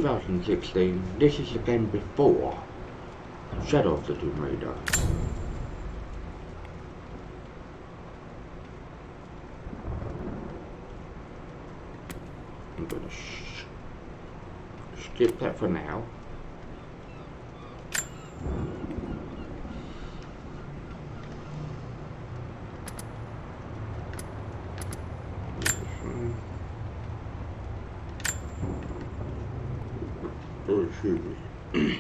2016, this is the game before Shadow of the Tomb Raider. I'm gonna skip that for now. Oh, excuse me.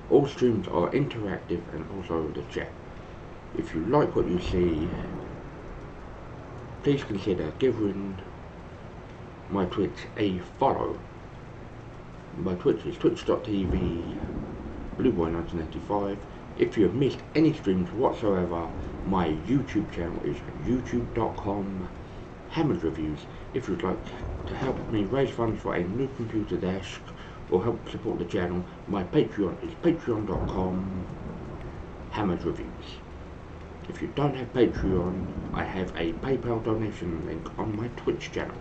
All streams are interactive and also the chat. If you like what you see, please consider giving my Twitch a follow. My Twitch is twitch.tv blueboy1985. If you have missed any streams whatsoever, my YouTube channel is youtube.com Hammond Reviews. If you'd like to help me raise funds for a new computer desk or help support the channel, my Patreon is patreon.com Hammond Reviews. If you don't have Patreon, I have a PayPal donation link on my Twitch channel.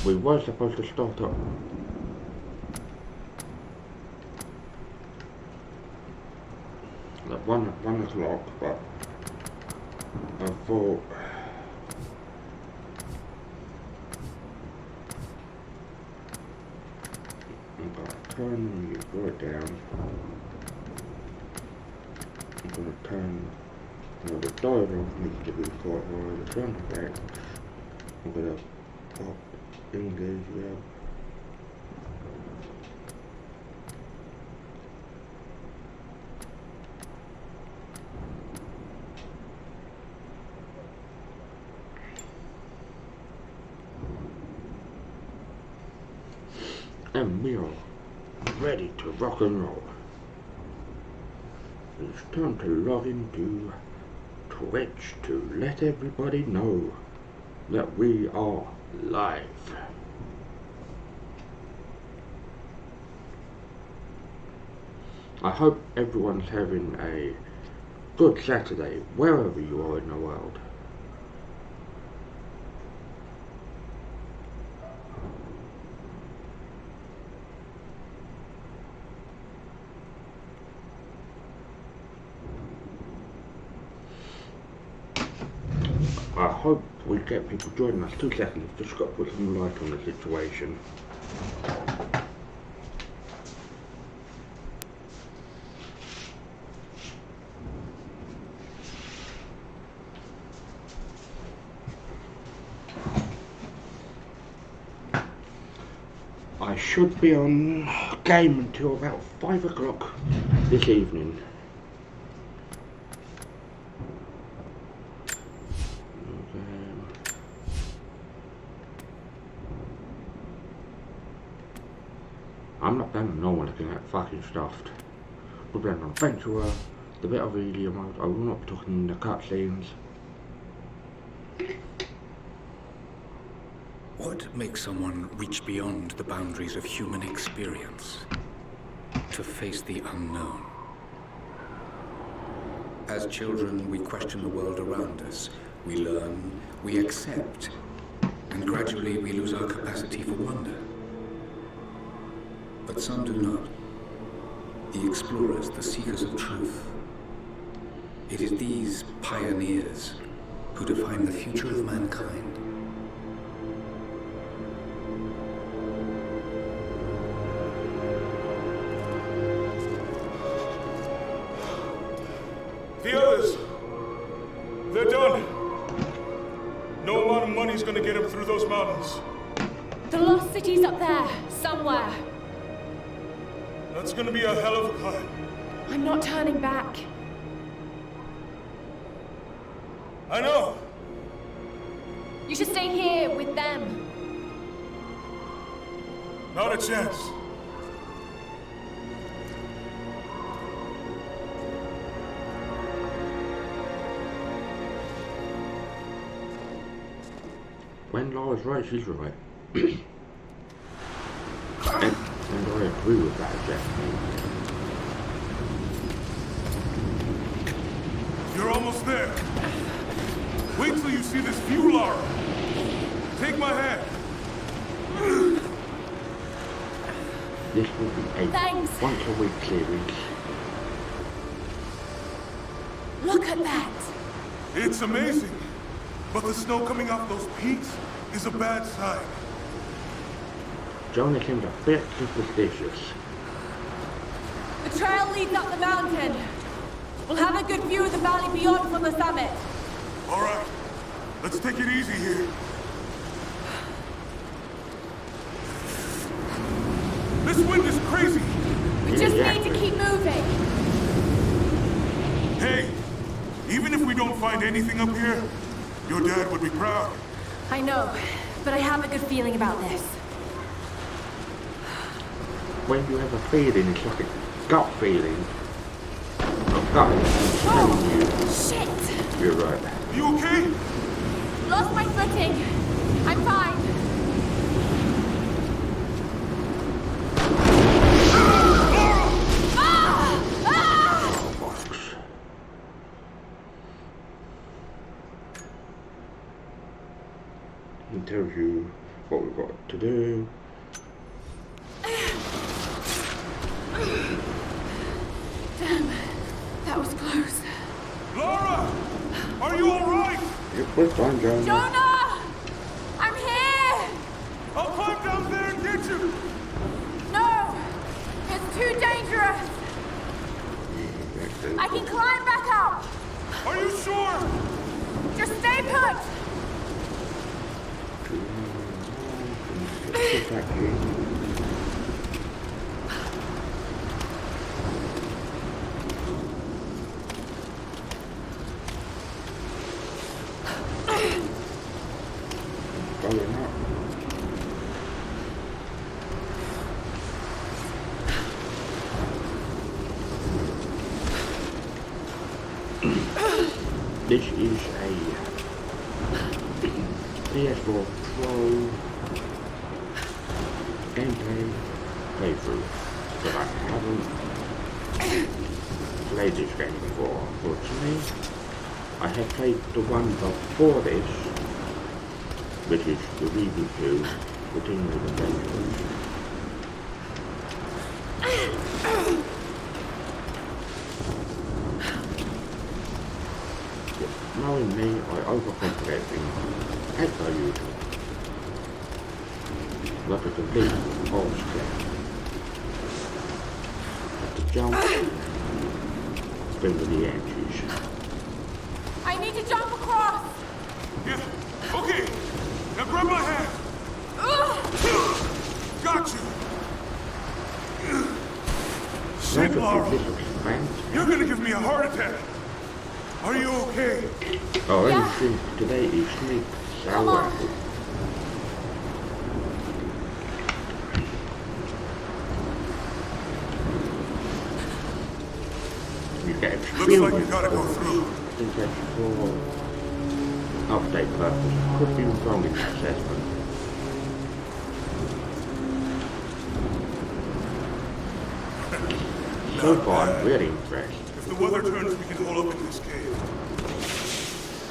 We were supposed to start up at 1 o'clock, but I thought I'm going to turn the board down. I'm going to turn the dialogue needs to be quite high, the sound effect. I'm going to pop English, yeah. And we are ready to rock and roll. It's time to log into Twitch to let everybody know that we are live. I hope everyone's having a good Saturday wherever you are in the world. I hope we get people joining us. 2 seconds, just got to put some light on the situation. I should be on game until about 5 o'clock this evening. I'm not planning on no one looking at fucking stuffed. We're planning on Ventura, the bit of Elia mode. I will not be talking in the cutscenes. What makes someone reach beyond the boundaries of human experience to face the unknown? As children, we question the world around us. We learn, we accept, and gradually we lose our capacity for wonder. But some do not. The explorers, the seekers of truth. It is these pioneers who define the future of mankind. The others, they're done. No amount of money's gonna get them through those mountains. The lost city's up there, somewhere. That's gonna be a hell of a climb. I'm not turning back. I know. You should stay here with them. Not a chance. When Lara's right, she's right. And I agree with that, Jeff. You're almost there. Wait till you see this view, Lara. Take my hand. This will be a Thanks. once a week series. Look at that. It's amazing. But the snow coming off those peaks is a bad sign. Jonah seems a bit superstitious. The trail leads up the mountain. We'll have a good view of the valley beyond from the summit. All right. Let's take it easy here. This wind is crazy. We just need to keep moving. Hey, even if we don't find anything up here, your dad would be proud. I know, but I have a good feeling about this. When you have a feeling, it's like a gut feeling. A gut is telling you Shit! you're right. You okay? Lost my footing. I'm fine. It tells you what we've got to do. Damn, that was close. Lara! Are you alright? We're fine, Jonah. Jonah! I'm here! I'll climb down there and get you! No! It's too dangerous! I can climb back up! Are you sure? Just stay put! Going up. This is a PS4 Pro gameplay playthrough, but I haven't played this game before, unfortunately. I have played the one before this, which is the Reboot 2, Continuing Adventures. Knowing me, I overcomplicate things, as per usual. Like a complete horse track. Have to jump, spin with the edges. I need to jump across! Yeah, okay. Now grab my hand. Got you. Shit, Like a Lara. little spank. You're gonna give me a heart attack. Are you okay? Oh, Yeah. everything today is sneak Come sour. on. You get Looks experience. like you gotta go through. I think that's for update purpose. Could be wrong in the assessment. So far, I'm really impressed. If the weather turns, we can hold up in this cave.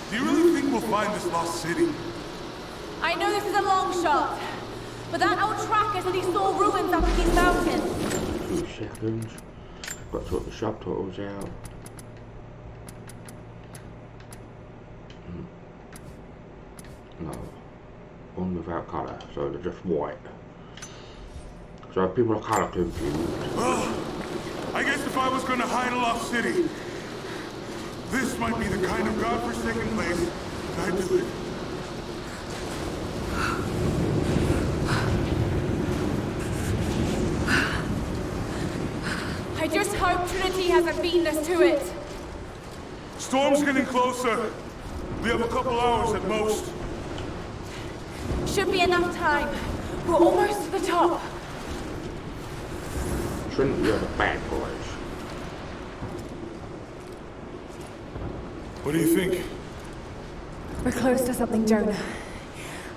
Do you really think we'll find this lost city? I know this is a long shot, but that old tracker said he saw ruins up in these mountains. 2 seconds. Got to sort the subtitles out. No. One without colour, so they're just white. So people are colour confused. Well, I guess if I was gonna hide a lost city, this might be the kind of godforsaken place that I'd do it. I just hope Trinity hasn't beaten us to it. Storm's getting closer. We have a couple hours at most. Should be enough time. We're almost to the top. Trinity are the bad boys. What do you think? We're close to something, Jonah.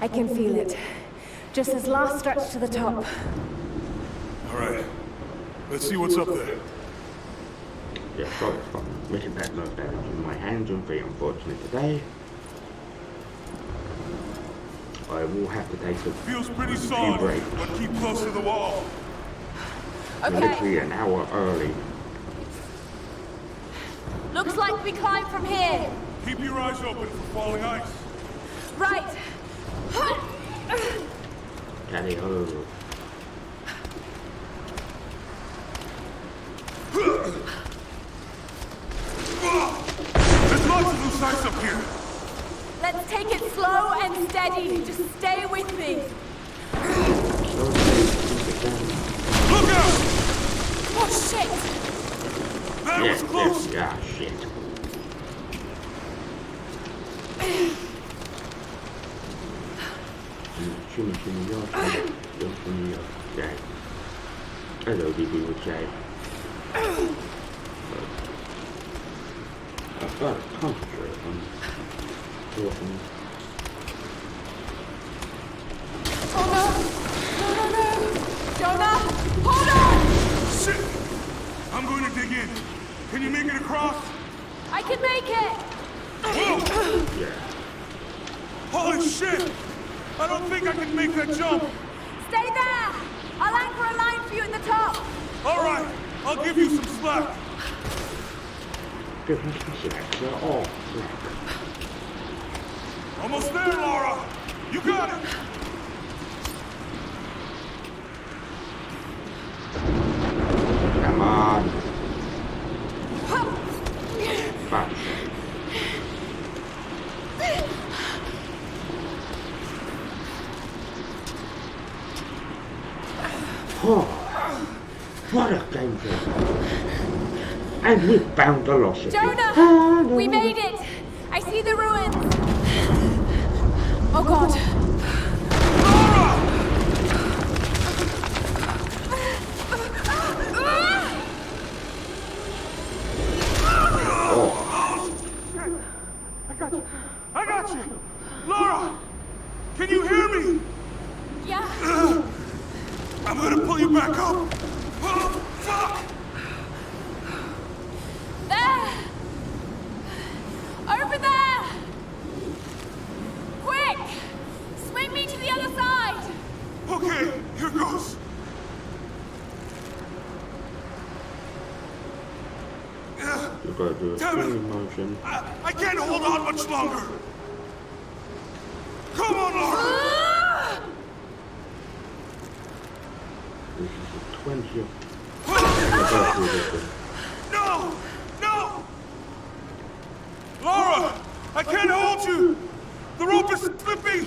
I can feel it. Just this last stretch to the top. All right. Let's see what's up there. Yeah, sorry for missing that no damage in my hands and feet, unfortunately, today. I will have to take a Feels pretty few solid, breaks. but keep close to the wall. We're Okay. literally an hour early. Looks like we climb from here. Keep your eyes open for falling ice. Right. Daddy ho. There's lots of loose ice up here. Let's take it slow and steady. Just stay with me. Look out! Oh, shit. That was close. Yeah, shit. Shimmy, shimmy, okay. Hello, DB would say. I've got to concentrate on talking. Oh, no. No, no, no. Jonah, hold on. Shit! I'm going to dig in. Can you make it across? I can make it. Whoa! Yeah. Holy shit! I don't think I can make that jump. Stay there. I'll anchor a line for you at the top. All right, I'll give you some slack. Give me some slack. They're all slack. Almost there, Laura. You got it. Come on. Fuck's sake. Oh, what a game for and we found the loss of Jonah, we made it. I see the ruins. Oh, God. I got you. Laura, can you hear me? Yeah. I'm gonna pull you back up. Oh, fuck! There. Over there. Quick. Swing me to the other side. Okay, here goes. You've got to do a Damn it. swinging motion. I can't hold on much longer. Come on, Laura. Ah! This is the 20th anniversary of this. No! No! Laura! I can't hold you! The rope is slipping!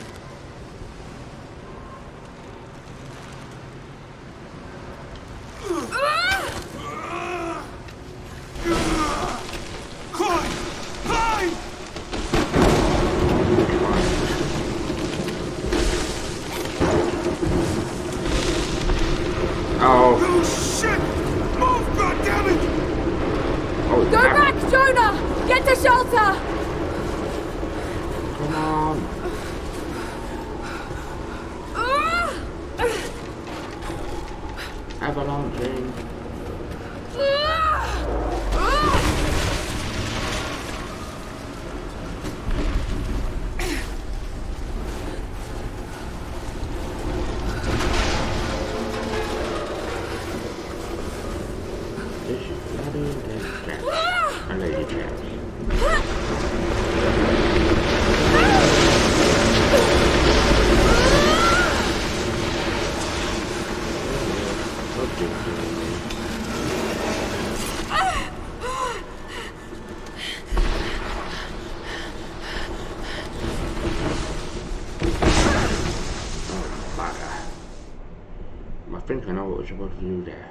Climb! Climb! Oh, Oh shit! Move, goddammit! oh, Go damn back, it. Jonah. Get to shelter. Come on. Avalanching. This is bloody intense chance. A lady chance. I think I know what we're supposed to do there.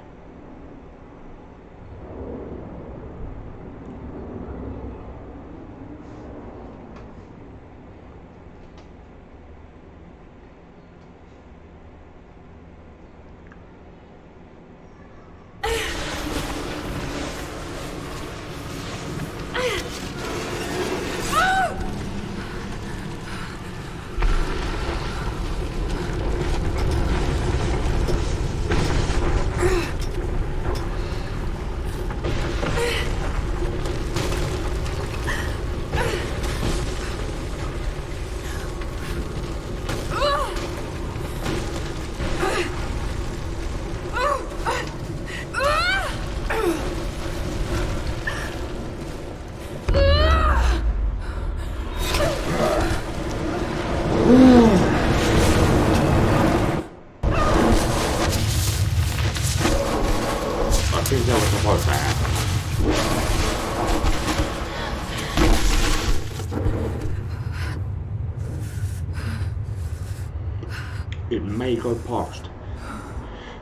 it may go past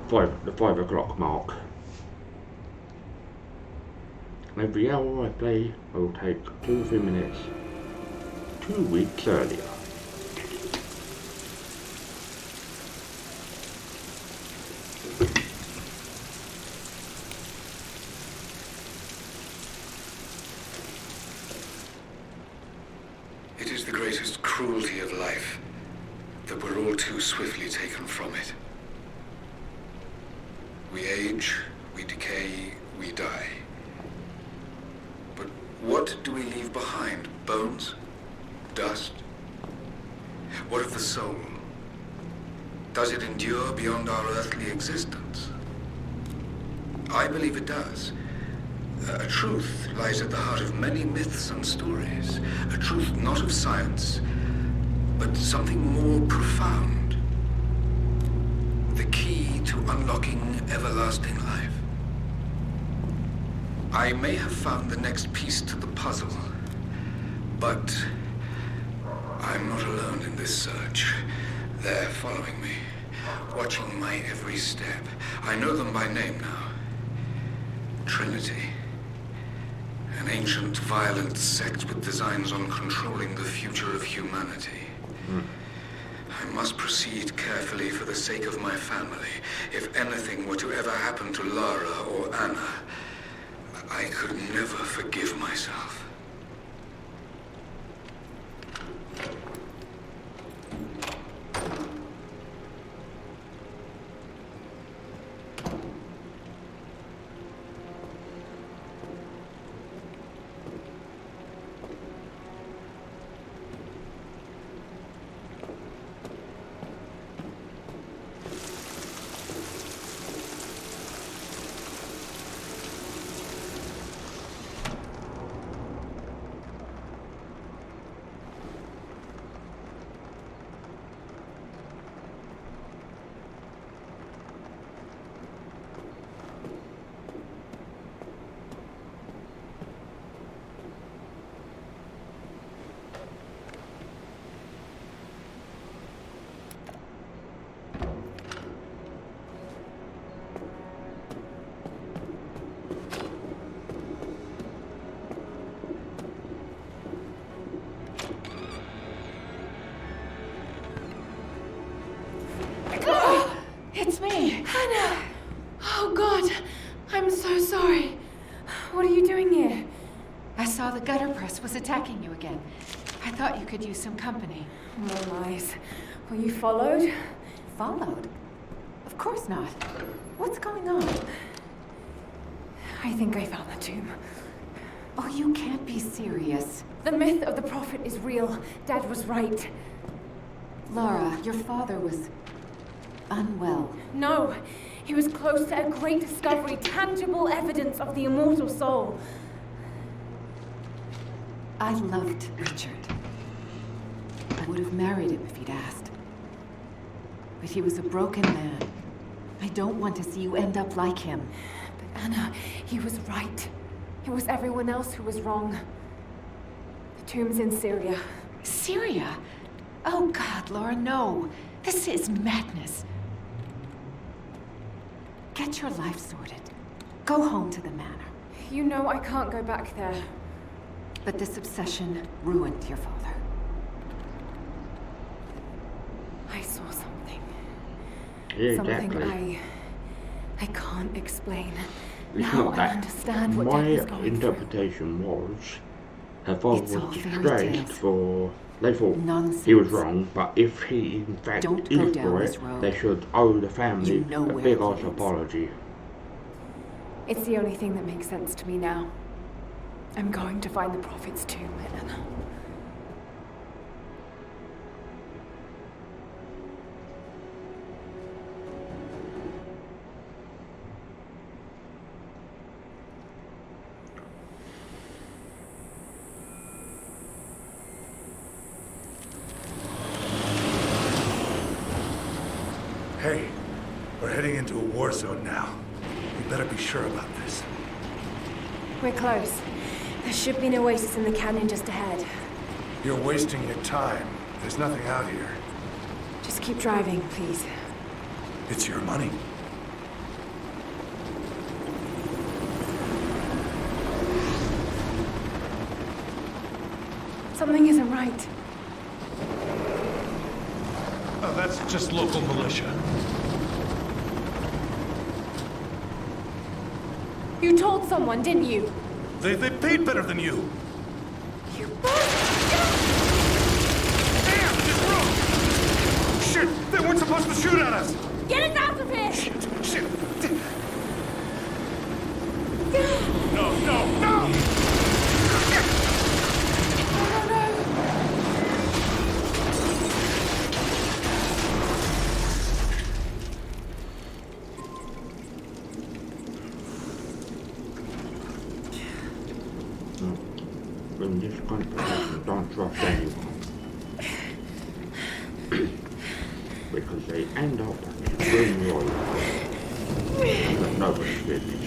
the 5 o'clock mark. Every hour I play, I will take 2 or 3 minutes 2 weeks earlier. It is the greatest cruelty of life that we're all too swiftly taken from it. We age, we decay, we die. But what do we leave behind? Bones? Dust? What of the soul? Does it endure beyond our earthly existence? I believe it does. A truth lies at the heart of many myths and stories. A truth not of science, but something more profound. The key to unlocking everlasting life. I may have found the next piece to the puzzle, but I'm not alone in this search. They're following me, watching my every step. I know them by name now. Trinity. An ancient, violent sect with designs on controlling the future of humanity. I must proceed carefully for the sake of my family. If anything were to ever happen to Lara or Anna, I could never forgive myself. It's me! Anna! Oh God! I'm so sorry. What are you doing here? I saw the gutter press was attacking you again. I thought you could use some company. No lies. Were you followed? Followed? Of course not. What's going on? I think I found the tomb. Oh, you can't be serious. The myth of the prophet is real. Dad was right. Lara, your father was unwell. No, he was close to a great discovery, tangible evidence of the immortal soul. I loved Richard. I would have married him if he'd asked. But he was a broken man. I don't want to see you end up like him. But Anna, he was right. It was everyone else who was wrong. The tomb's in Syria. Syria? Oh God, Laura, no. This is madness. Get your life sorted. Go home to the manor. You know I can't go back there. But this obsession ruined your father. I saw something. Yeah, Something exactly. I can't explain. It's Now not I that. understand what My Dad was going interpretation was her father It's all was fairy disgraced tales. for. They thought Nonsense. he was wrong, but if he in fact Don't go is down for this it, road. they should owe the family You know a where big it ass leads. apology. It's the only thing that makes sense to me now. I'm going to find the prophet's tomb, Anna. Hey, we're heading into a war zone now. We better be sure about this. We're close. There should be an oasis in the canyon just ahead. You're wasting your time. There's nothing out here. Just keep driving, please. It's your money. Something isn't right. Oh, that's just local militia. You told someone, didn't you? They paid better than you. You Damn, this road! Shit, they weren't supposed to shoot at us! Get us out of here! Shit! No, no, no! In this conversation, don't trust anyone. Because they end up extremely loyal. But nobody's business.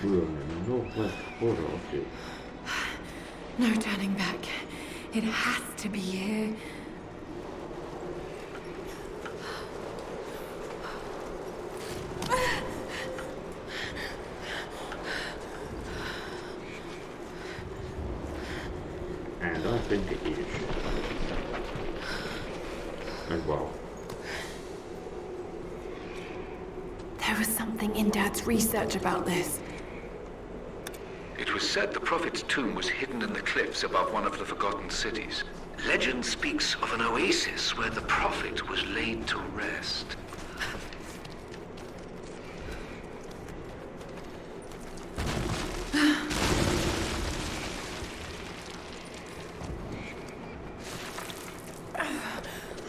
We're on the northwest border of the... No turning back. It has to be here. And I think it is. As well. There was something in Dad's research about this. It was said the Prophet's tomb was hidden in the cliffs above one of the forgotten cities. Legend speaks of an oasis where the Prophet was laid to rest.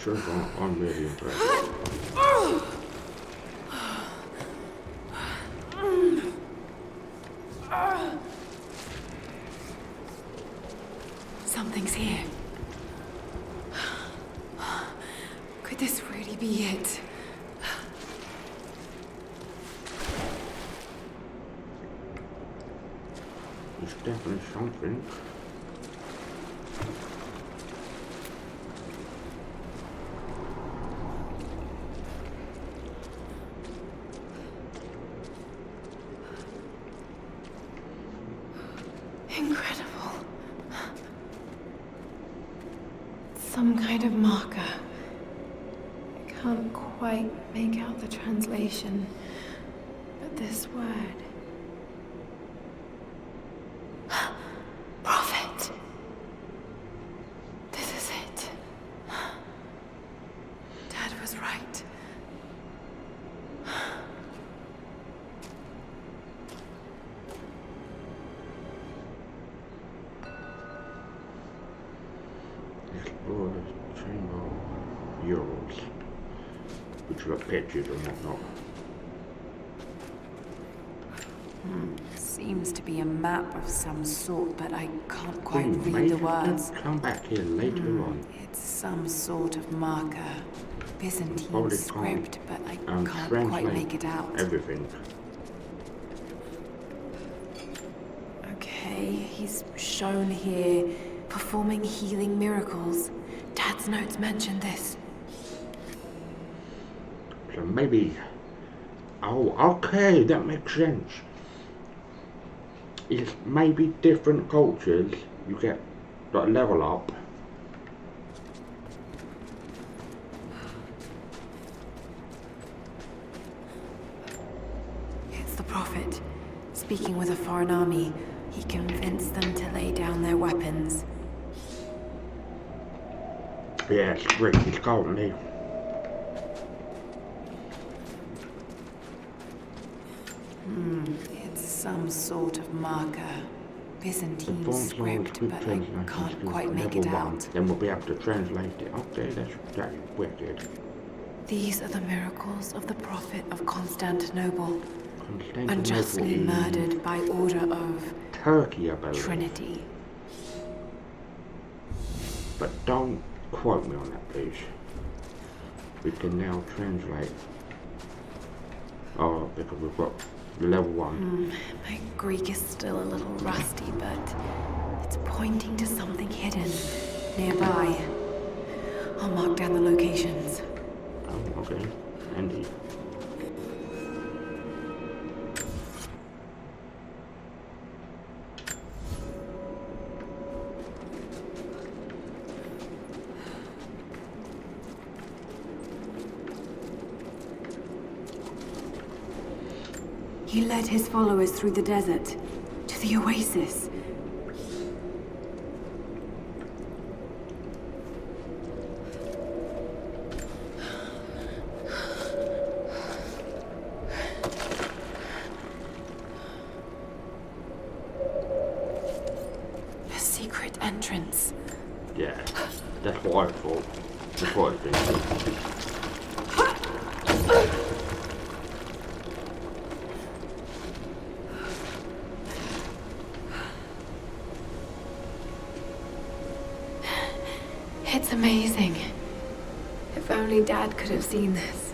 So far, I'm really impressed. Something's here. Could this really be it? It's definitely something. Incredible. Some kind of marker. I can't quite make out the translation, but this word. Prophet. This is it. Dad was right. Explore the Chamber of Euros, which got pictures and whatnot. Seems to be a map of some sort, but I can't quite read the Maybe words. come back here later on. It's some sort of marker. Byzantine Probably script, but I And can't quite translate make it out. everything. Okay, he's shown here performing healing miracles. Dad's notes mention this. So maybe... Oh, okay, that makes sense. It's maybe different cultures, you get like level up. It's the Prophet. Speaking with a foreign army, he convinced them to lay down their weapons. Yeah, it's great, it's currently. It's some sort of marker. Byzantine Advanced script, language but I translation can't skills quite make level it 1. out. Then we'll be able to translate it. Okay, that's wicked. These are the miracles of the Prophet of Constantinople, Constantinople unjustly is murdered by order of Turkey, I believe. Trinity. But don't quote me on that, please. We can now translate. Oh, because we've got level 1. My Greek is still a little rusty, but it's pointing to something hidden nearby. I'll mark down the locations. Oh, okay. Handy. He led his followers through the desert, to the oasis. A secret entrance. Yeah, that's what I thought. That's what I think. It's amazing. If only Dad could have seen this.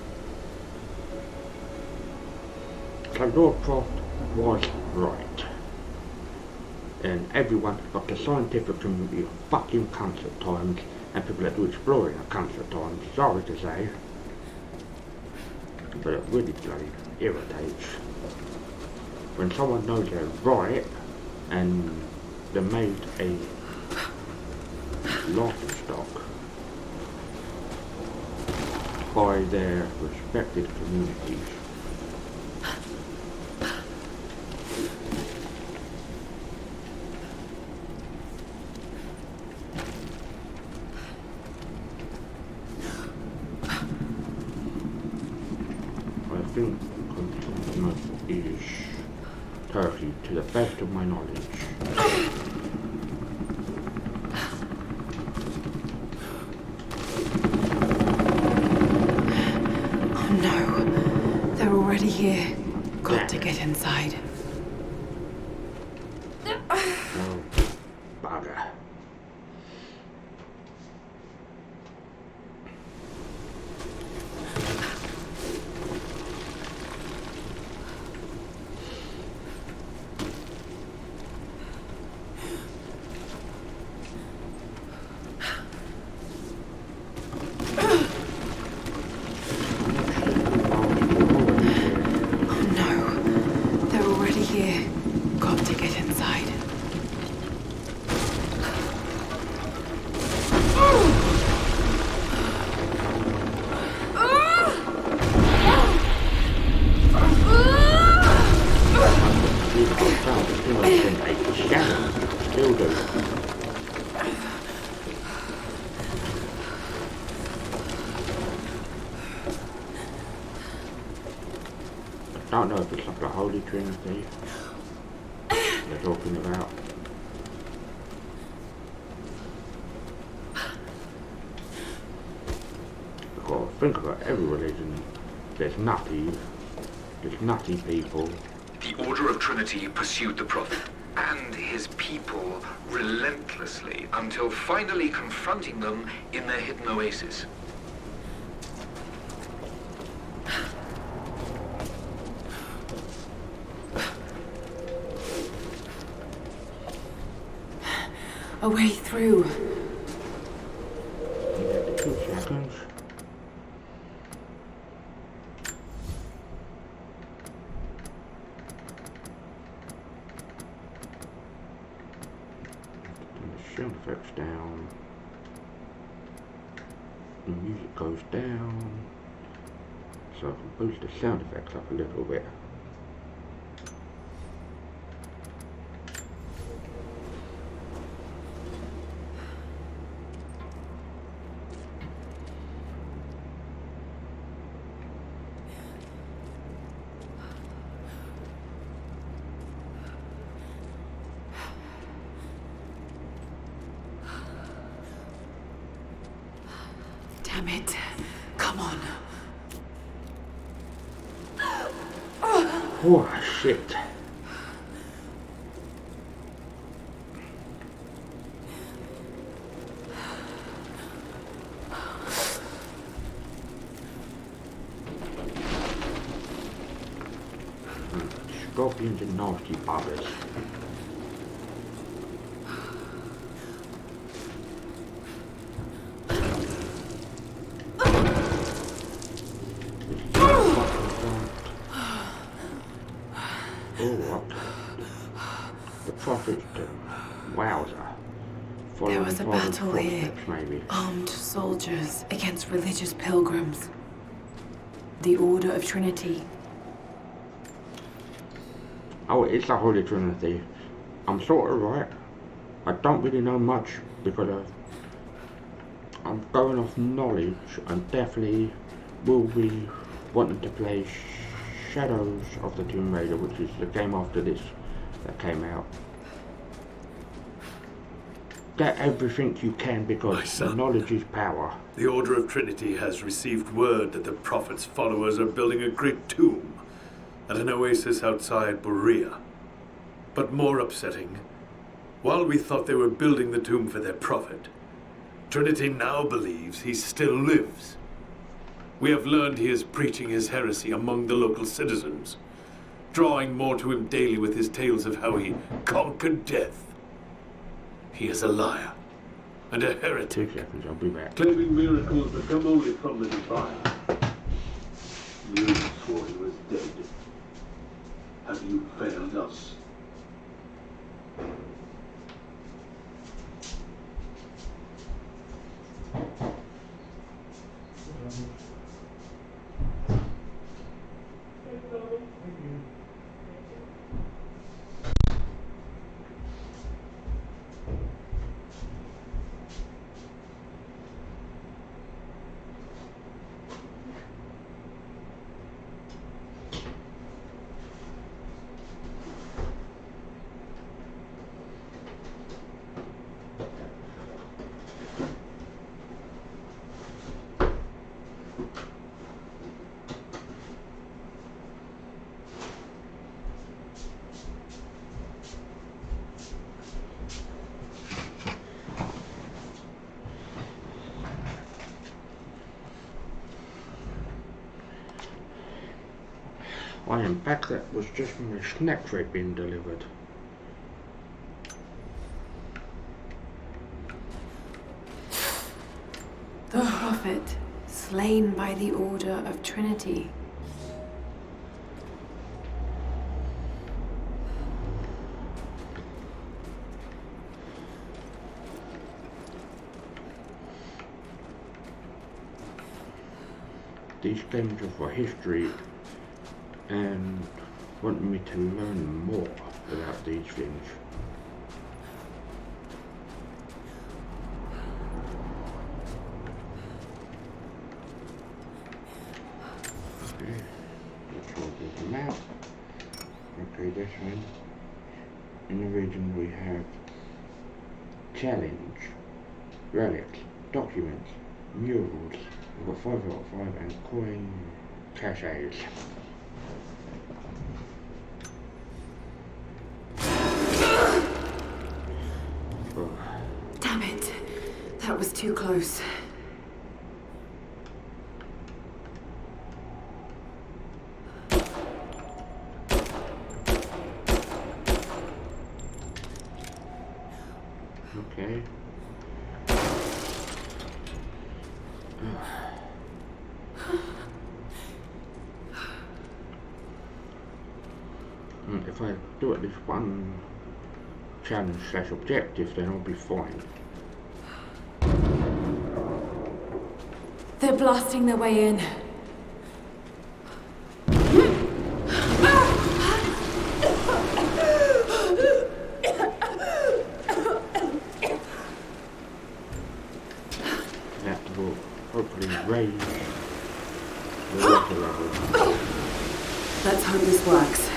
So Lord Croft was right. And everyone, like the scientific community, are fucking cunts at times, and people that do exploring are cunts at times, sorry to say. But it really bloody irritates. When someone knows they're right, and they're made a laughing stock by their respected communities. I think Constantinople is Turkey to the best of my knowledge. Already here. Got to get inside. Oh, bugger. I don't know if it's like a Holy Trinity they're talking about. Because think about every religion, there's nutty people. The Order of Trinity pursued the Prophet and his people relentlessly until finally confronting them in their hidden oasis. A way through. 2 seconds. Turn the sound effects down. The music goes down. So I can boost the sound effects up a little bit. Damn it. Come on. Oh shit. scorpions and nasty buggers. The Prophet's Tomb. Wowzer. There was a battle here. Maybe. Armed soldiers against religious pilgrims. The Order of Trinity. Oh, it's the Holy Trinity. I'm sort of right. I don't really know much because I'm going off knowledge and definitely will be wanting to play Shadows of the Tomb Raider, which is the game after this that came out. Get everything you can because knowledge is power. The Order of Trinity has received word that the Prophet's followers are building a great tomb at an oasis outside Berea. But more upsetting, while we thought they were building the tomb for their Prophet, Trinity now believes he still lives. We have learned he is preaching his heresy among the local citizens, drawing more to him daily with his tales of how he conquered death. He is a liar and a heretic. 2 seconds, I'll be back. Claiming miracles that come only from the divine. You swore he was dead. Have you failed us? I am back. That was just my snack tray being delivered. The Prophet, slain by the Order of Trinity. These games are for history and want me to learn more about these things. Okay, let's roll this map. Okay, this one. In the region we have challenge, relics, documents, murals. We've got 5 out of 5 and coin caches. Damn it. That was too close. Okay. If I do at least one challenge / objective, then I'll be fine. They're blasting their way in. That will hopefully raise the water level. Let's hope this works.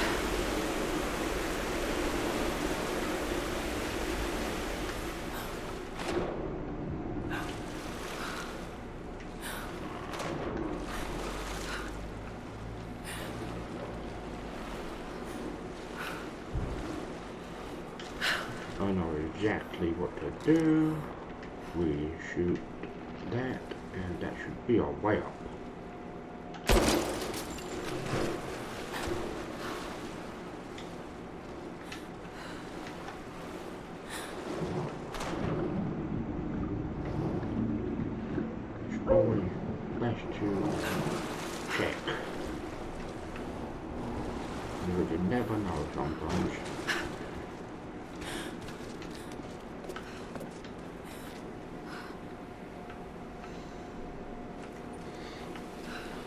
I know exactly what to do. We shoot that, and that should be our way up. sometimes.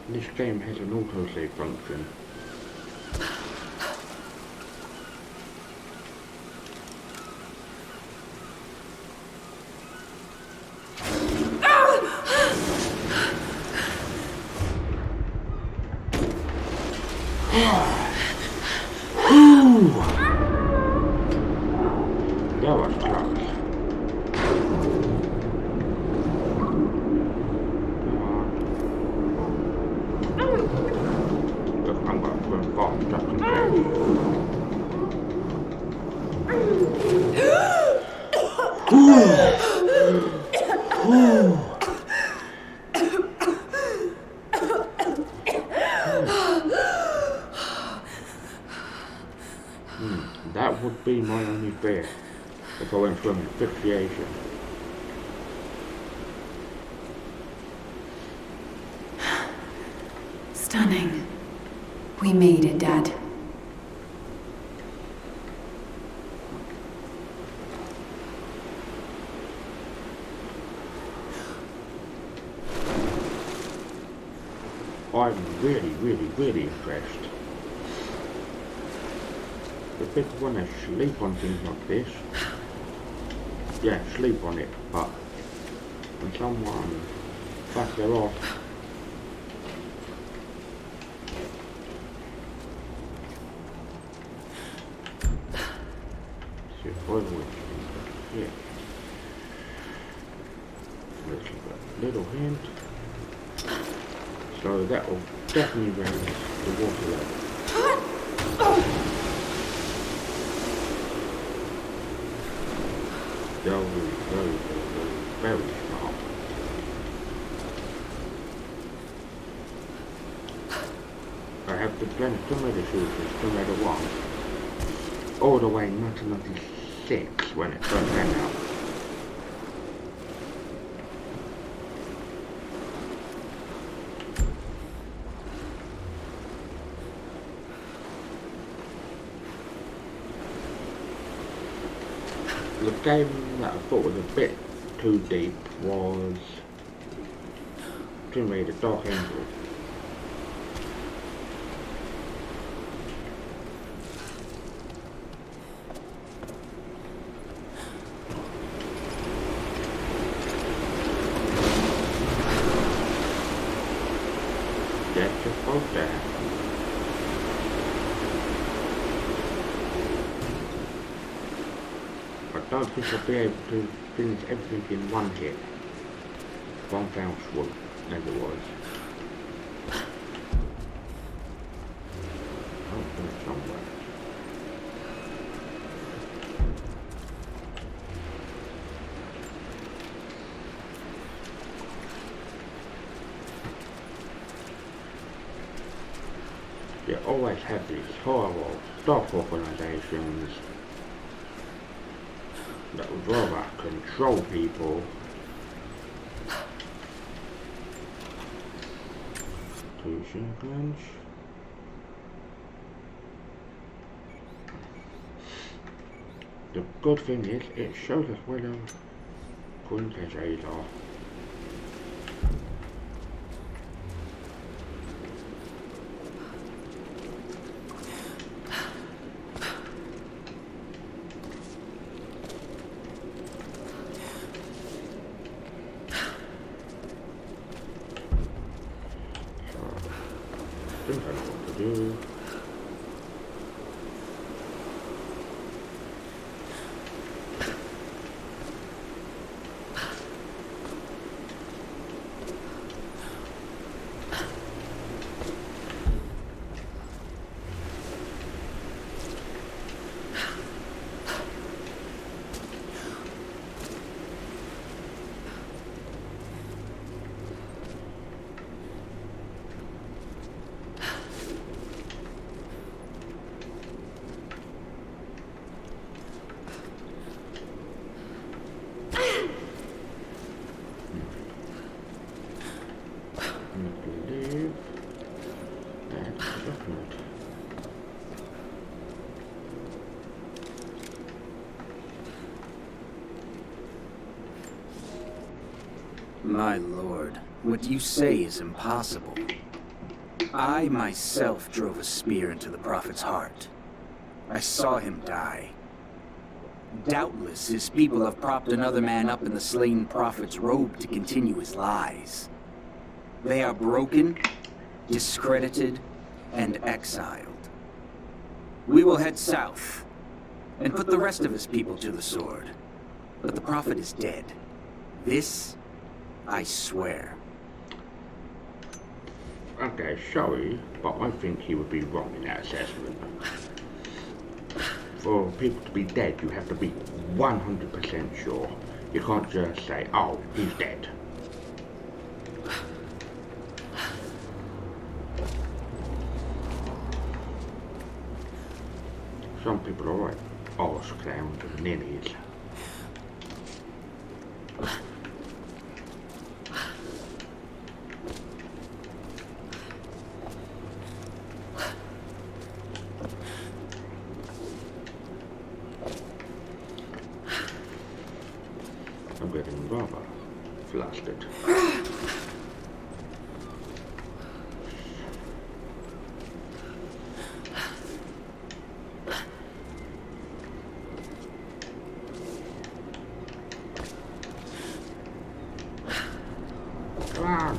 This game has an autosave function. That was close. Look, I'm going to put a bomb just in That would be my only fear if I went from asphyxiation. Stunning. We made it, Dad. I'm really impressed. If people want to sleep on things like this, yeah, sleep on it, but when someone bugger off, yeah, little hint, so that will definitely raise the water level. Very smart. I have to blend tomato sauce, tomato 1, all the way in 1996 when it first came out. The game that I thought was a bit too deep was Tomb Raider Dark Angel. That's supposed to happen. I don't think I'll be able to finish everything in one hit. One foul swoop, as it was. I'll finish somewhere. You always have these horrible stock organizations that would rather control people. 2 seconds. The good thing is it shows us where the Princess Ada are. I think I know what to do. My lord, what you say is impossible. I myself drove a spear into the Prophet's heart. I saw him die. Doubtless his people have propped another man up in the slain Prophet's robe to continue his lies. They are broken, discredited, and exiled. We will head south and put the rest of his people to the sword. But the Prophet is dead. This, I swear. Okay, sorry, but I think he would be wrong in that assessment. For people to be dead, you have to be 100% sure. You can't just say, oh, he's dead. Some people are like arse clowns and ninnies. I'm getting rather flustered. Come on.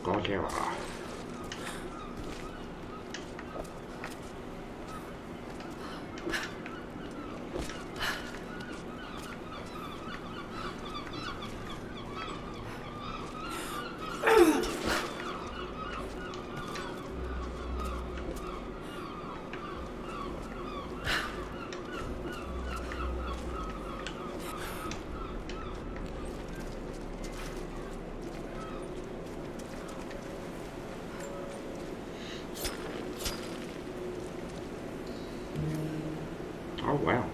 Godzilla. Oh wow.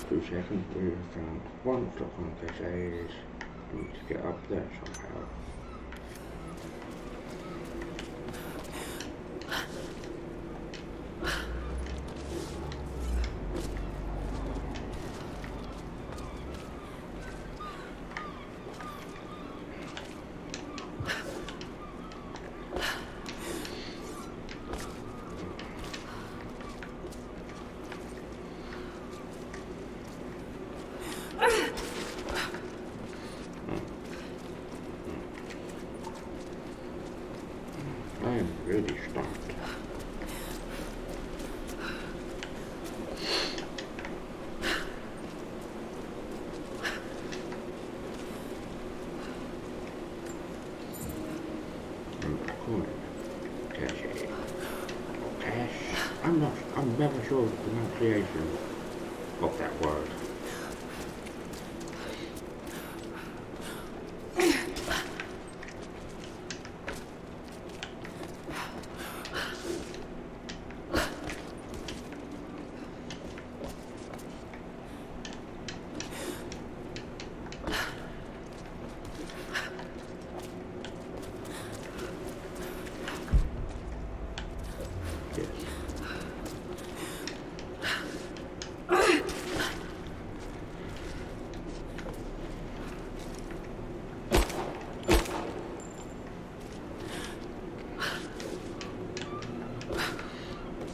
2 seconds, we found 1 stock on caches. We need to get up there somehow. I am really stumped. Coin. Cache. Cash. I'm never sure of the pronunciation of that word.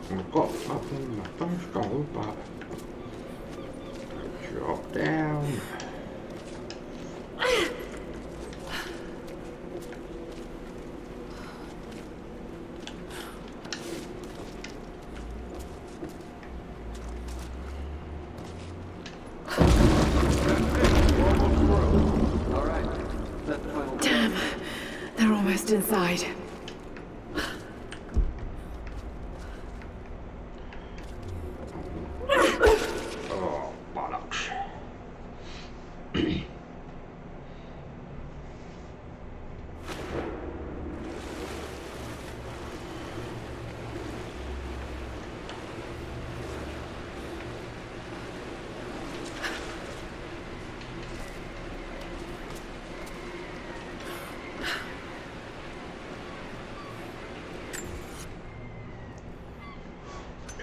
I got up on my first goal, but I dropped down. Damn, they're almost inside. Oh, bollocks.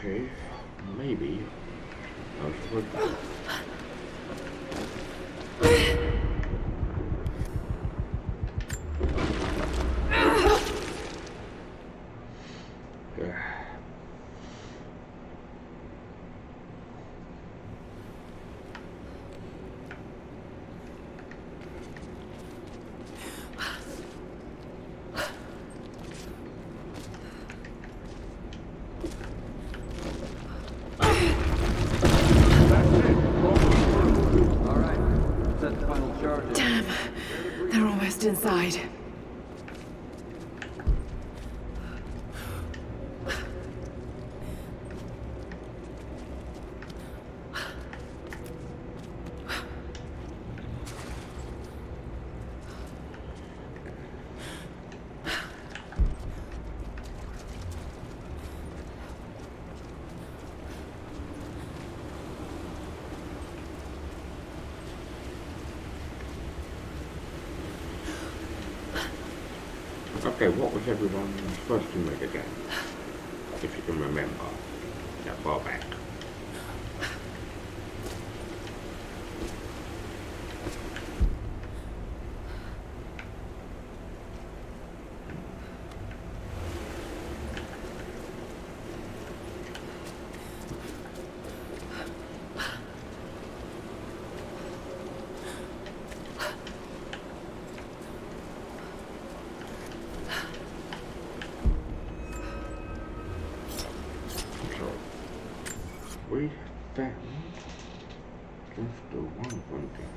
Okay, maybe I was hoping. Damn, they're almost inside. Okay, what was everyone supposed to make again? If you can remember that far back. We found just the one thing.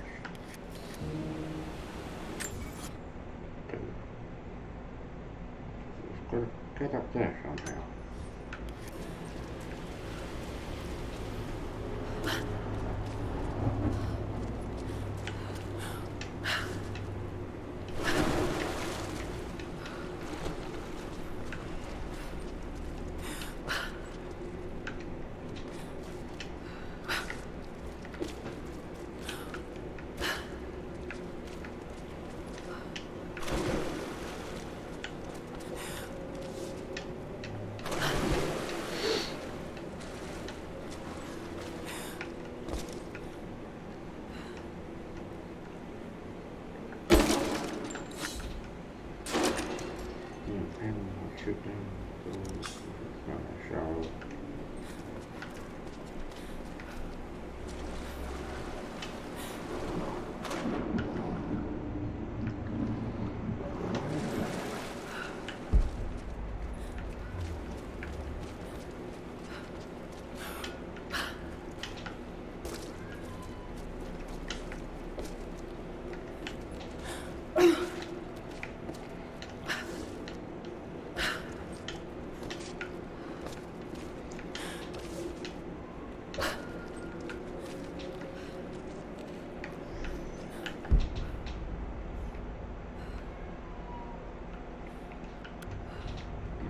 We've got to get up there somehow.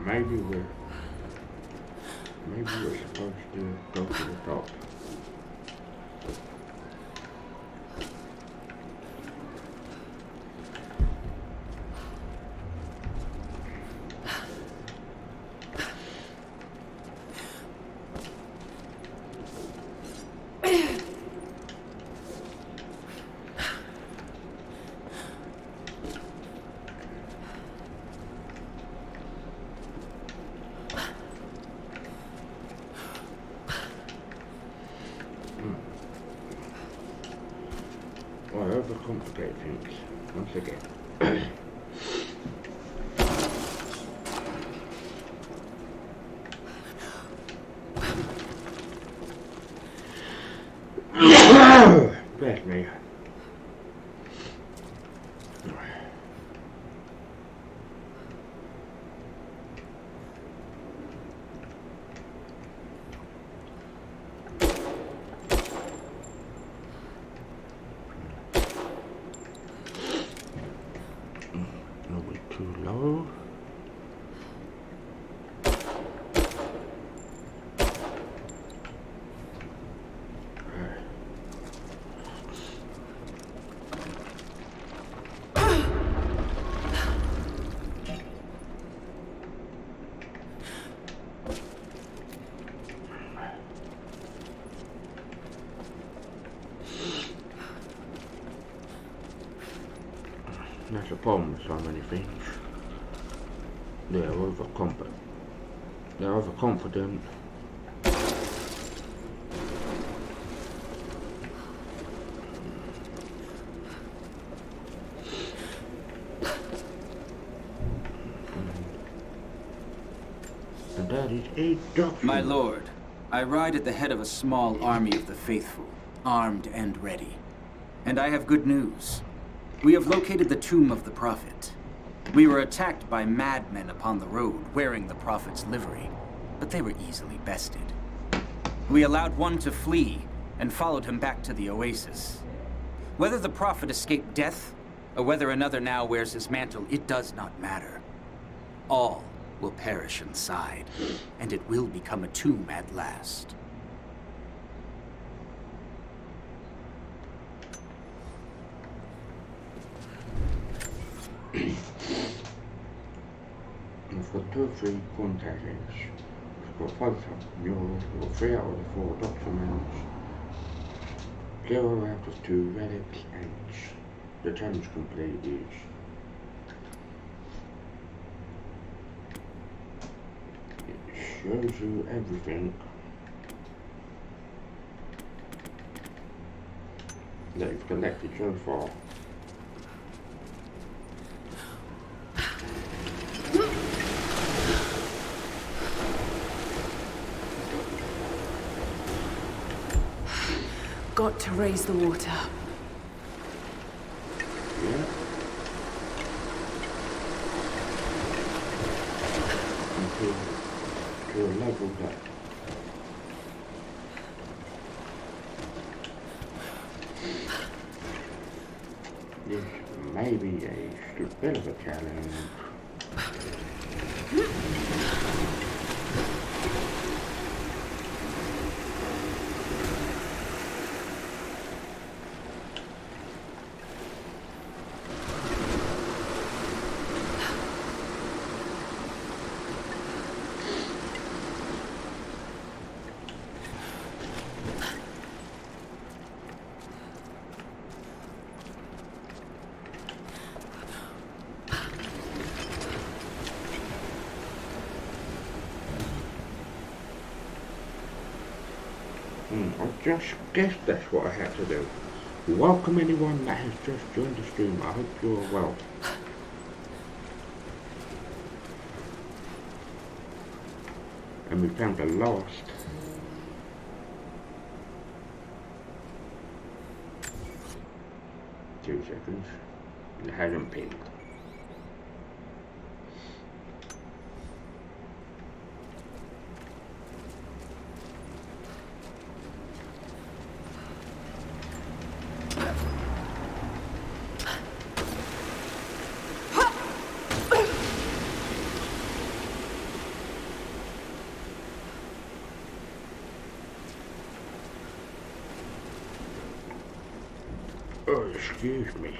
Maybe we're supposed to go to the top. Well, overcomplicate things once again. Bless me. Too low. That's the problem with so many things. They're overconfident. They're overconfident. And that is a document. My lord, I ride at the head of a small army of the faithful, armed and ready. And I have good news. We have located the tomb of the Prophet. We were attacked by madmen upon the road, wearing the Prophet's livery, but they were easily bested. We allowed one to flee, and followed him back to the oasis. Whether the Prophet escaped death, or whether another now wears his mantle, it does not matter. All will perish inside, and it will become a tomb at last. We've got 2 or 3 contacts. We've got both murals, we've got 3 out of the 4 documents. 0 out of 2 relics, and the challenge complete is it shows you everything that you've collected so far. Got to raise the water. Yeah. To a level that this may be a bit of a challenge. I just guessed that's what I had to do. Welcome anyone that has just joined the stream. I hope you're well. And we found the last. Two seconds. It hasn't pinned. Oh, excuse me.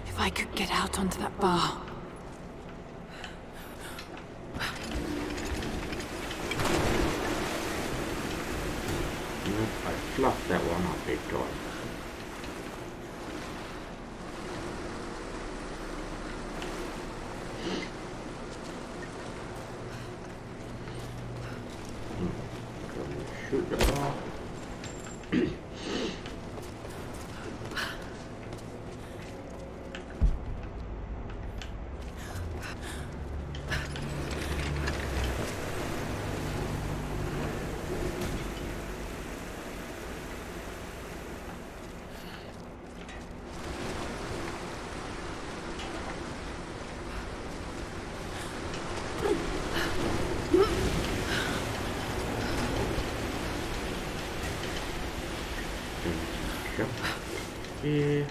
If I could get out onto that bar. I fluffed that one up big time. Shoot the bar. jump here.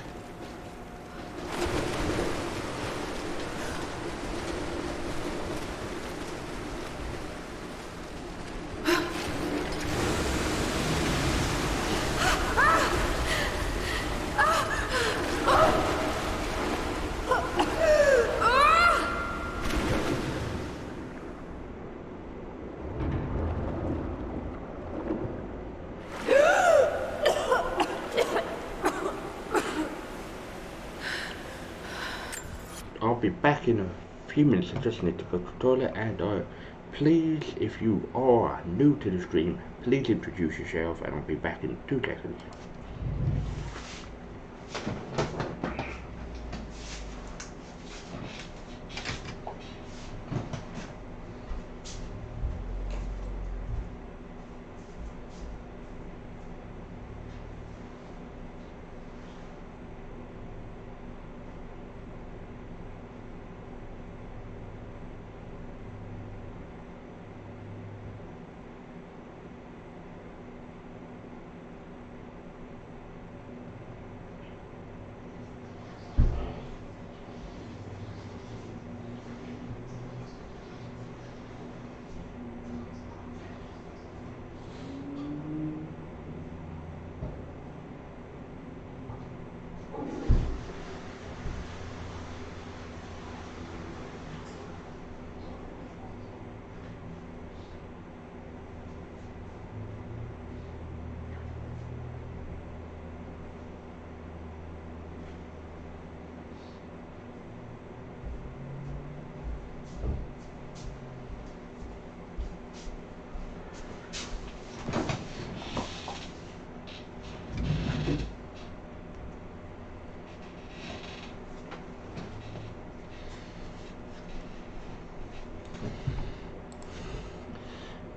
I'll be back in a few minutes. I just need to go to the toilet, and please, if you are new to the stream, please introduce yourself, and I'll be back in 2 seconds.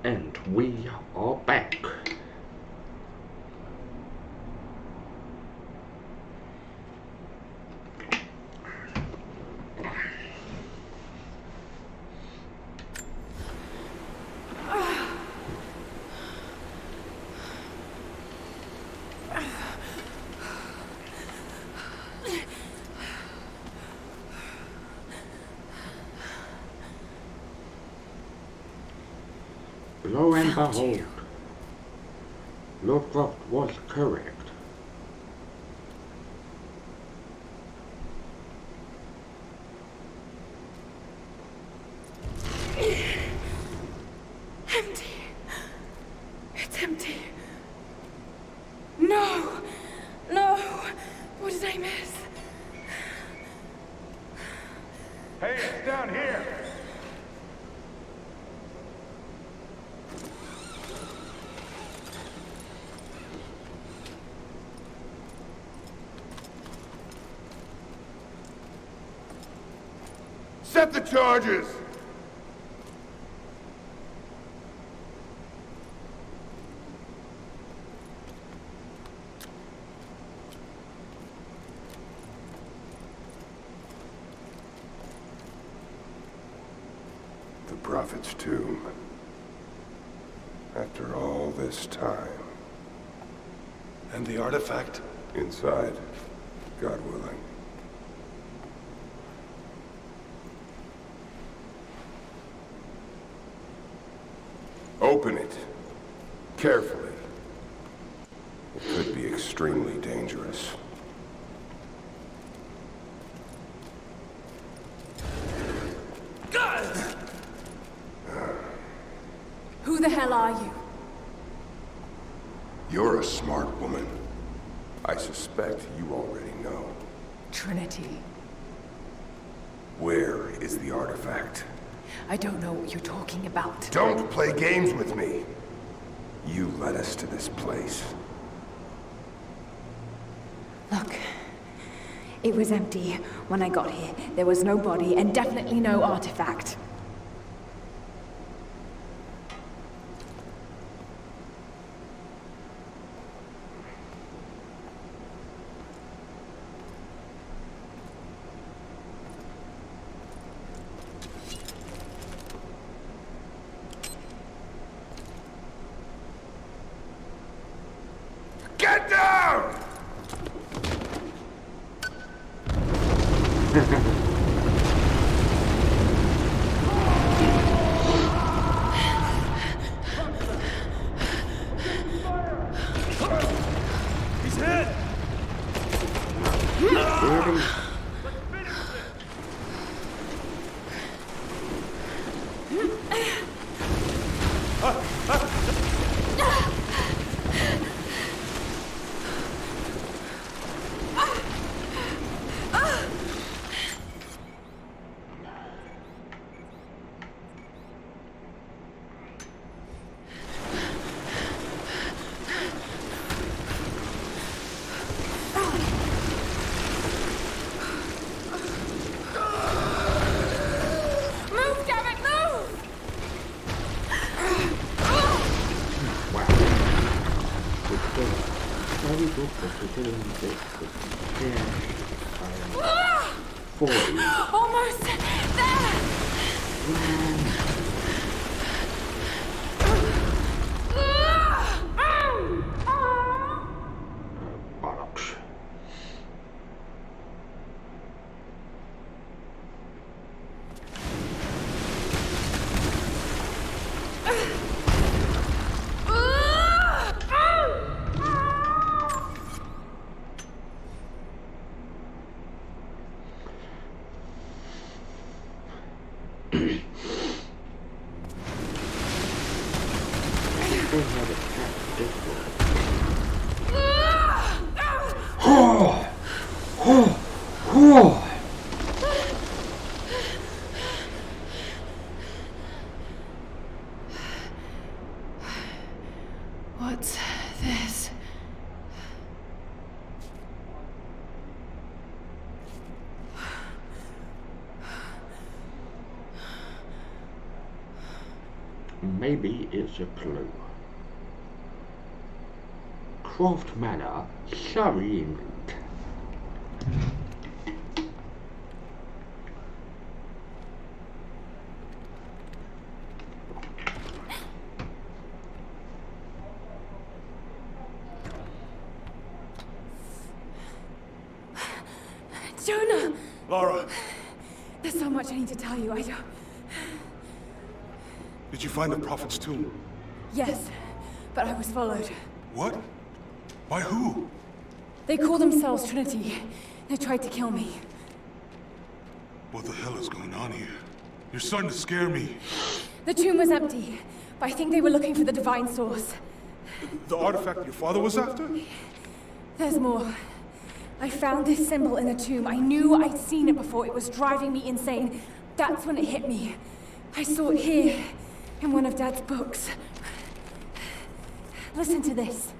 And we are back. Lo and behold, Lovecraft was correct. Empty. It's empty. No! No! What did I miss? Hey, it's down here! Set the charges! The Prophet's tomb. After all this time. And the artifact? Inside, God willing. Open it. Carefully. It could be extremely dangerous. Who the hell are you? You're a smart woman. I suspect you already know. Trinity. Where is the artifact? I don't know what you're talking about. Don't play games with me! You led us to this place. Look. It was empty when I got here. There was no body and definitely no artifact. Get down! head! Really? Move, Derek, move! Wow. Very good for considering this. For you. Almost there! Bollocks. What's this? Maybe it's a clue. Croft Manor, Surrey, England. Jonah! Lara, There's so much I need to tell you. did you find the Prophet's tomb? Yes, but I was followed. What? By who? They call themselves Trinity. They tried to kill me. What the hell is going on here? You're starting to scare me. The tomb was empty, but I think they were looking for the divine source. The artifact your father was after? There's more. I found this symbol in the tomb. I knew I'd seen it before. It was driving me insane. That's when it hit me. I saw it here, in one of Dad's books. Listen to this.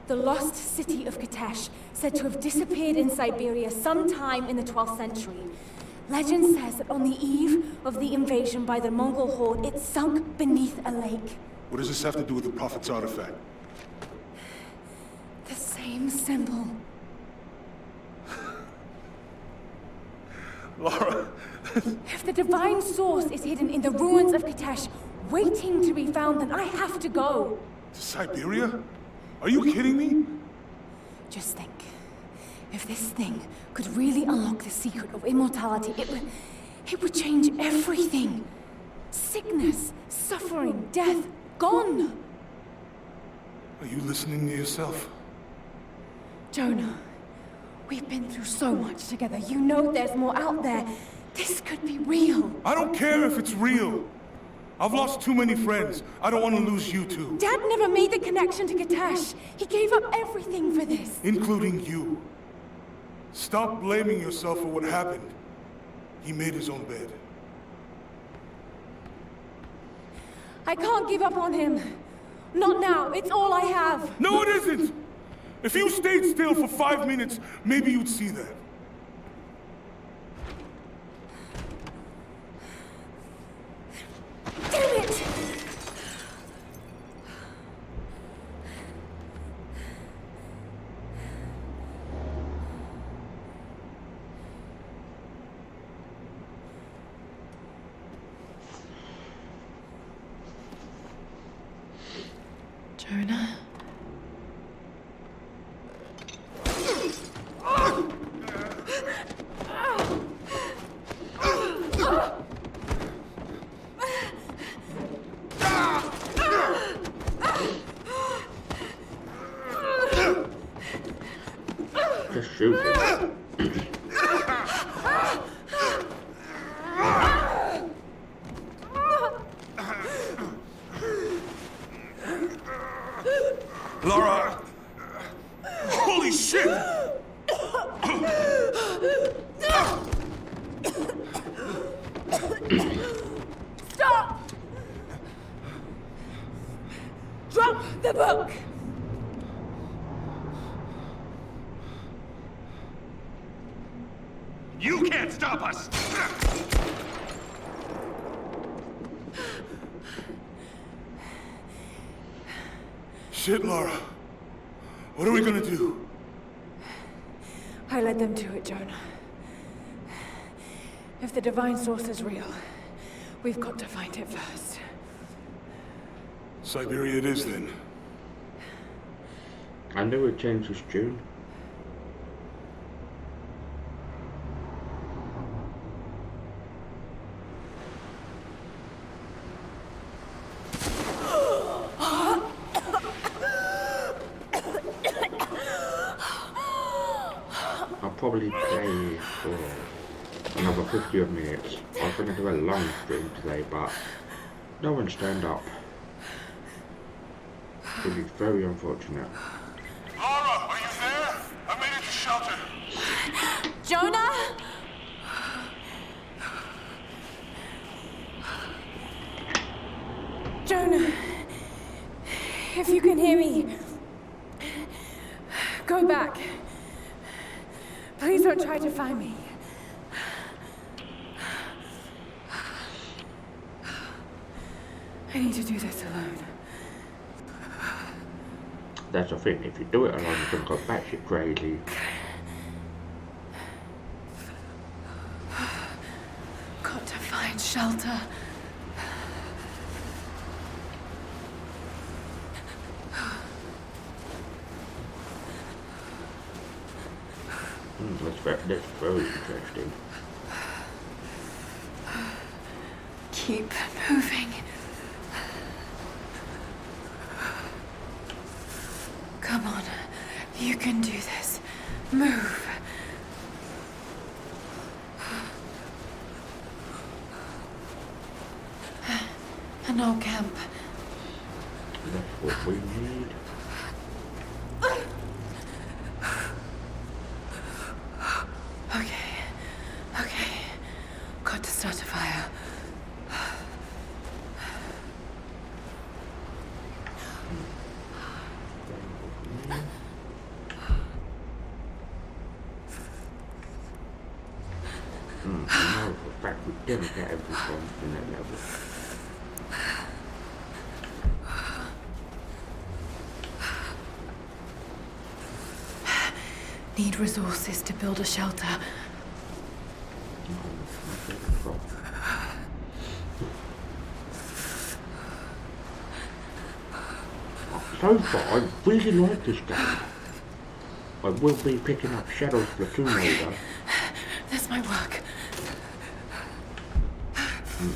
The lost city of Kitesh, said to have disappeared in Siberia sometime in the 12th century. Legend says that on the eve of the invasion by the Mongol horde, it sunk beneath a lake. What does this have to do with the Prophet's artifact? The same symbol. Lara, If the divine source is hidden in the ruins of Kitesh, waiting to be found, then I have to go. to Siberia? Are you kidding me? Just think. If this thing could really unlock the secret of immortality, it would change everything. Sickness, suffering, death, gone. Are you listening to yourself? Jonah, we've been through so much together. You know there's more out there. This could be real. I don't care if it's real. I've lost too many friends. I don't want to lose you too. Dad never made the connection to Kitesh. He gave up everything for this. Including you. Stop blaming yourself for what happened. He made his own bed. I can't give up on him. Not now. It's all I have. No, it isn't! If you stayed still for 5 minutes, maybe you'd see that. Damn it! Jonah? shoot him. Lara! Holy shit! Stop! Drop the book! You can't stop us! Shit, Lara. What are we gonna do? I led them to it, Jonah. If the divine source is real, we've got to find it first. Siberia it is, then. I knew it changed his tune. I'll probably play for another 50 odd minutes. I was going to do a long stream today, but no one turned up. Which is very unfortunate. Lara, are you there? I made it to shelter. Jonah? Jonah, if you can hear me, go back. Please don't try to find me. I need to do this alone. That's the thing, if you do it alone, you can go batshit crazy. Got to find shelter. That's very interesting. Keep moving. Come on, you can do this. Move. An old camp. That's what we need. Okay. Got to start a fire. I know for a fact we didn't get everything in that level. Need resources to build a shelter. So far, I really like this game. I will be picking up Shadows Platoon later. There's my work.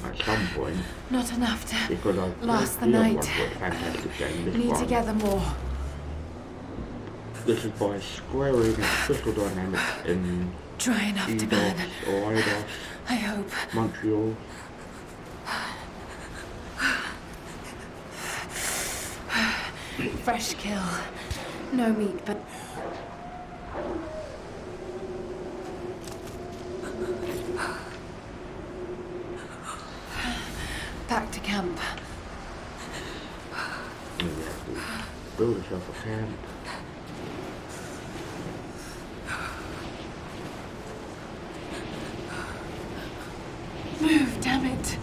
At some point. Not enough to Because I last the other night. one was a fantastic game. This Need one, to gather more. This is by Square Enix, Crystal Dynamics in Dry enough to burn. Eidos or Eidos, I hope. Montreal. Fresh kill. No meat, but back to camp. And you have to build yourself a camp. Move, damn it.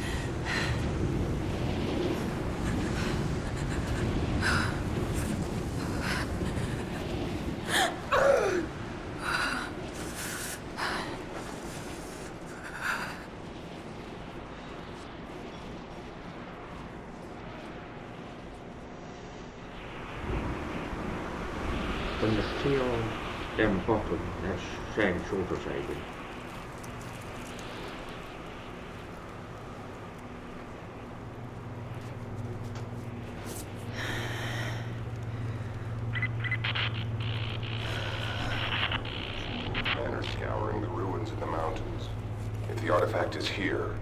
When the seal down the bottom, that's saying shorter saving. ruins in the mountains. If the artifact is here,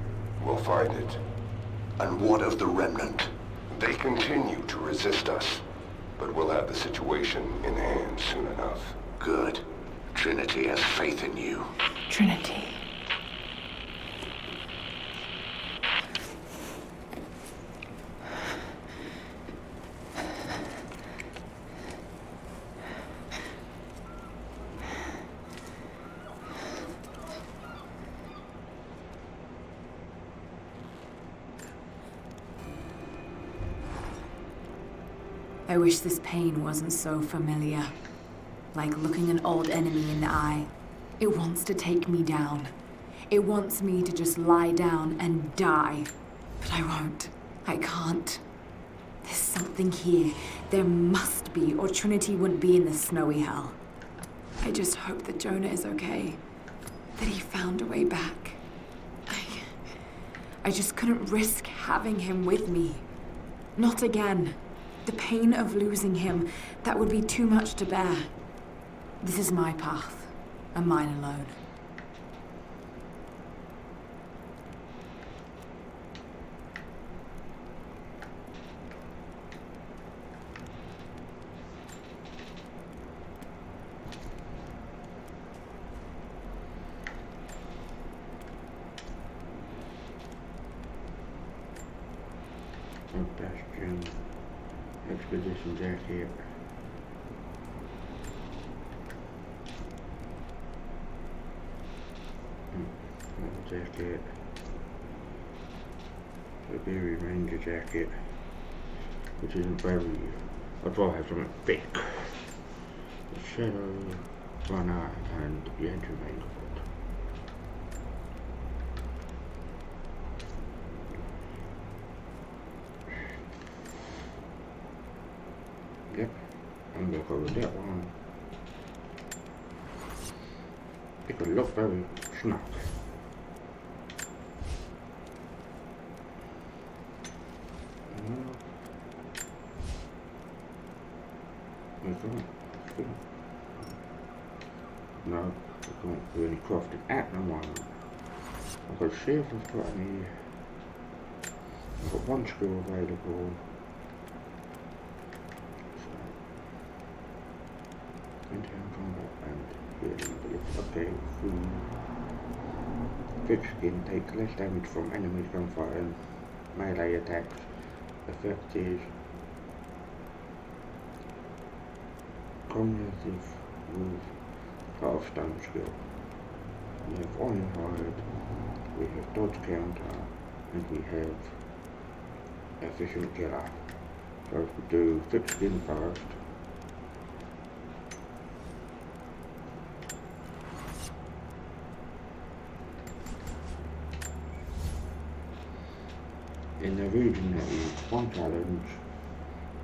we'll find it. And what of the Remnant? They continue to resist us, but we'll have the situation in hand soon enough. Good. Trinity has faith in you. Trinity. I wish this pain wasn't so familiar. Like looking an old enemy in the eye. It wants to take me down. It wants me to just lie down and die. But I won't. I can't. There's something here. There must be, or Trinity wouldn't be in this snowy hell. I just hope that Jonah is okay. That he found a way back. I just couldn't risk having him with me. Not again. The pain of losing him, that would be too much to bear. This is my path, and mine alone. Bastion, Expedition Jacket. Jacket. The Berry Ranger jacket, which isn't very. I'd rather have something thick. The Shadow Runner and the Entry Main Court. Yep, I'm gonna go with that one. It could look very snug. No, I can't do any crafting at the moment. I've got shield I've got any. I've got one skill available. So, hand combat and healing ability. Okay, thick skin takes less damage from enemies gunfire and melee attacks. Effect is cognitive with Hearthstone skill. We have Iron Hide, we have Dodge Counter, and we have Efficient Killer. So if we do thick skin first, in the region there is 1 challenge,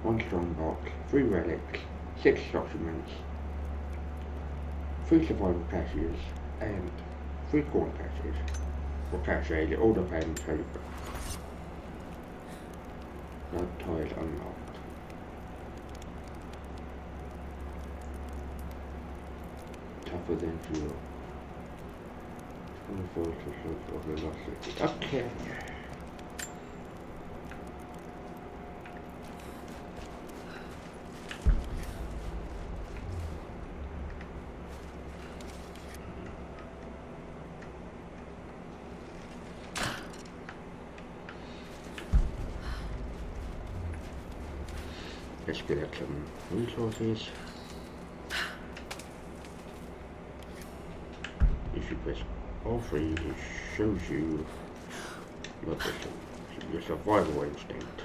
1 strong box, 3 relics, 6 documents, 3 survival caches, and 3 corn caches, or caches, it all depends how you put it. Blood tile unlocked. Tougher than fuel. 24 of velocity. Okay. Let's get at some resources. If you press R3, it shows you your survival instinct.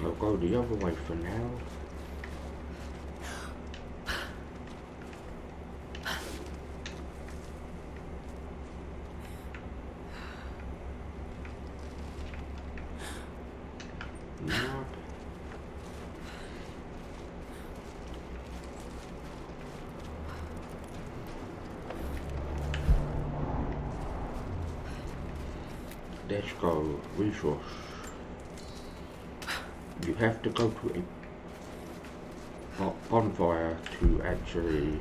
I'll go the other way for now. Now. let's go. Resource. You have to go to a bonfire to actually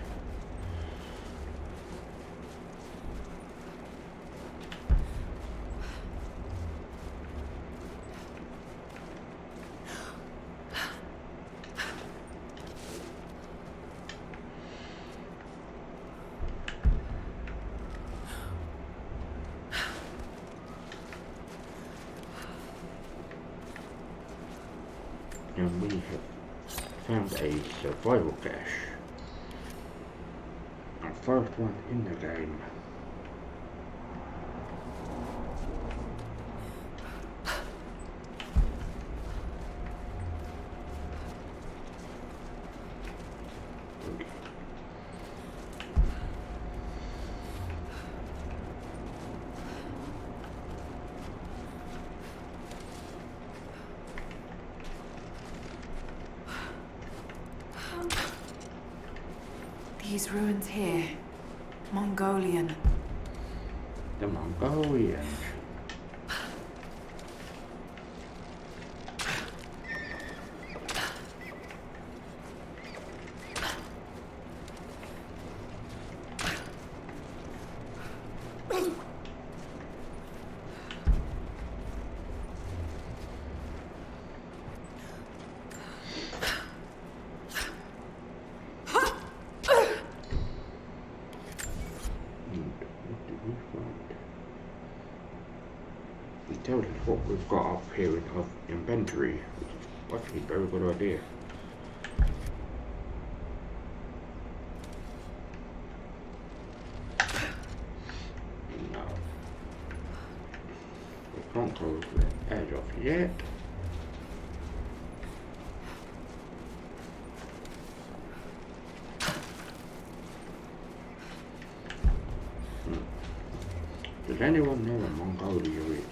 and we have found a survival cache. Our first one in the game. These ruins here. Mongolian. The Mongolians. It tells us what we've got up here in our inventory, which is actually a very good idea. No. We can't close the edge off yet. Does anyone know where Mongolia is?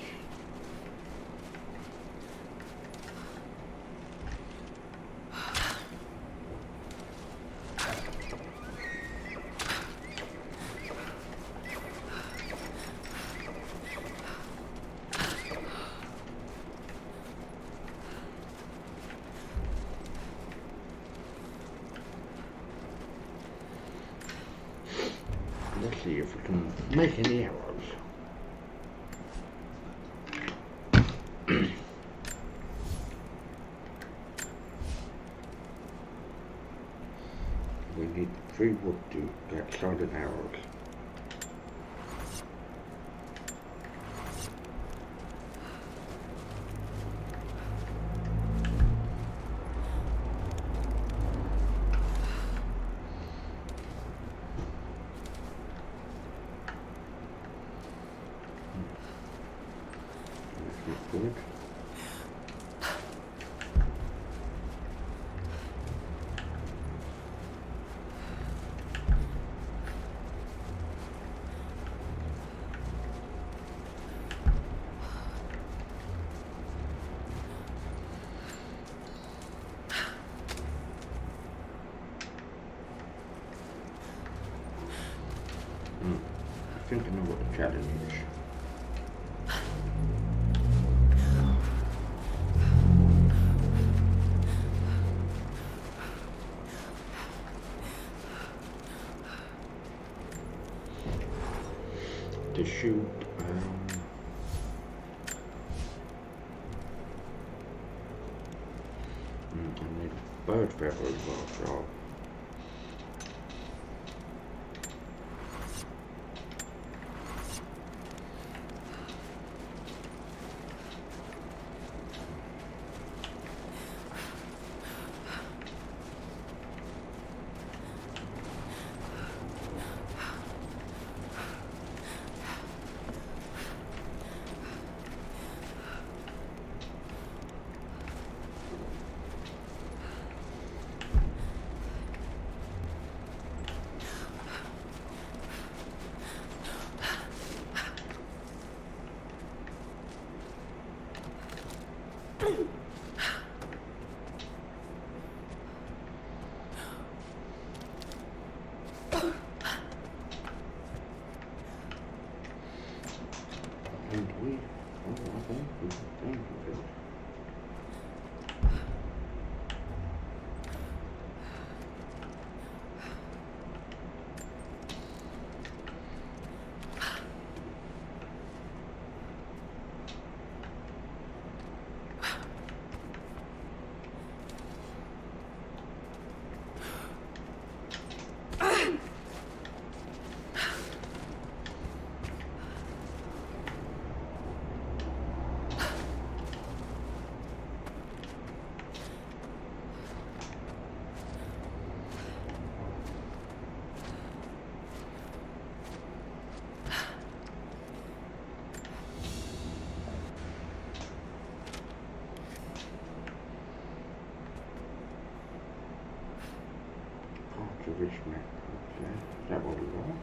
Let's see if we can make any arrows. We need 3 wood to get started arrows. Good. I think I know what the challenge is. To shoot I need bird feather as well, so to this map. Okay, is that what we want?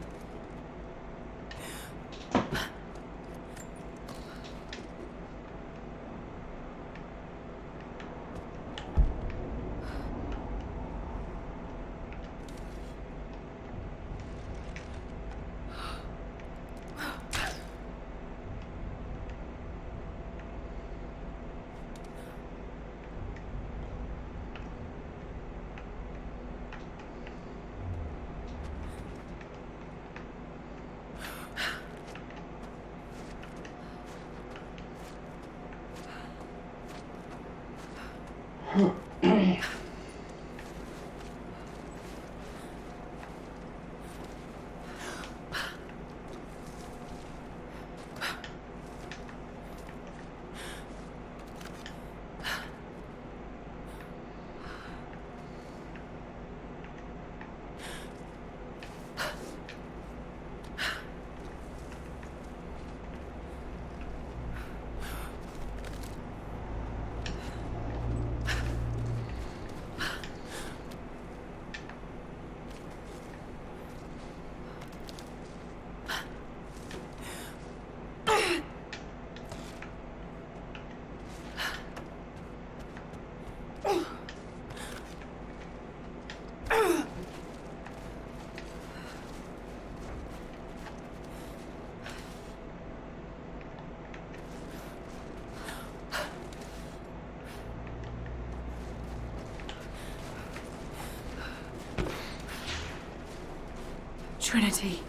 Trinity,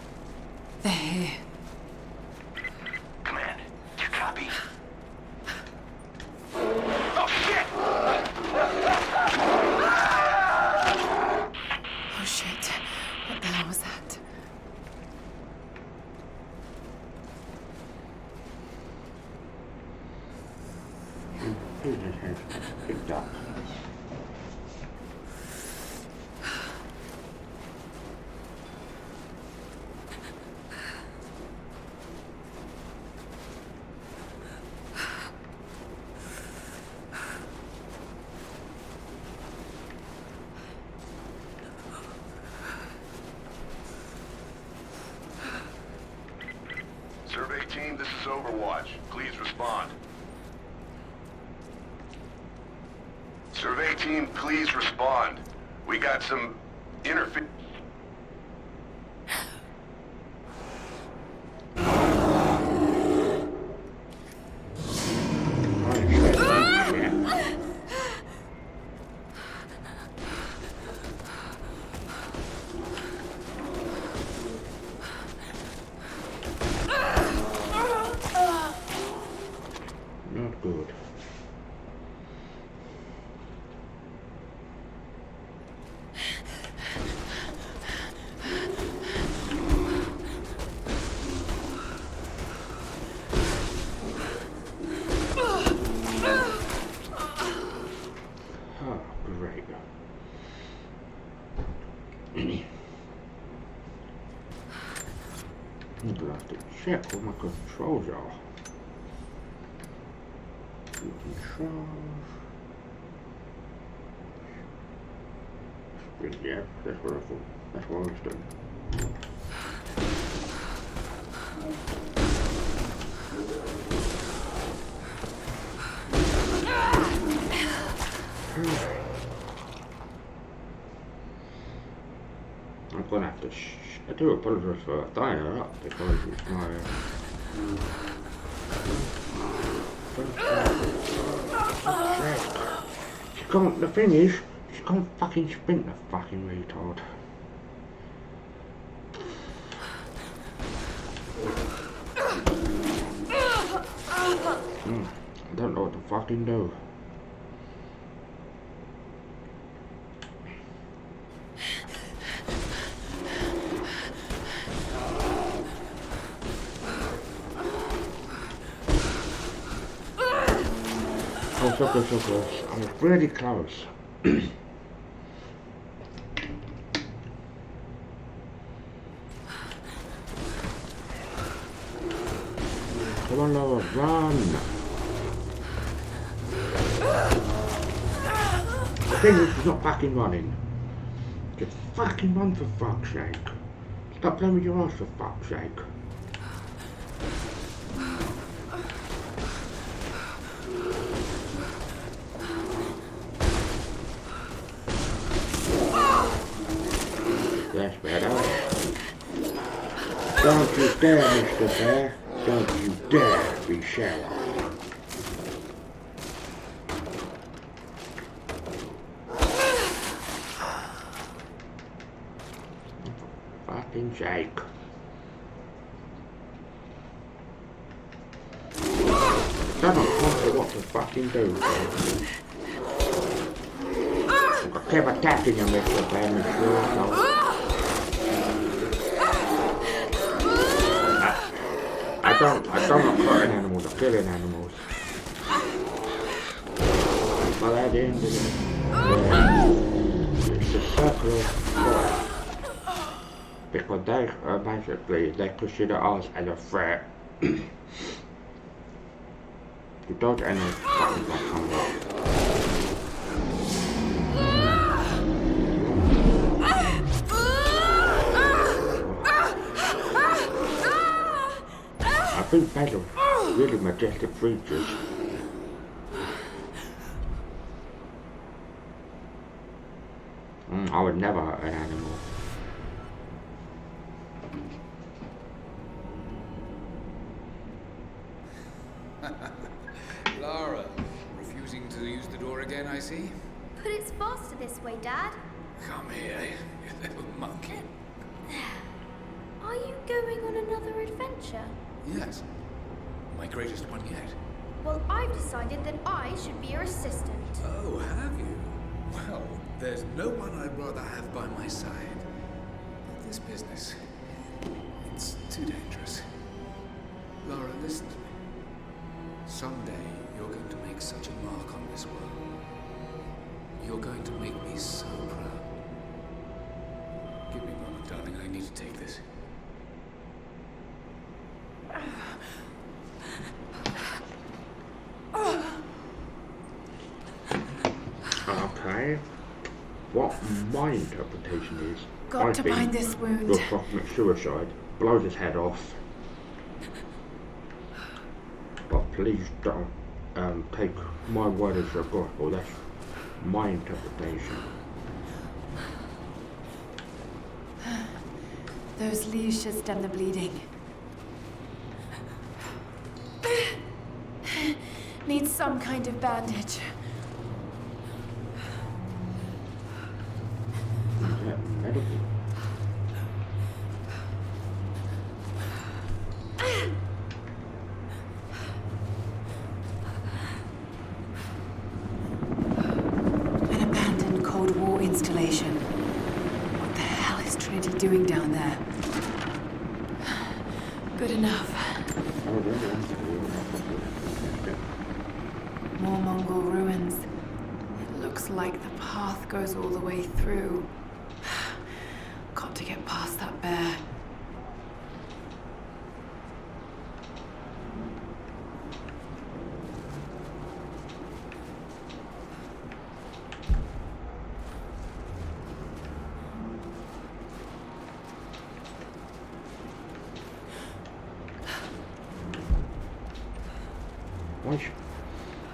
they're here. Command, do you copy? Oh, shit! Oh shit, what the hell was that? Who just has picked up? Survey team, this is Overwatch. Please respond. Survey team, please respond. We got some interference. Not good. Oh, great. I'm gonna have to check what my controls are. Controls. Yeah, that's what I thought. That's what I was doing. I'm gonna have to. I do apologize for tying her up because it's my. She can't. The thing is, she can't fucking sprint, the fucking retard. I don't know what to fucking do. Oh, so close, so close. I'm really close. Come on, Laura, run! The thing is, she's not fucking running. Just fucking run for fuck's sake. Stop playing with your ass for fuck's sake. That's better. Don't you dare, Mr. Bear. Don't you dare be shallow. Fucking sake. Doesn't matter what to fucking do, so. I keep attacking you, Mr. Bear, Mr. So. I don't like hurting animals or killing animals. But at the end of it, it's a circle of life. Because they basically, they consider us as a threat. To those animals fucking like come up. I think they're really majestic creatures. I would never hurt an animal. Lara, refusing to use the door again, I see? But it's faster this way, Dad. Come here, you little monkey. Are you going on another adventure? Yes, my greatest one yet. Well, I've decided that I should be your assistant. Oh, have you? Well, there's no one I'd rather have by my side. But this business, it's too dangerous. Lara, listen to me. Someday, you're going to make such a mark on this world. You're going to make me so proud. Give me a moment, darling. I need to take this. Okay. What my interpretation is, Got to bind this wound. Your Prof commits suicide, blows his head off. But please don't take my word as your gospel. That's my interpretation. Those leaves should stem the bleeding. Need some kind of bandage. Yeah, medical. An abandoned Cold War installation. What the hell is Trinity doing down there? Good enough. More Mongol ruins. It looks like the path goes all the way through. Got to get past that bear.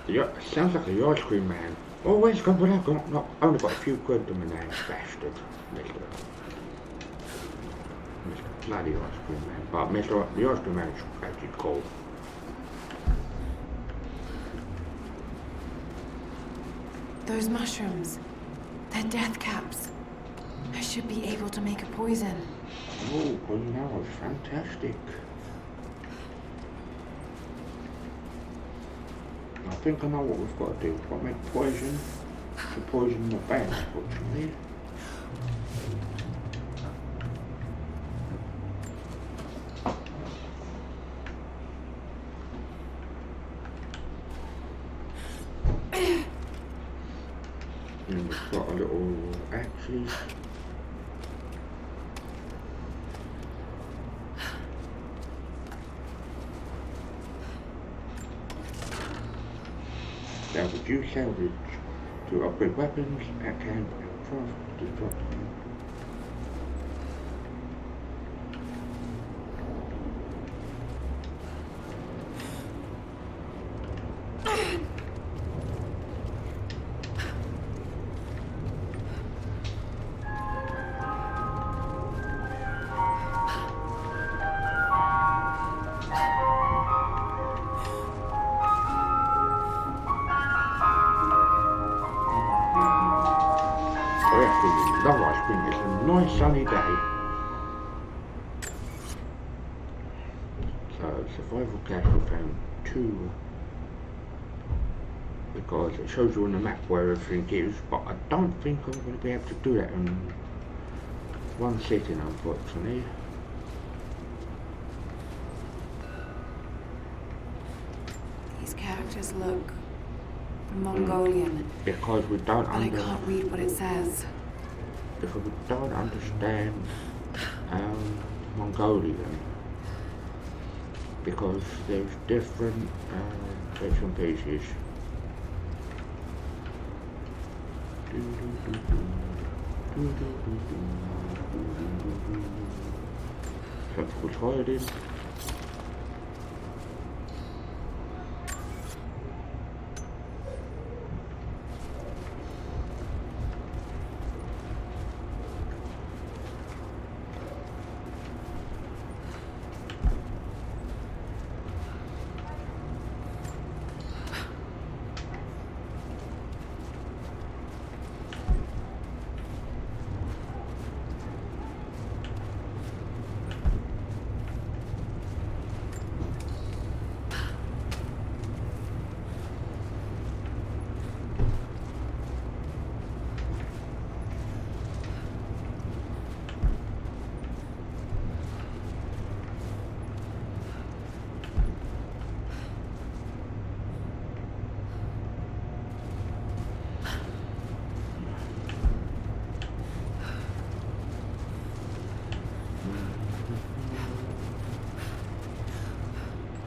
Yeah, sounds like a ice cream man. Always got what I've got. Not only got a few quid to my name, bastard. Mr. Bloody ice cream man. But the ice cream man is actually cool. Those mushrooms. They're death caps. I should be able to make a poison. Oh, good now, it's fantastic. I think I know what we've got to do. We've got to make poison to poison the bear, unfortunately. And we've got a little axes. Salvage, use salvage to upgrade weapons, at camp, and craft destructive. sunny day. So survival cache we found 2 because it shows you on the map where everything is, but I don't think I'm going to be able to do that in one sitting, unfortunately. These characters look Mongolian, Because we don't but I can't read what it says. because we don't understand Mongolian, because there's different bits and pieces. Tactical hiding.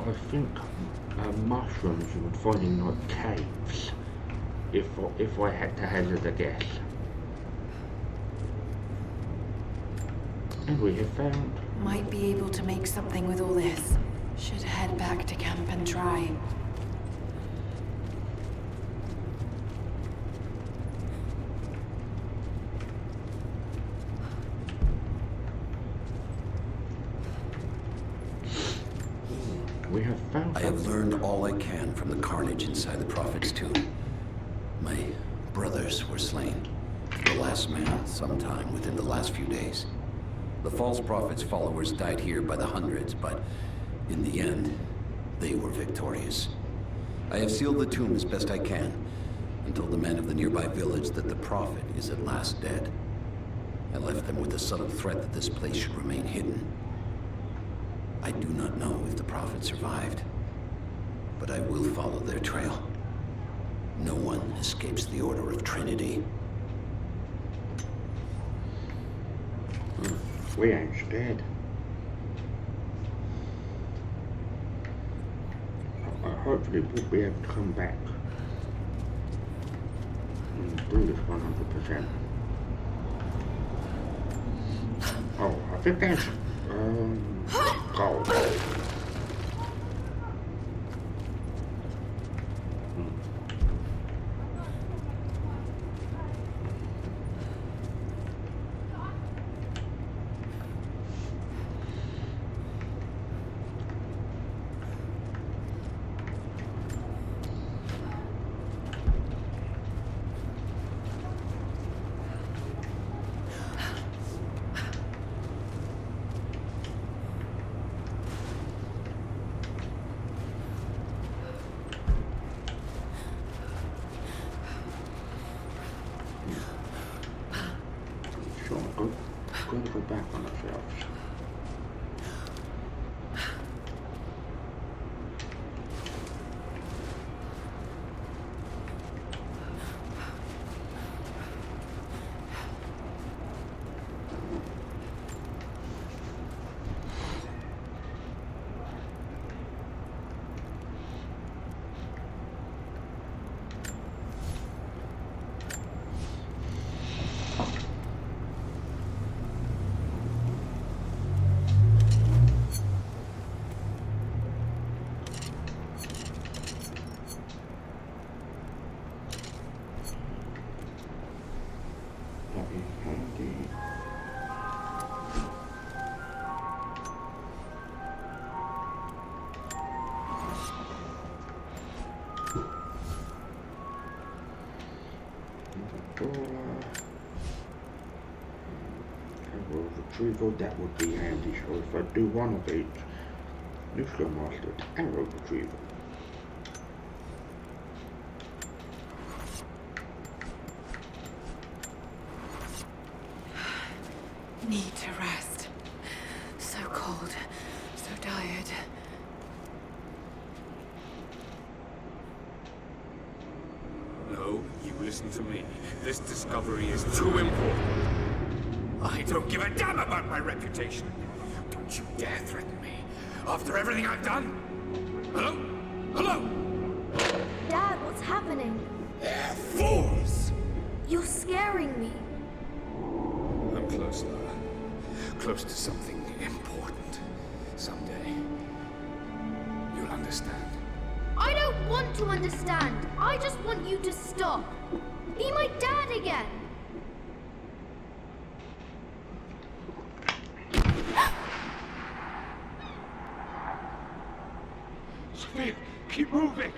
I think mushrooms you would find in like caves, if I had to hazard a guess. And we have found... Might be able to make something with all this. Should head back to camp and try. We have found... I have learned all I can from the carnage inside the Prophet's tomb. My brothers were slain. The last man sometime within the last few days. The false Prophet's followers died here by the hundreds, but in the end, they were victorious. I have sealed the tomb as best I can, and told the men of the nearby village that the Prophet is at last dead. I left them with the subtle threat that this place should remain hidden. I do not know if the Prophet survived, but I will follow their trail. No one escapes the Order of Trinity. We ain't scared. Hopefully we'll be able to come back and do this 100%. Oh, I think that's gold. Going to go back on ourselves. for retrieval, that would be handy. So if I do one of each, Nuclear Master arrow retrieval. Need to rest. So cold, so tired. No, you listen to me. This discovery is too important. I don't give a damn about my reputation. Don't you dare threaten me. After everything I've done? Hello? Hello? Dad, what's happening? They're fools! You're scaring me. I'm close, Lara. Close to something important. Someday, you'll understand. I don't want to understand. I just want you to stop. Be my dad again. Sophia, keep moving!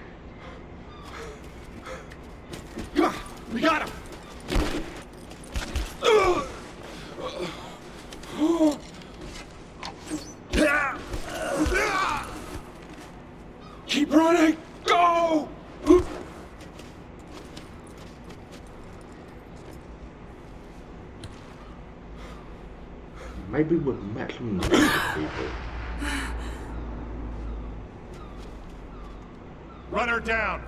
Come on, we got him! Keep running! Go! Maybe with maximum number of people. Run her down!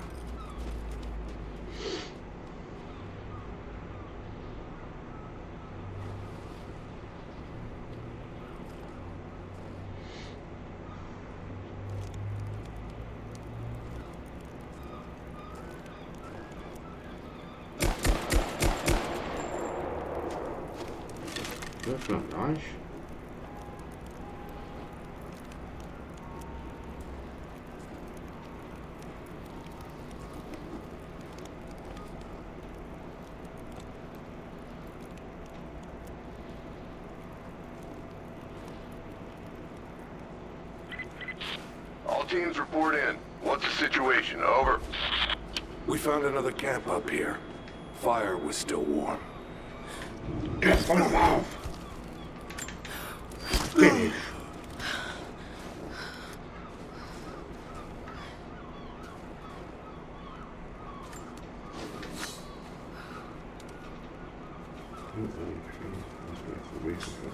That's not nice. All teams report in. What's the situation? Over. We found another camp up here. Fire was still warm. Get them above! Finish!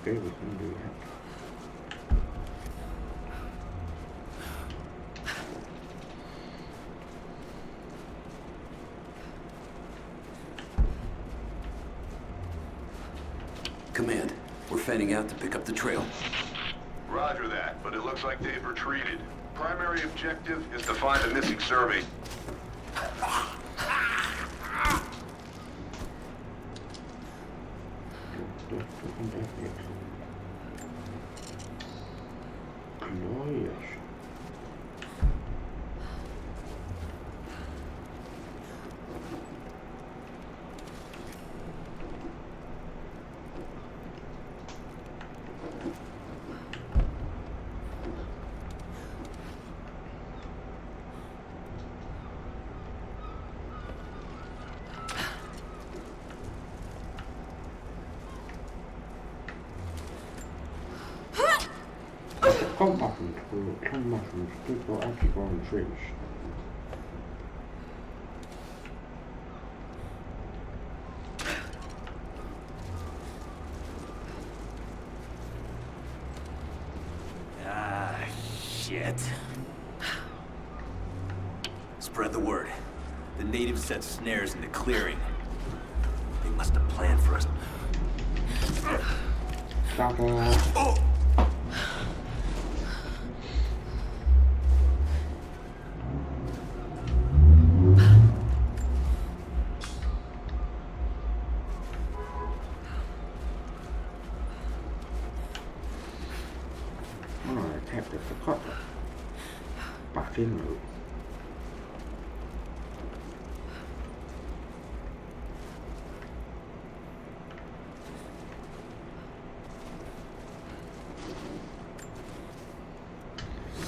Okay, we can do that. Command, we're fanning out to pick up the trail. Roger that, but it looks like they've retreated. Primary objective is to find the missing survey. Glorious. Come mushrooms, people actually grow on trees. Ah, shit. Spread the word. The natives set snares in the clearing. They must have planned for us. Oh! Back in mode.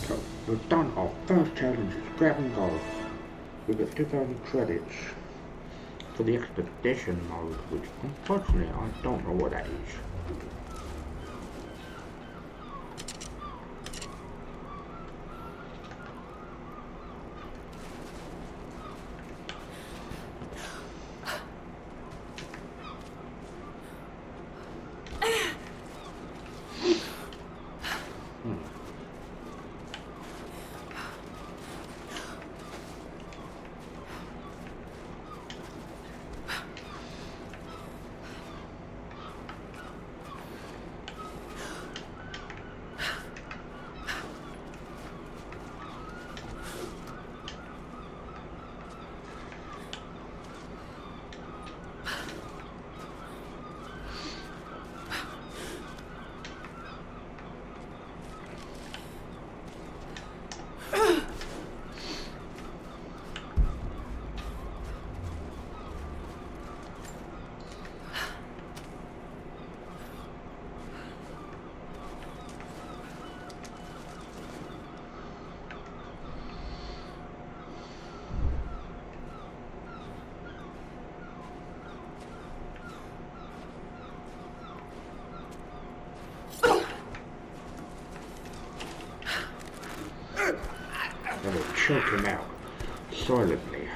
So we've done our first challenge, grab and go. We get 2,000 credits for the expedition mode, which unfortunately I don't know what that is. choke him out silently.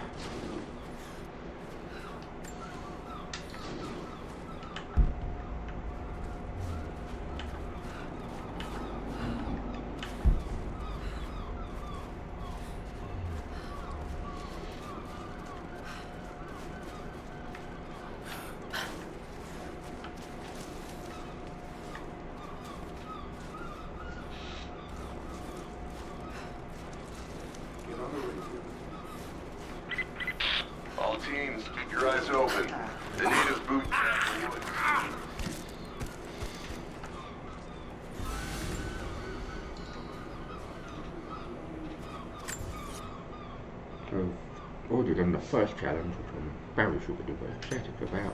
All teams, keep your eyes open. The native boot. So, already done the first challenge, which I'm very sure to be ecstatic about.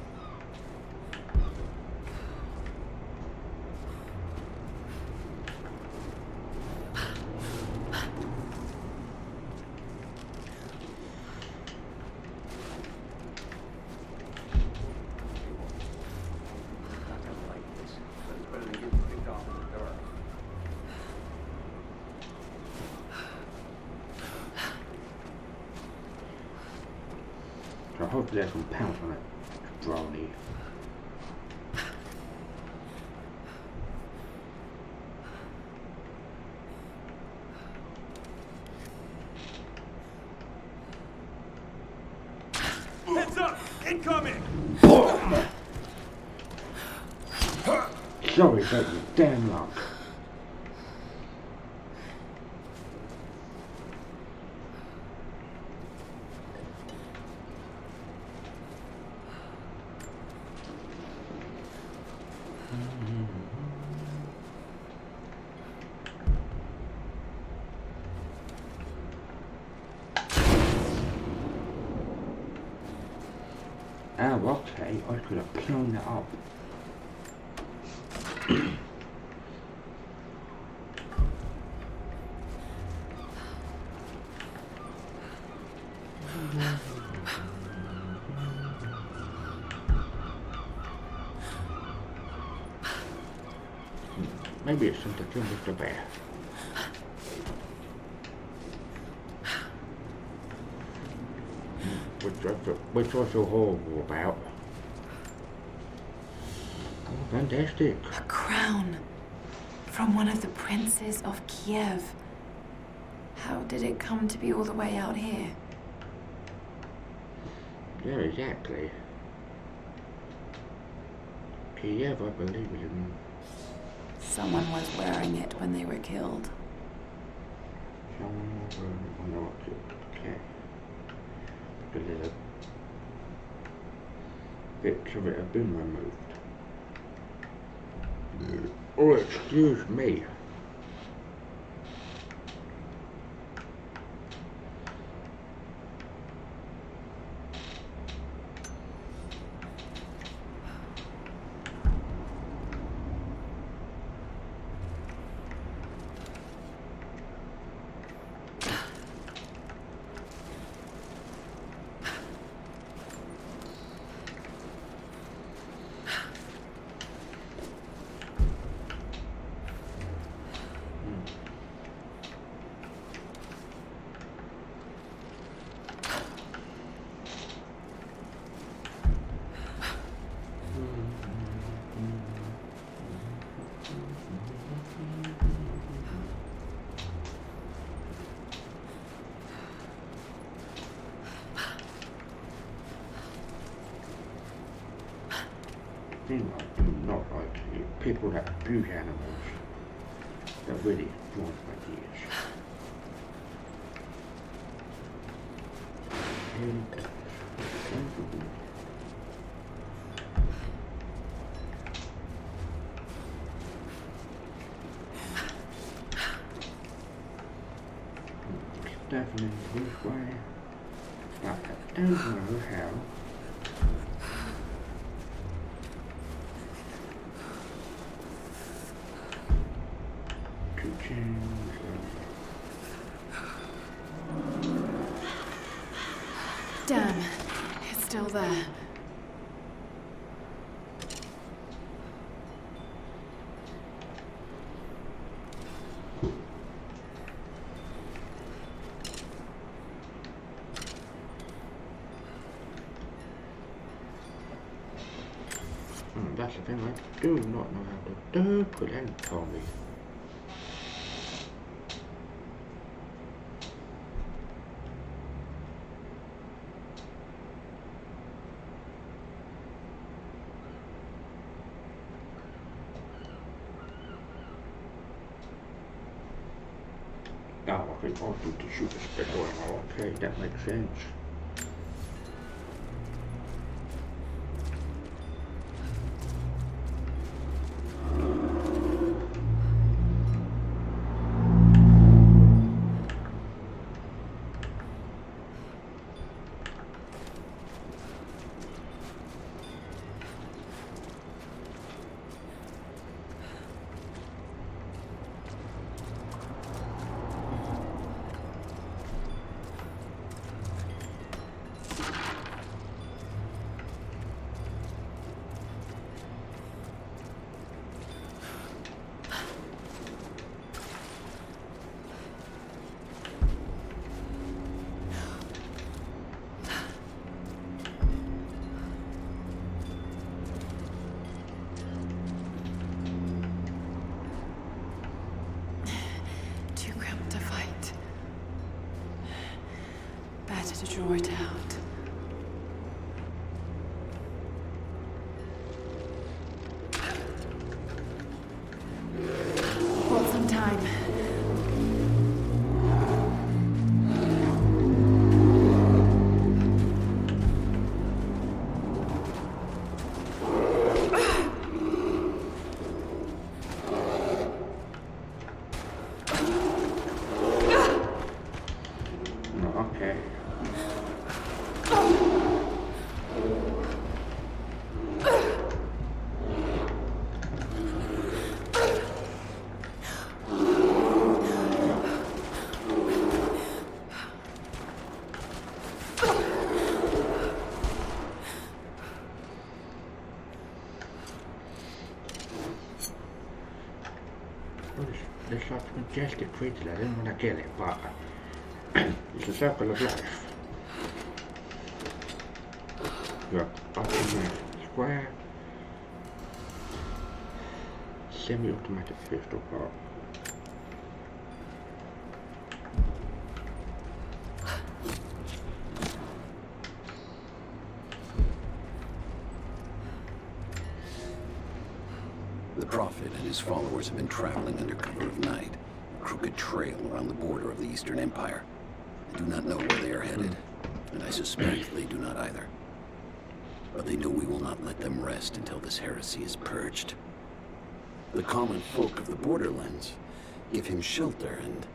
So hopefully there's some pounds on it, brownie. Heads up! Incoming! Sorry about your damn luck. Oh, okay, I could have blown that up. Maybe it's something to do with the bear. Which I feel horrible about. Oh, fantastic. A crown from one of the princes of Kiev. How did it come to be all the way out here? Yeah, exactly. Kiev, I believe, is in... Someone was wearing it when they were killed. Someone was wearing it when they were killed. Okay. Because bits of it have been removed. Oh, excuse me. I do not like it. People that abuse animals. That really grinds my gears. Definitely this way. But I don't know how. Damn, it's still there. a thing I do not know how to do. Brilliant, tell me. Now I think I'll do to shoot the spectre. Okay, that makes sense. To draw it out. Want some time. Okay. It's like a majestic creature, I didn't want to kill it, but it's a circle of life. You're up in the square. Semi-automatic pistol part. The Prophet and his followers have been traveling under cover of night, a crooked trail around the border of the Eastern Empire. I do not know where they are headed, and I suspect they do not either. But they know we will not let them rest until this heresy is purged. The common folk of the borderlands give him shelter, and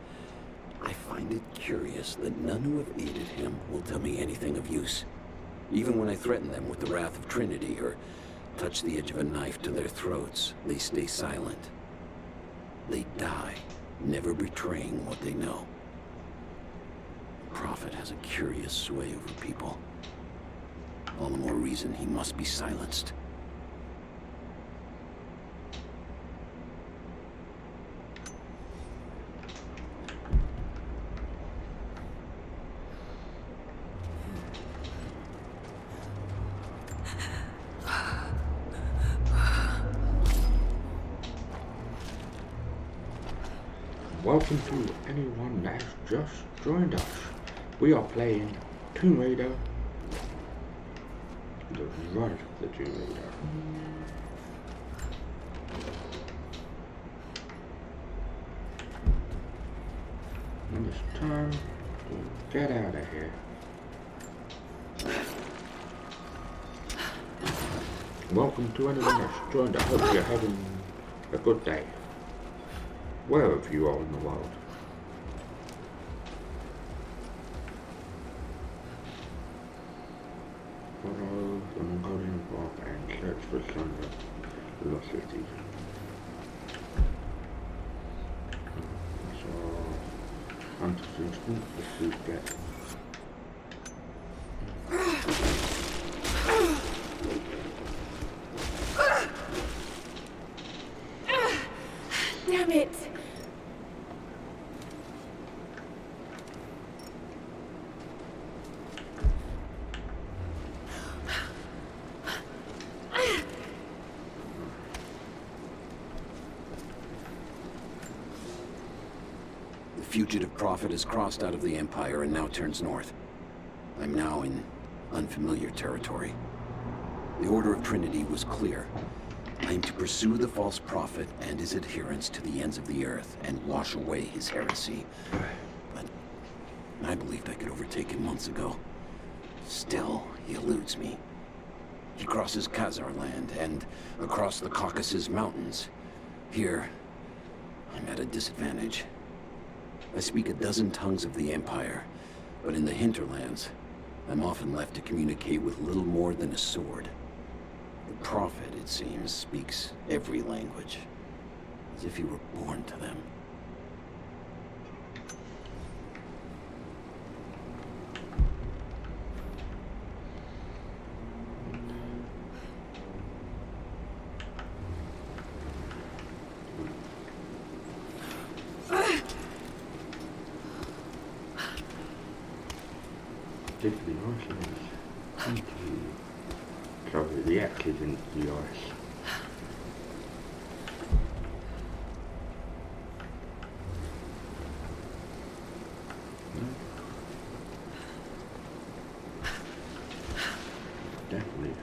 I find it curious that none who have aided him will tell me anything of use. Even when I threaten them with the wrath of Trinity or touch the edge of a knife to their throats, they stay silent. They die, never betraying what they know. The Prophet has a curious sway over people. All the more reason he must be silenced. Welcome to anyone that's just joined us. We are playing Tomb Raider, the Rise of the Tomb Raider. And it's time to get out of here. Welcome to anyone that's joined us. I hope you're having a good day, wherever you are in the world. Follow the Mongolian path and search for Sandra, Lost City. So, hunters instant, let's see that. Damn it! fugitive prophet has crossed out of the Empire and now turns north. I'm now in unfamiliar territory. The Order of Trinity was clear. I am to pursue the false prophet and his adherents to the ends of the earth and wash away his heresy. But I believed I could overtake him months ago. Still, he eludes me. He crosses Khazar land and across the Caucasus Mountains. Here, I'm at a disadvantage. I speak a dozen tongues of the Empire, but in the hinterlands, I'm often left to communicate with little more than a sword. The Prophet, it seems, speaks every language, as if he were born to them. Particularly nice into cover the axes into the ice. Definitely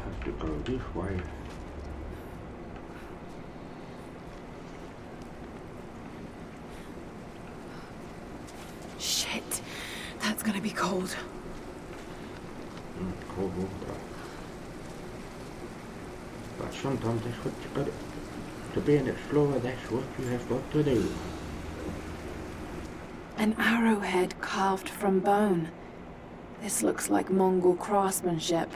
have to go this way. Shit, that's gonna be cold. Cold water. But sometimes that's what you got to be an explorer. That's what you have got to do. An arrowhead carved from bone. This looks like Mongol craftsmanship.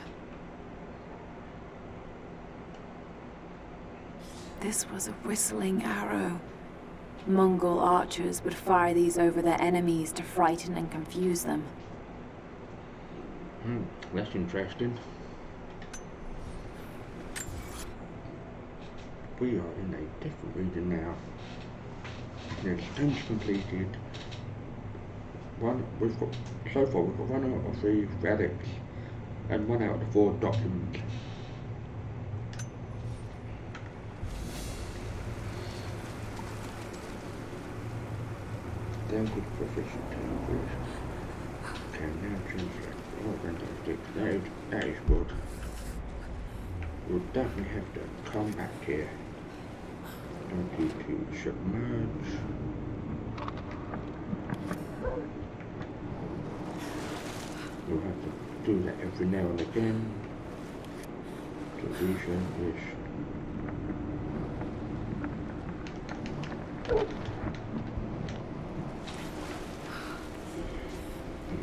This was a whistling arrow. Mongol archers would fire these over their enemies to frighten and confuse them. That's interesting. We are in a different region now. There's things completed. So far we've got 1 out of 3 relics and 1 out of 4 documents. Damn good proficient language. Can now translate. Oh, fantastic. That is good. We'll definitely have to come back here. Don't need to submerge. You'll have to do that every now and again. Deletion is.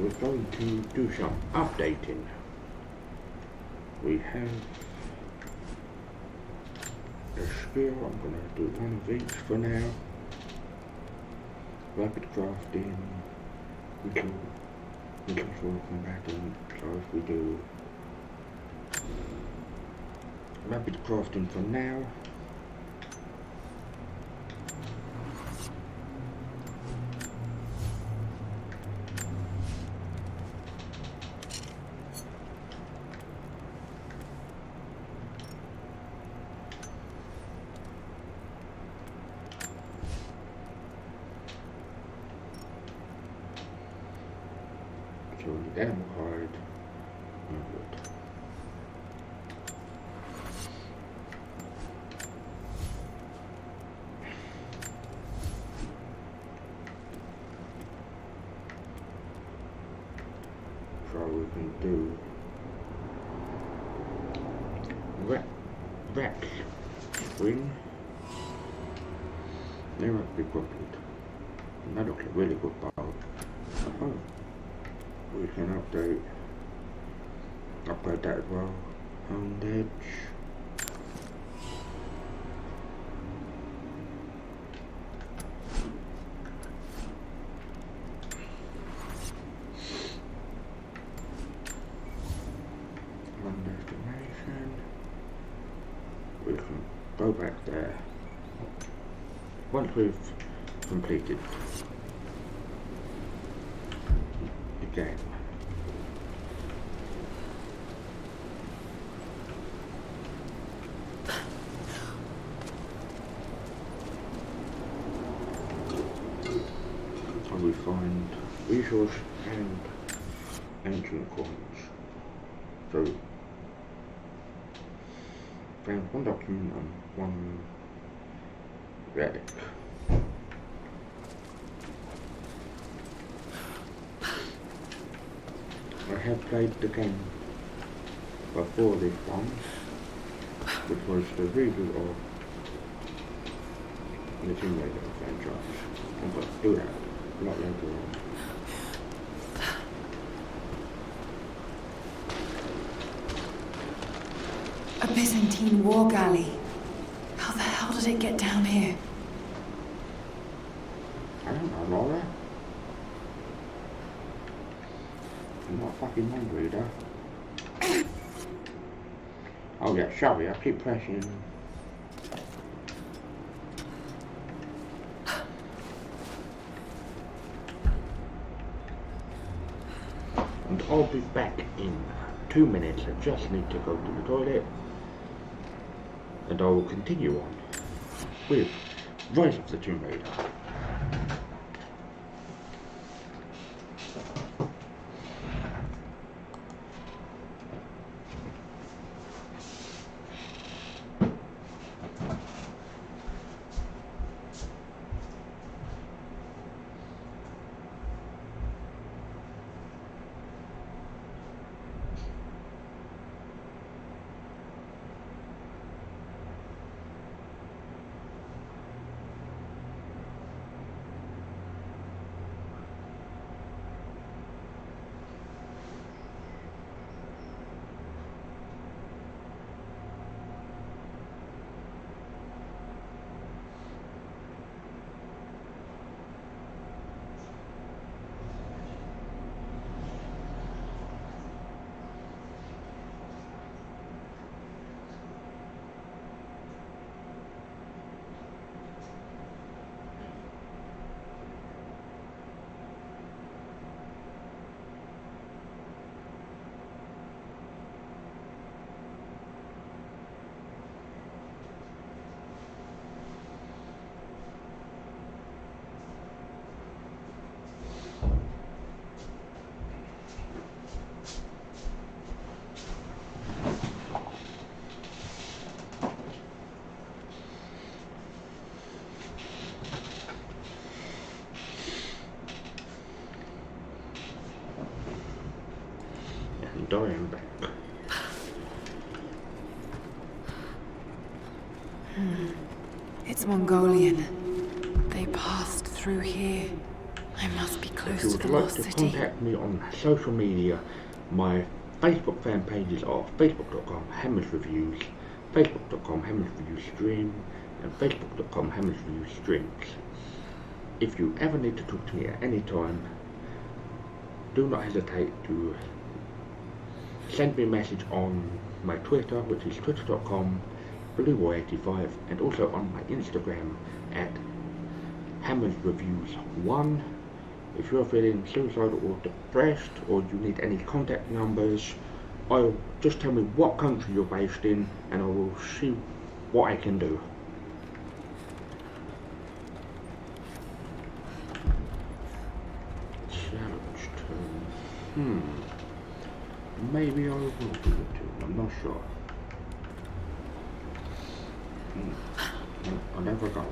We're going to do some updating. We have a skill. I'm going to do 1 of each for now. Rapid crafting. Little sword combating. So if we do rapid crafting for now. So we need animal hide and wood. So we can do Rex Spring. They might be good. That looks a really good bow. Oh. We can upgrade that as well. Honed edge. One destination. We can go back there. Once we've completed again. find resource and ancient coins. So, found one document and one relic. I have played the game before this one, which was the reboot of the Tomb Raider franchise. I'm going to do that a lot later on. A Byzantine war galley. How the hell did it get down here? I don't know, Laura. I'm not a fucking mind reader. Oh yeah, sorry, I keep pressing. And I'll be back in 2 minutes. I just need to go to the toilet. And I will continue on with Rise of the Tomb Raider. Dorian back. It's Mongolian. They passed through here. I must be close If you to would the like lost to city. contact me on social media, my Facebook fan pages are facebook.com/HammersReviews, facebook.com/HammersReviewsStream, and facebook.com/HammersReviewsStreams. If you ever need to talk to me at any time, do not hesitate to send me a message on my Twitter, which is twitter.com/BlueBoy85, and also on my Instagram at HammersReviews1. If you're feeling suicidal or depressed, or you need any contact numbers, I'll just tell me what country you're based in, and I will see what I can do. Challenge turn. Maybe I will do it too. I'm not sure. No, I'll never go.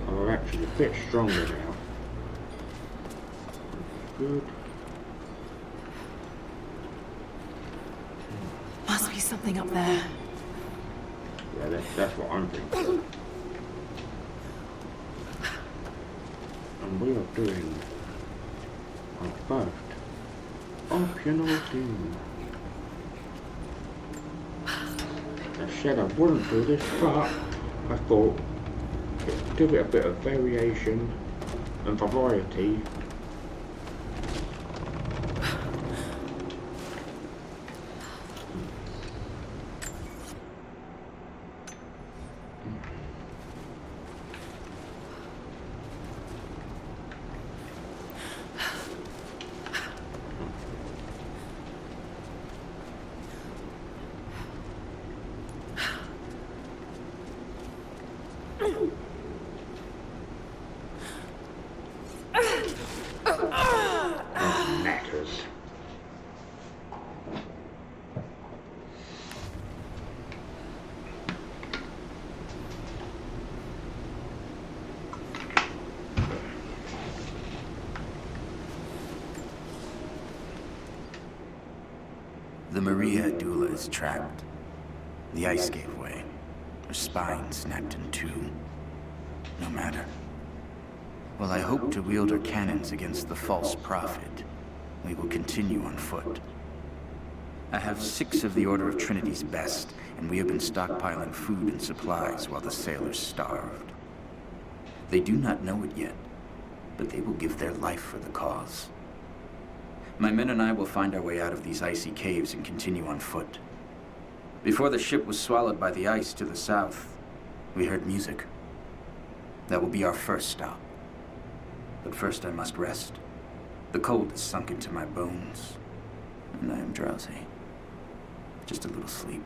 I'm actually a bit stronger now. Good. Must be something up there. Yeah, that's what I'm thinking. And we are doing our first optional thing. I said I wouldn't do this, but I thought give it a bit of variation and variety. Maria Adula is trapped. The ice gave way. Her spine snapped in two. No matter. While I hope to wield her cannons against the false prophet, we will continue on foot. I have 6 of the Order of Trinity's best, and we have been stockpiling food and supplies while the sailors starved. They do not know it yet, but they will give their life for the cause. My men and I will find our way out of these icy caves and continue on foot. Before the ship was swallowed by the ice to the south, we heard music. That will be our first stop. But first I must rest. The cold has sunk into my bones, and I am drowsy. Just a little sleep.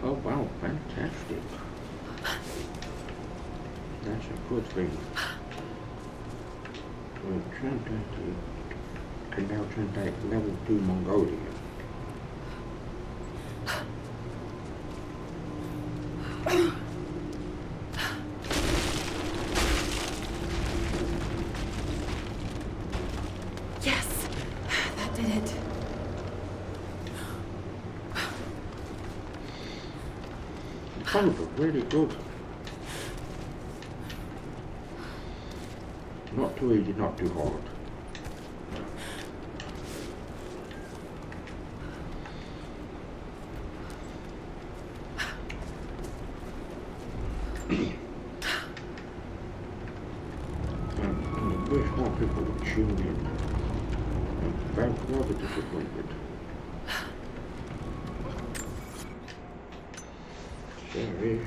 Oh wow, fantastic. That's a good thing. We're translating, can now translate level 2 Mongolian. Yes, that did it. The colors are really good. Not too easy, not too hard. I wish more people would tune in. I'm rather disappointed. Sorry.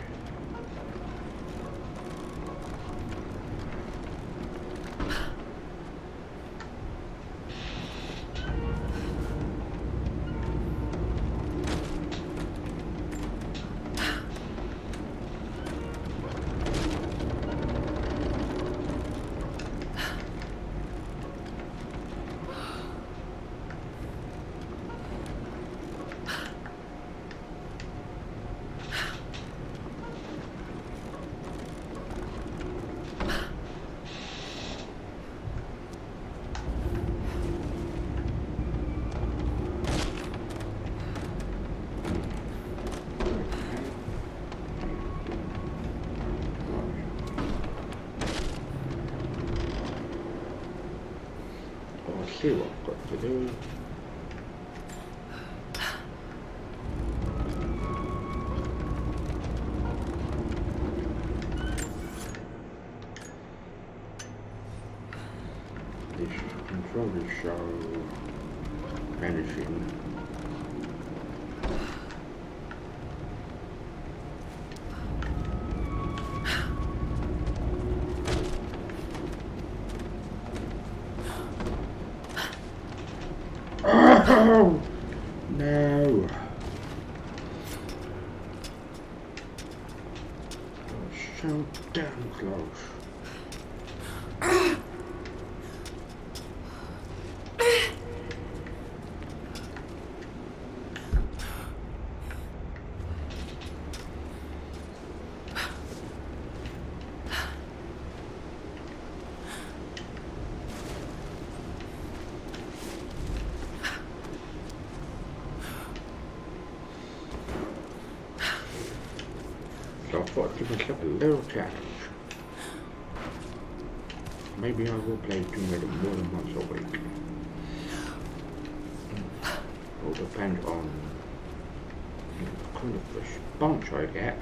See what I've got to do. This controller show vanishing. Oh, no. So damn close. So I thought I'd give myself a little challenge. Maybe I will play Tomb Raider more than once a week. It will depend on the kind of response I get.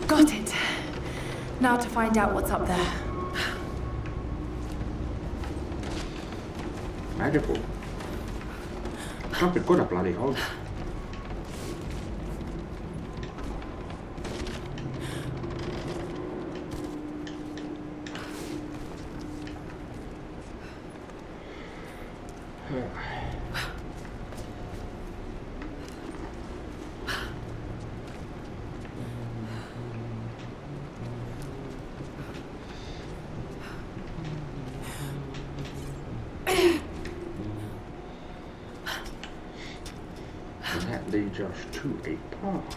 Got it. Now to find out what's up there. Magical. Something good, a bloody hole. leads us to a path.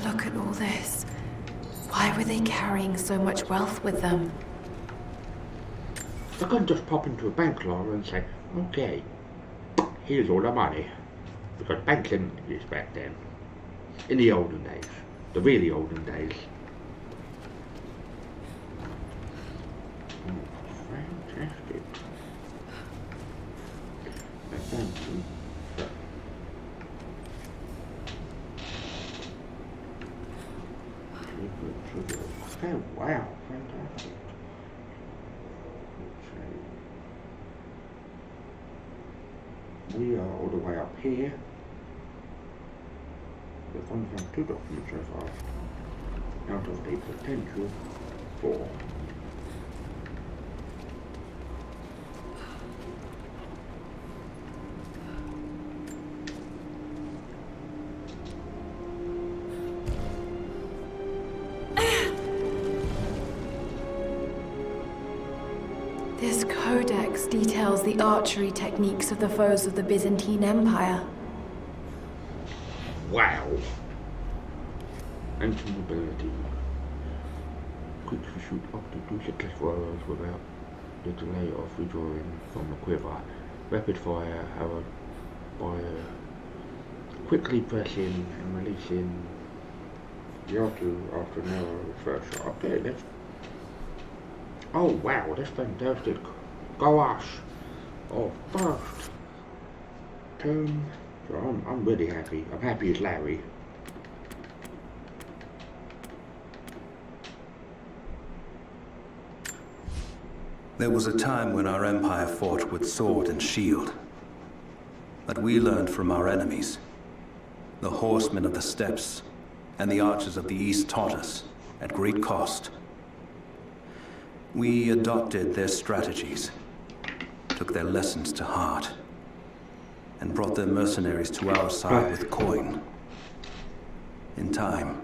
Look at all this. Why were they carrying so much wealth with them? They couldn't just pop into a bank, Laura, and say, okay, here's all the money. Because banks didn't exist back then. In the olden days. The really olden days. Oh, fantastic. I found some. Oh, wow, fantastic. We are all the way up here. We've only found 2 documents so far, out of a potential 4. This codex details the archery techniques of the foes of the Byzantine Empire. Wow. Ancient ability. Quick to shoot up to 2 successful arrows without the delay of withdrawing from a quiver. Rapid fire arrow by quickly pressing and releasing the R2 after an arrow is first shot. Okay, that's. Oh wow, that's fantastic. Gosh. Oh, first turn. So I'm really happy. I'm happy as Larry. There was a time when our empire fought with sword and shield. But we learned from our enemies. The horsemen of the steppes and the archers of the east taught us, at great cost. We adopted their strategies, took their lessons to heart, and brought their mercenaries to our side with coin. In time,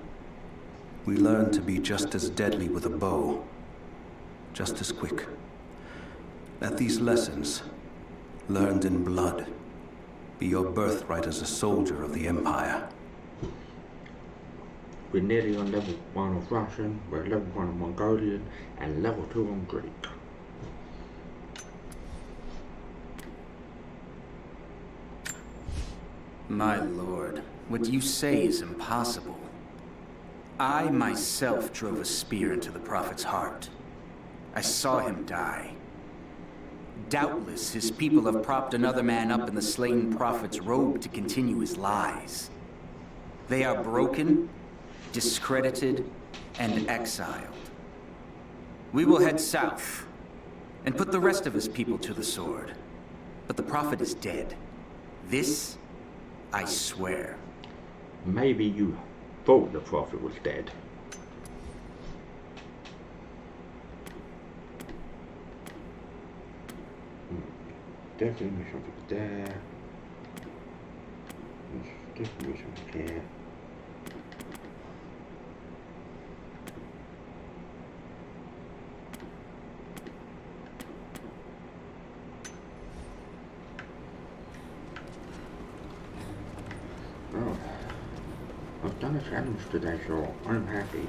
we learned to be just as deadly with a bow, just as quick. Let these lessons, learned in blood, be your birthright as a soldier of the Empire. We're nearly on level 1 of Russian, we're level 1 of Mongolian, and level 2 on Greek. My lord, what you say is impossible. I myself drove a spear into the Prophet's heart. I saw him die. Doubtless, his people have propped another man up in the slain Prophet's robe to continue his lies. They are broken, discredited, and exiled. We will head south and put the rest of his people to the sword. But the Prophet is dead. This, I swear. Maybe you thought the Prophet was dead. Definitely something there. There's definitely something here. Oh, I've done a challenge today, so I'm happy.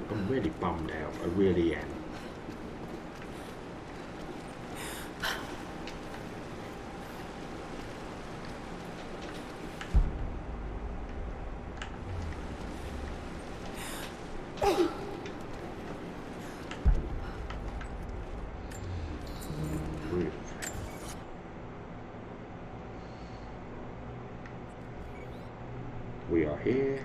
I'm really bummed out. I really am. here.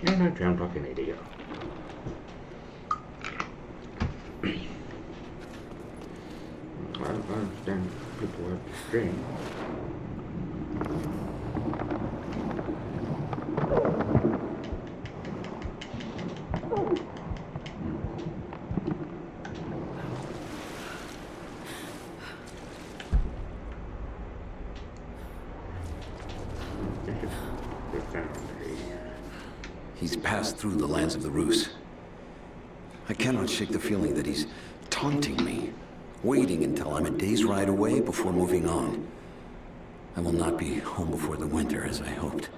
And I drowned like an idiot. I understand people have to stream. He's passed through the lands of the Rus. I cannot shake the feeling that he's taunting me, waiting until I'm a day's ride away before moving on. I will not be home before the winter, as I hoped.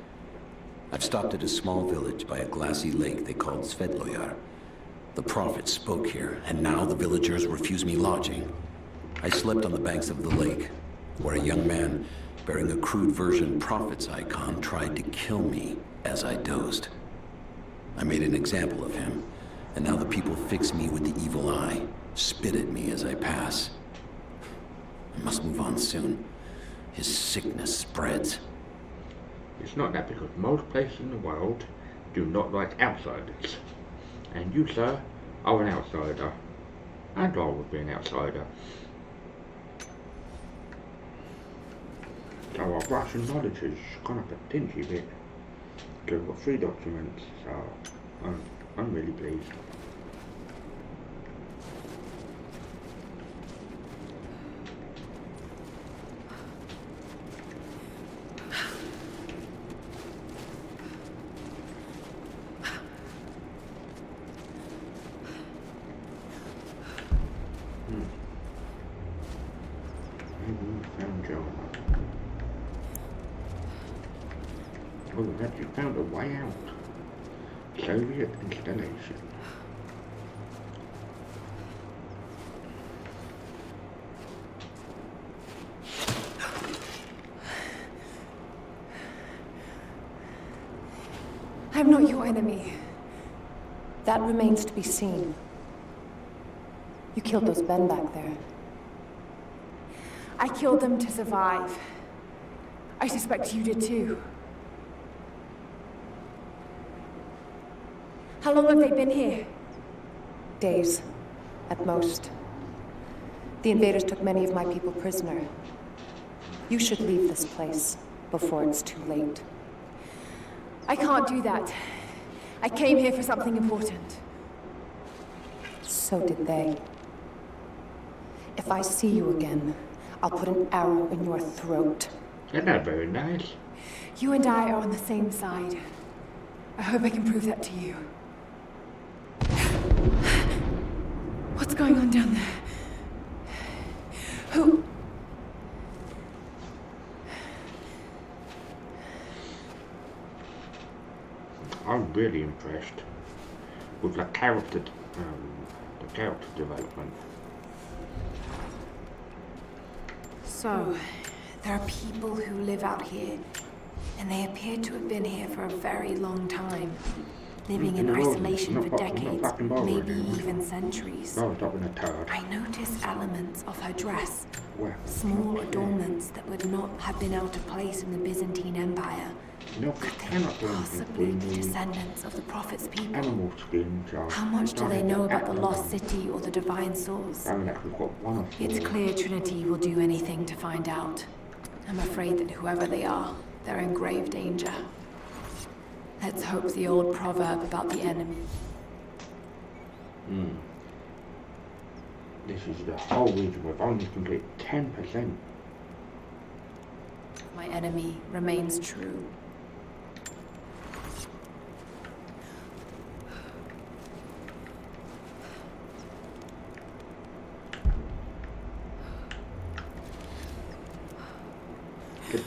I've stopped at a small village by a glassy lake they called Svetloyar. The prophet spoke here, and now the villagers refuse me lodging. I slept on the banks of the lake, where a young man bearing a crude version prophet's icon tried to kill me as I dozed. I made an example of him, and now the people fix me with the evil eye, spit at me as I pass. I must move on soon. His sickness spreads. It's not that, because most places in the world do not like outsiders. And you, sir, are an outsider. And I would be an outsider. So our Russian knowledge has gone up a tinsy bit. So we've got 3 documents, so I'm really pleased. Oh, we actually found a way out. Soviet installation. I'm not your enemy. That remains to be seen. You killed those men back there. I killed them to survive. I suspect you did too. How long have they been here? Days, at most. The invaders took many of my people prisoner. You should leave this place before it's too late. I can't do that. I came here for something important. So did they. If I see you again, I'll put an arrow in your throat. That's not very nice. You and I are on the same side. I hope I can prove that to you. What's going on down there? Who? I'm really impressed with the character development. So, there are people who live out here, and they appear to have been here for a very long time, living in isolation for decades, maybe even centuries. I notice elements of her dress, small adornments that would not have been out of place in the Byzantine Empire. Could they possibly be descendants of the Prophet's people? Animal skins. How much do they know about the lost city or the divine source? It's clear Trinity will do anything to find out. I'm afraid that whoever they are, they're in grave danger. Let's hope the old proverb about the enemy. This is the whole region. We've only completed 10%. My enemy remains true. Good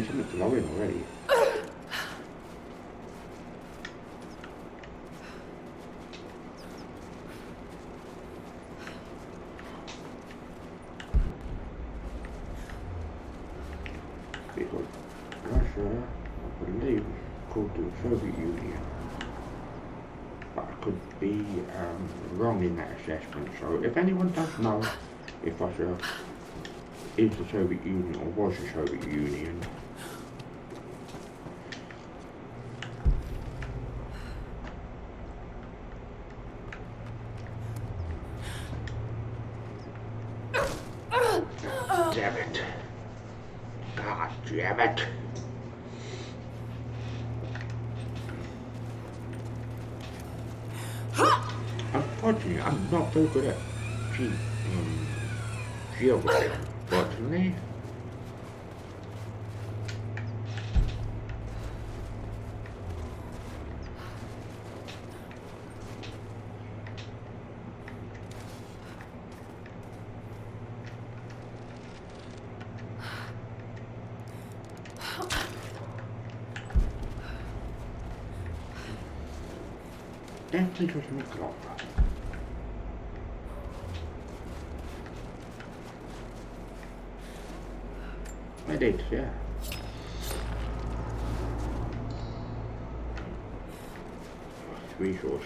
see something glowing already. Because Russia, I believe, is called the Soviet Union. But I could be wrong in that assessment. So if anyone does know if Russia is the Soviet Union or was the Soviet Union, damn it. God damn it. Unfortunately, I'm not very good at geography, unfortunately. Definitely was a clock. I did, yeah. Resources.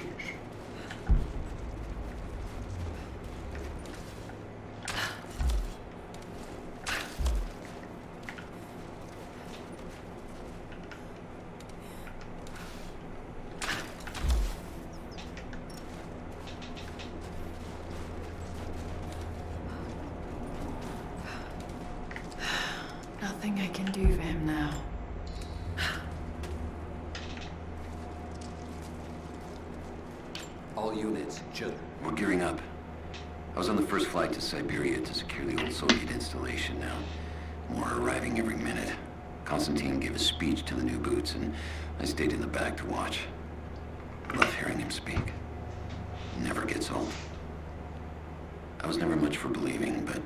Nothing I can do for him now. All units, we're gearing up. I was on the first flight to Siberia to secure the old Soviet installation now. More are arriving every minute. Konstantin gave a speech to the new boots, and I stayed in the back to watch. Love hearing him speak. Never gets old. I was never much for believing, but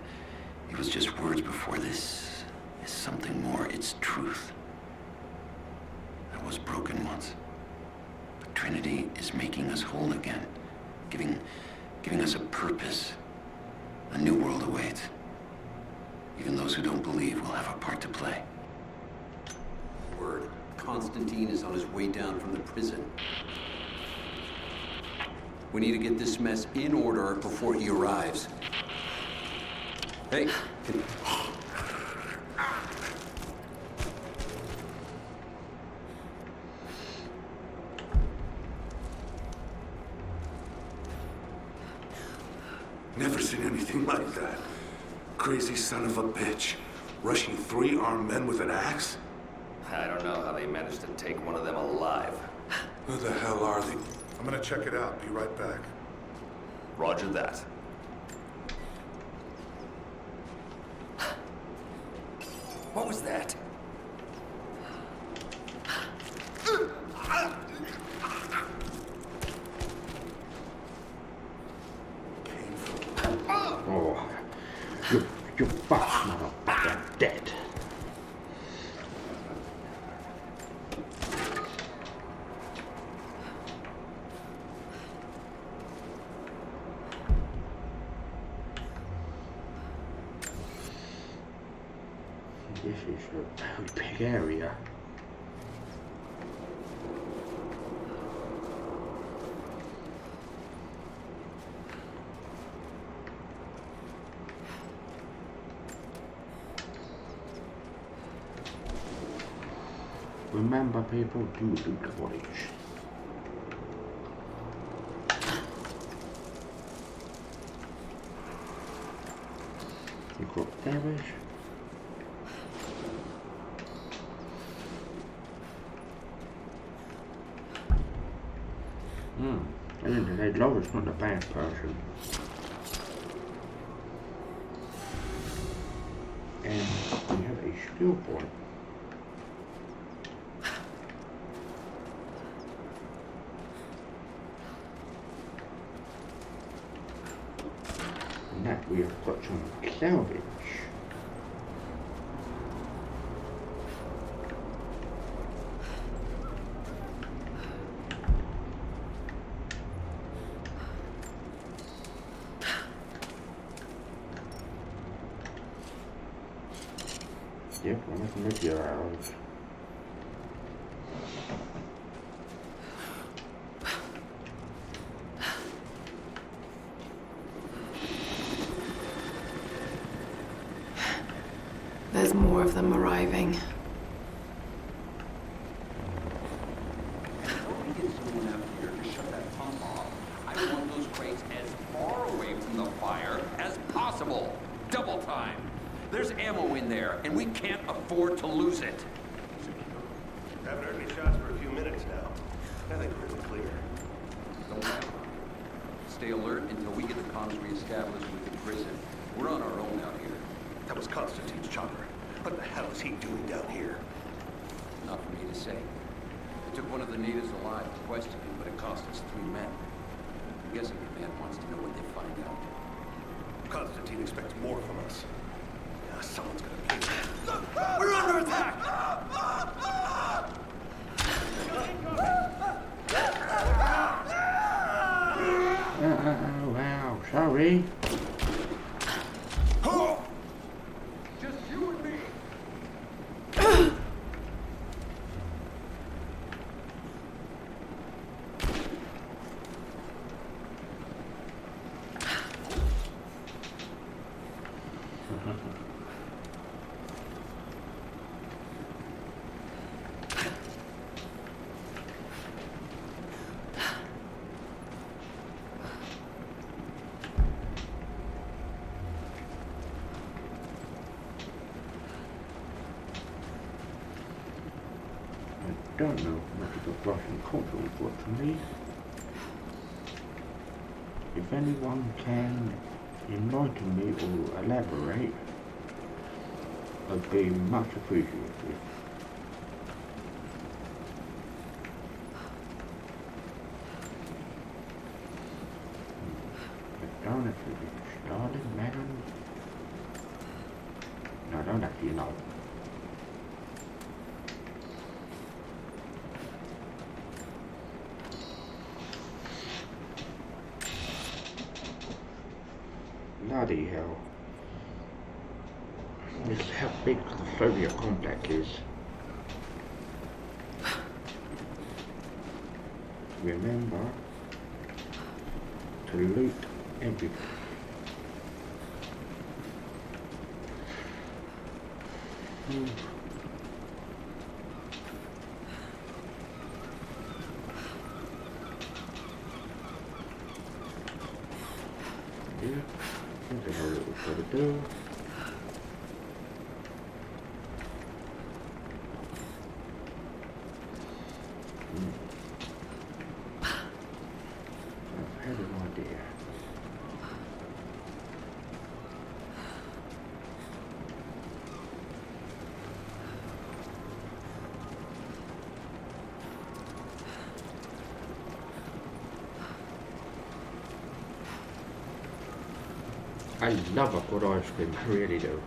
it was just words before. This is something more. It's truth. I was broken once. But Trinity is making us whole again. Giving us a purpose. A new world awaits. Even those who don't believe will have a part to play. Word. Konstantin is on his way down from the prison. We need to get this mess in order before he arrives. Hey. Never seen anything like that. Crazy son of a bitch. Rushing 3 armed men with an axe? I don't know how they managed to take one of them alive. Who the hell are they? I'm gonna check it out. Be right back. Roger that. What was that? Oh, you bastard, motherfucker, dead. This is a very big area. Remember, people, do loot the bodies. You've got damage. At the end of the day, Laura's not a bad person. And we have a skill point. And that we have got some salvage. Yep, one of them is your arrows. There's more of them arriving. I want those crates as far away from the fire as possible. Double time. There's ammo in there, and we can't afford to lose it. Haven't heard any shots for a few minutes now. I think we're clear. Don't matter. Stay alert until we get the comms reestablished with the prison. We're on our own out here. That was Constantine's chopper. What the hell is he doing down here? Not for me to say. We took one of the natives alive to question him, but it cost us 3 men. I'm guessing the man wants to know what they find out. Constantine expects more from us. Yeah, someone's gonna kill him. We're under attack! Wow, sorry. Just you and me. I don't know much about Russian culture, unfortunately. If anyone can enlighten me or elaborate, I'd be much appreciated. I don't actually get started, man. No, I don't actually know. Bloody hell. This is how big the Soviet complex is. Remember to loot everything. Yeah. I know what we've got to do. I've had an idea. I love a good ice cream, I really do.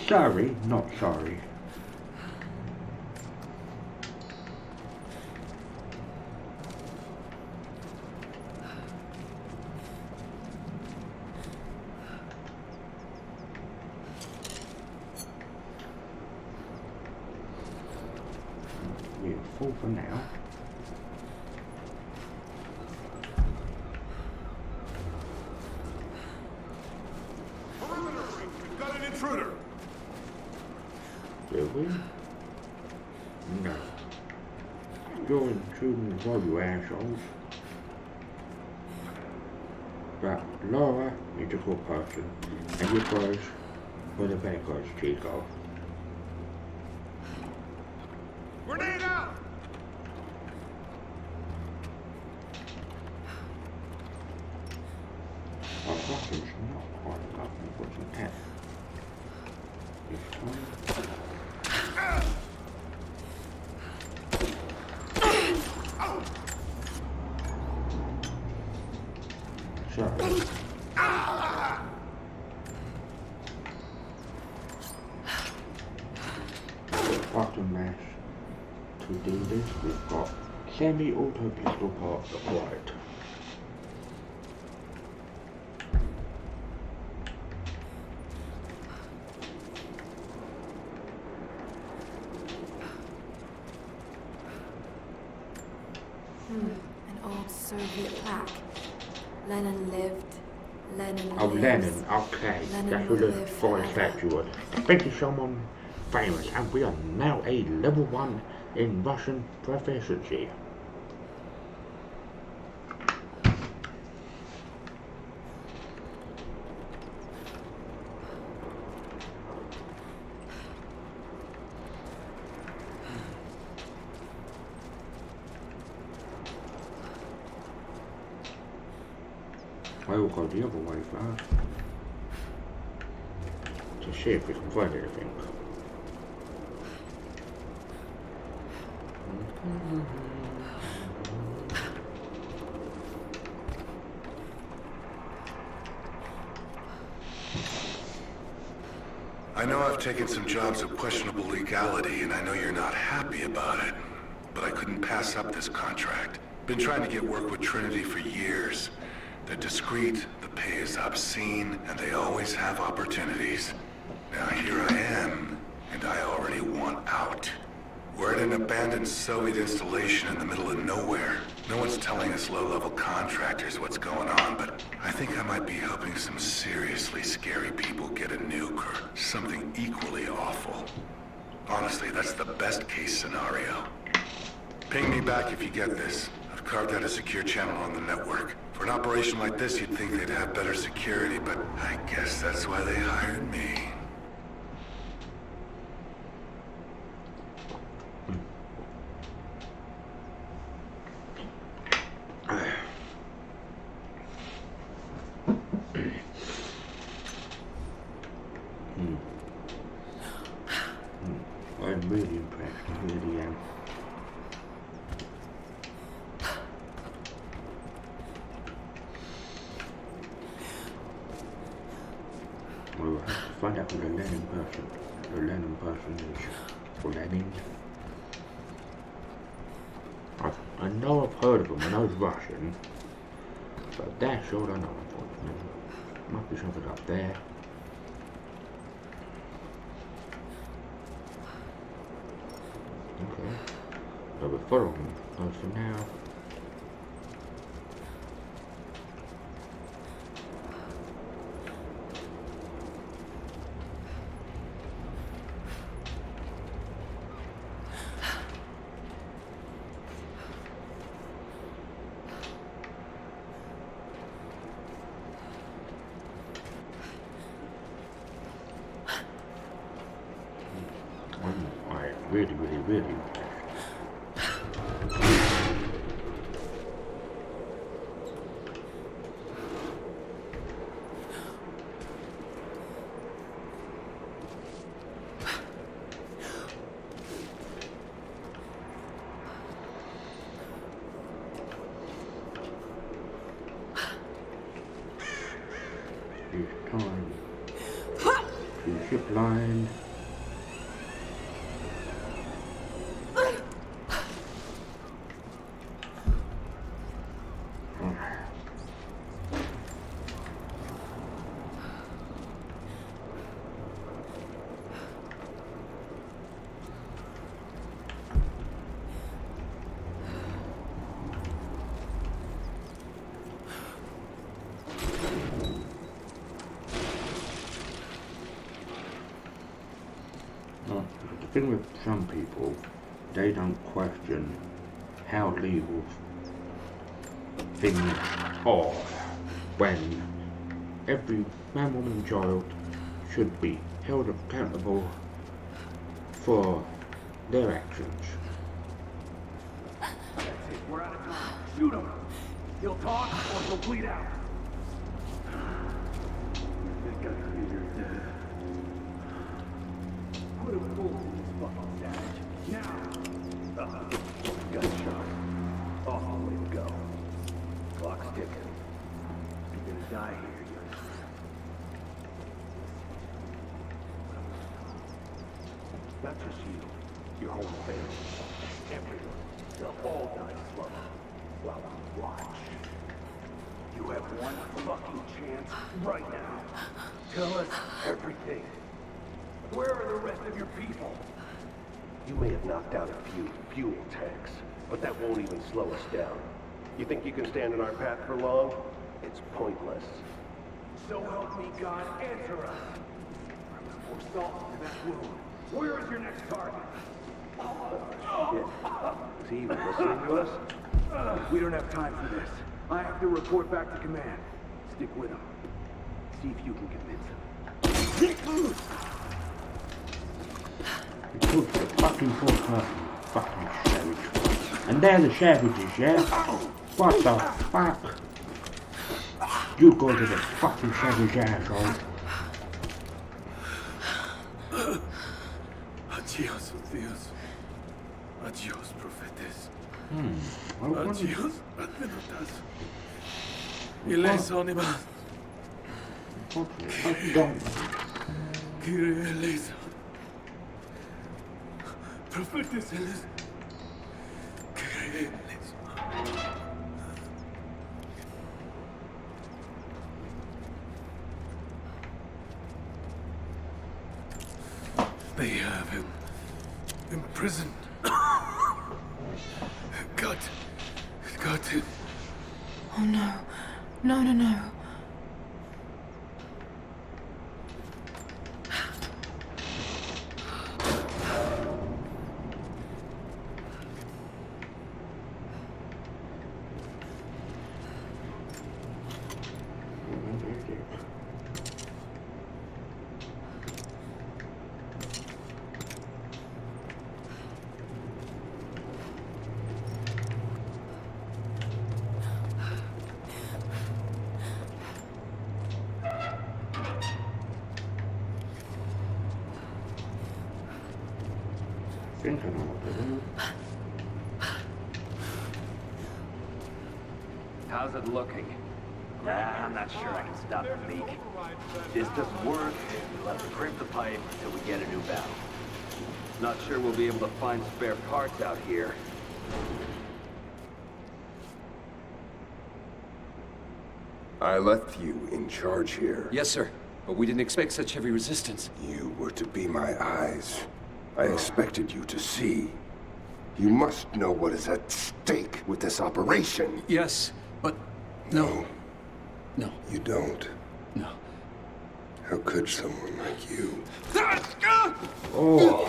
Sorry, not sorry. We're full for now. We've got an intruder! Do we? No. You're intruding as well, you assholes. But Laura is a good person, and you guys were the bad guys, Chico. Grenade out! Our weapon's not quite enough, unfortunately. This time. button mash. To do this, we've got semi-auto pistol parts applied. An old Soviet plaque. Lenin lived. Lenin Oh, lives. Lenin, okay. Lenin That's will who the live fire forever. statue was. Thank you, someone famous, and we are now a level 1 in Russian proficiency. I will go the other way first to see if we can find anything. I know I've taken some jobs of questionable legality, and I know you're not happy about it. But I couldn't pass up this contract. Been trying to get work with Trinity for years. They're discreet, the pay is obscene, and they always have opportunities. Now here I am, and I already want out. We're at an abandoned Soviet installation in the middle of nowhere. No one's telling us low-level contractors what's going on, but I think I might be helping some seriously scary people get a nuke or something equally awful. Honestly, that's the best-case scenario. Ping me back if you get this. I've carved out a secure channel on the network. For an operation like this, you'd think they'd have better security, but I guess that's why they hired me. I'm really impressed, I really am. We'll have to find out who the Lenin person is. Lenin. I know I've heard of him, I know he's Russian, but that's all I know, unfortunately. Must be something up there. Okay, so we're following those for now. I really it's time to zip line. The thing with some people, they don't question how legal things are when every man, woman and child should be held accountable for their actions. That's it, we're out of time. Shoot him. He'll talk or he'll bleed out. This guy's dead. Put him full in this fucking savage. Now! Gunshot. Awful way to go. Clock's ticking. You're gonna die here, you. That's your shield. your whole family. Everyone. They'll all die slow. While we watch. You have one fucking chance right now. Tell us everything. Where are the rest of your people? You may have knocked out a few fuel tanks, but that won't even slow us down. You think you can stand in our path for long? It's pointless. So help me God, answer us. Pour salt into that wound. Where is your next target? Shit. Is he even listening to us? We don't have time for this. I have to report back to command. Stick with him. See if you can convince him. You took the fucking fourth fucking savage. And they're the savages, yeah? What the fuck? You go to the fucking savage asshole. Adios, Dios. Adios, profetes. Adios, advenotas. Iles onima. Kyrie eleison. Profetes eles. Kyrie eleison. They have him imprisoned. Got him. Oh no. No. How's it looking? Nah, I'm not sure I can stop the leak. If this doesn't work, we'll have to crimp the pipe until we get a new valve. Not sure we'll be able to find spare parts out here. I left you in charge here. Yes, sir. But we didn't expect such heavy resistance. You were to be my eyes. I expected you to see. You must know what is at stake with this operation. Yes, but no. No. You don't. No. How could someone like you? Oh.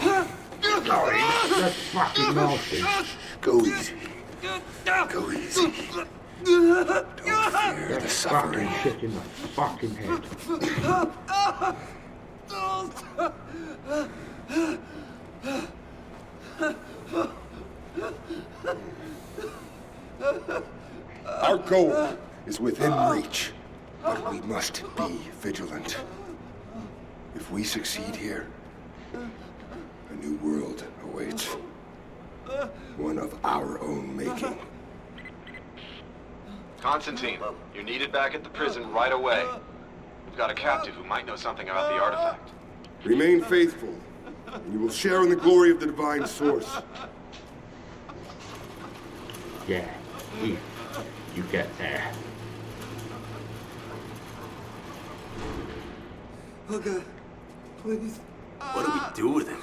Sorry, that's fucking nasty. Go easy. Go easy. Don't fear the suffering. Fucking shit in the fucking head. Our goal is within reach, but we must be vigilant. If we succeed here, a new world awaits. One of our own making. Constantine, you're needed back at the prison right away. We've got a captive who might know something about the artifact. Remain faithful, and you will share in the glory of the divine source. Yeah, you get there. Oh God, please. What do we do with him?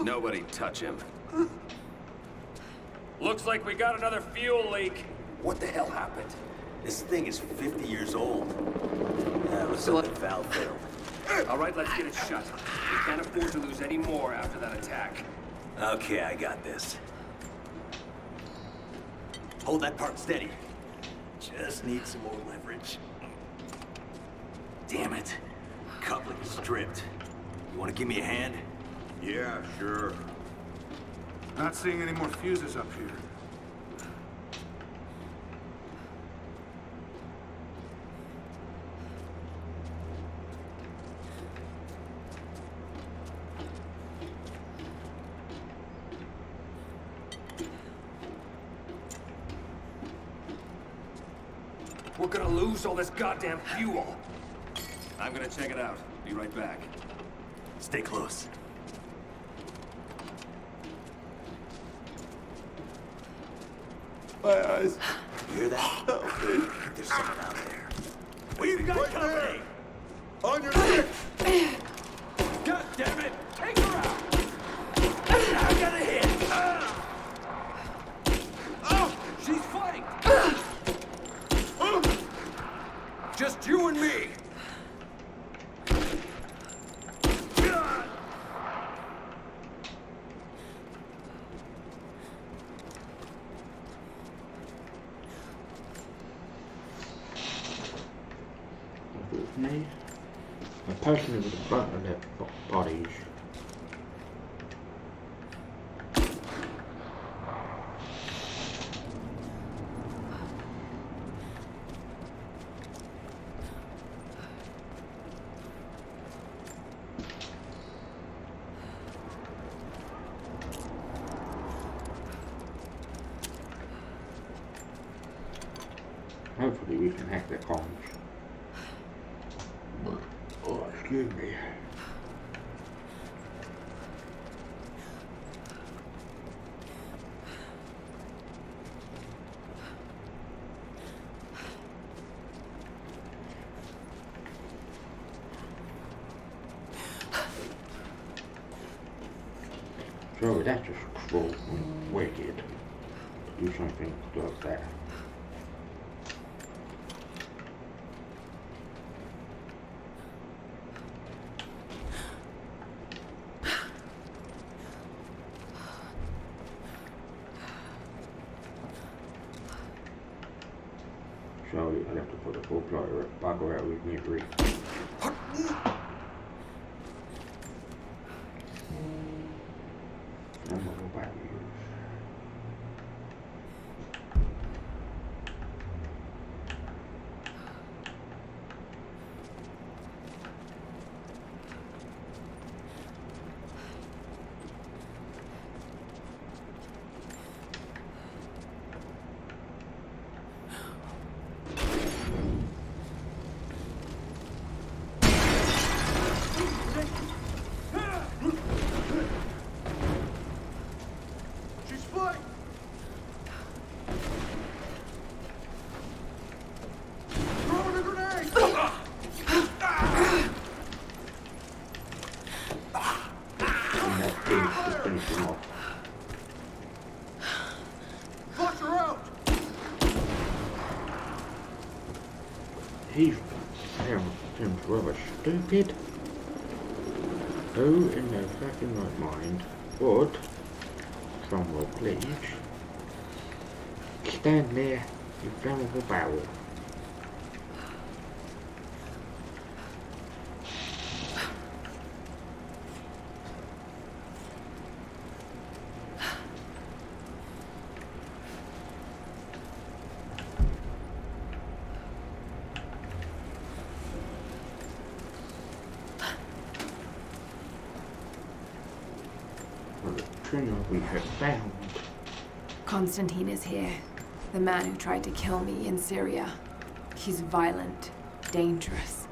Nobody touch him. Looks like we got another fuel leak. What the hell happened? This thing is 50 years old. It was so the valve failed. All right, let's get it shut. We can't afford to lose any more after that attack. Okay, I got this. Hold that part steady. Just need some more leverage. Damn it. Coupling is stripped. You want to give me a hand? Yeah, sure. Not seeing any more fuses up here. We're gonna lose all this goddamn fuel. I'm gonna check it out. Be right back. Stay close. My eyes. You hear that? Help me. There's someone out there. We've got company. On your neck. God damn it! Take her out! I got a hit. Oh, she's fighting. Just you and me. With me, a person with a front of their bodies. Hopefully we can hack their comms. Oh, excuse me. So that's just cruel and wicked to do something like that. Sorry, I'll have to put a full bugger out with me agree. I'm gonna go back to you. She's flying. Throwing a grenade. Flush her out. He seems rather stupid. Who in their fucking right mind would, drumroll please, stand near a flammable barrel? We have found. Constantine is here. The man who tried to kill me in Syria. He's violent, dangerous,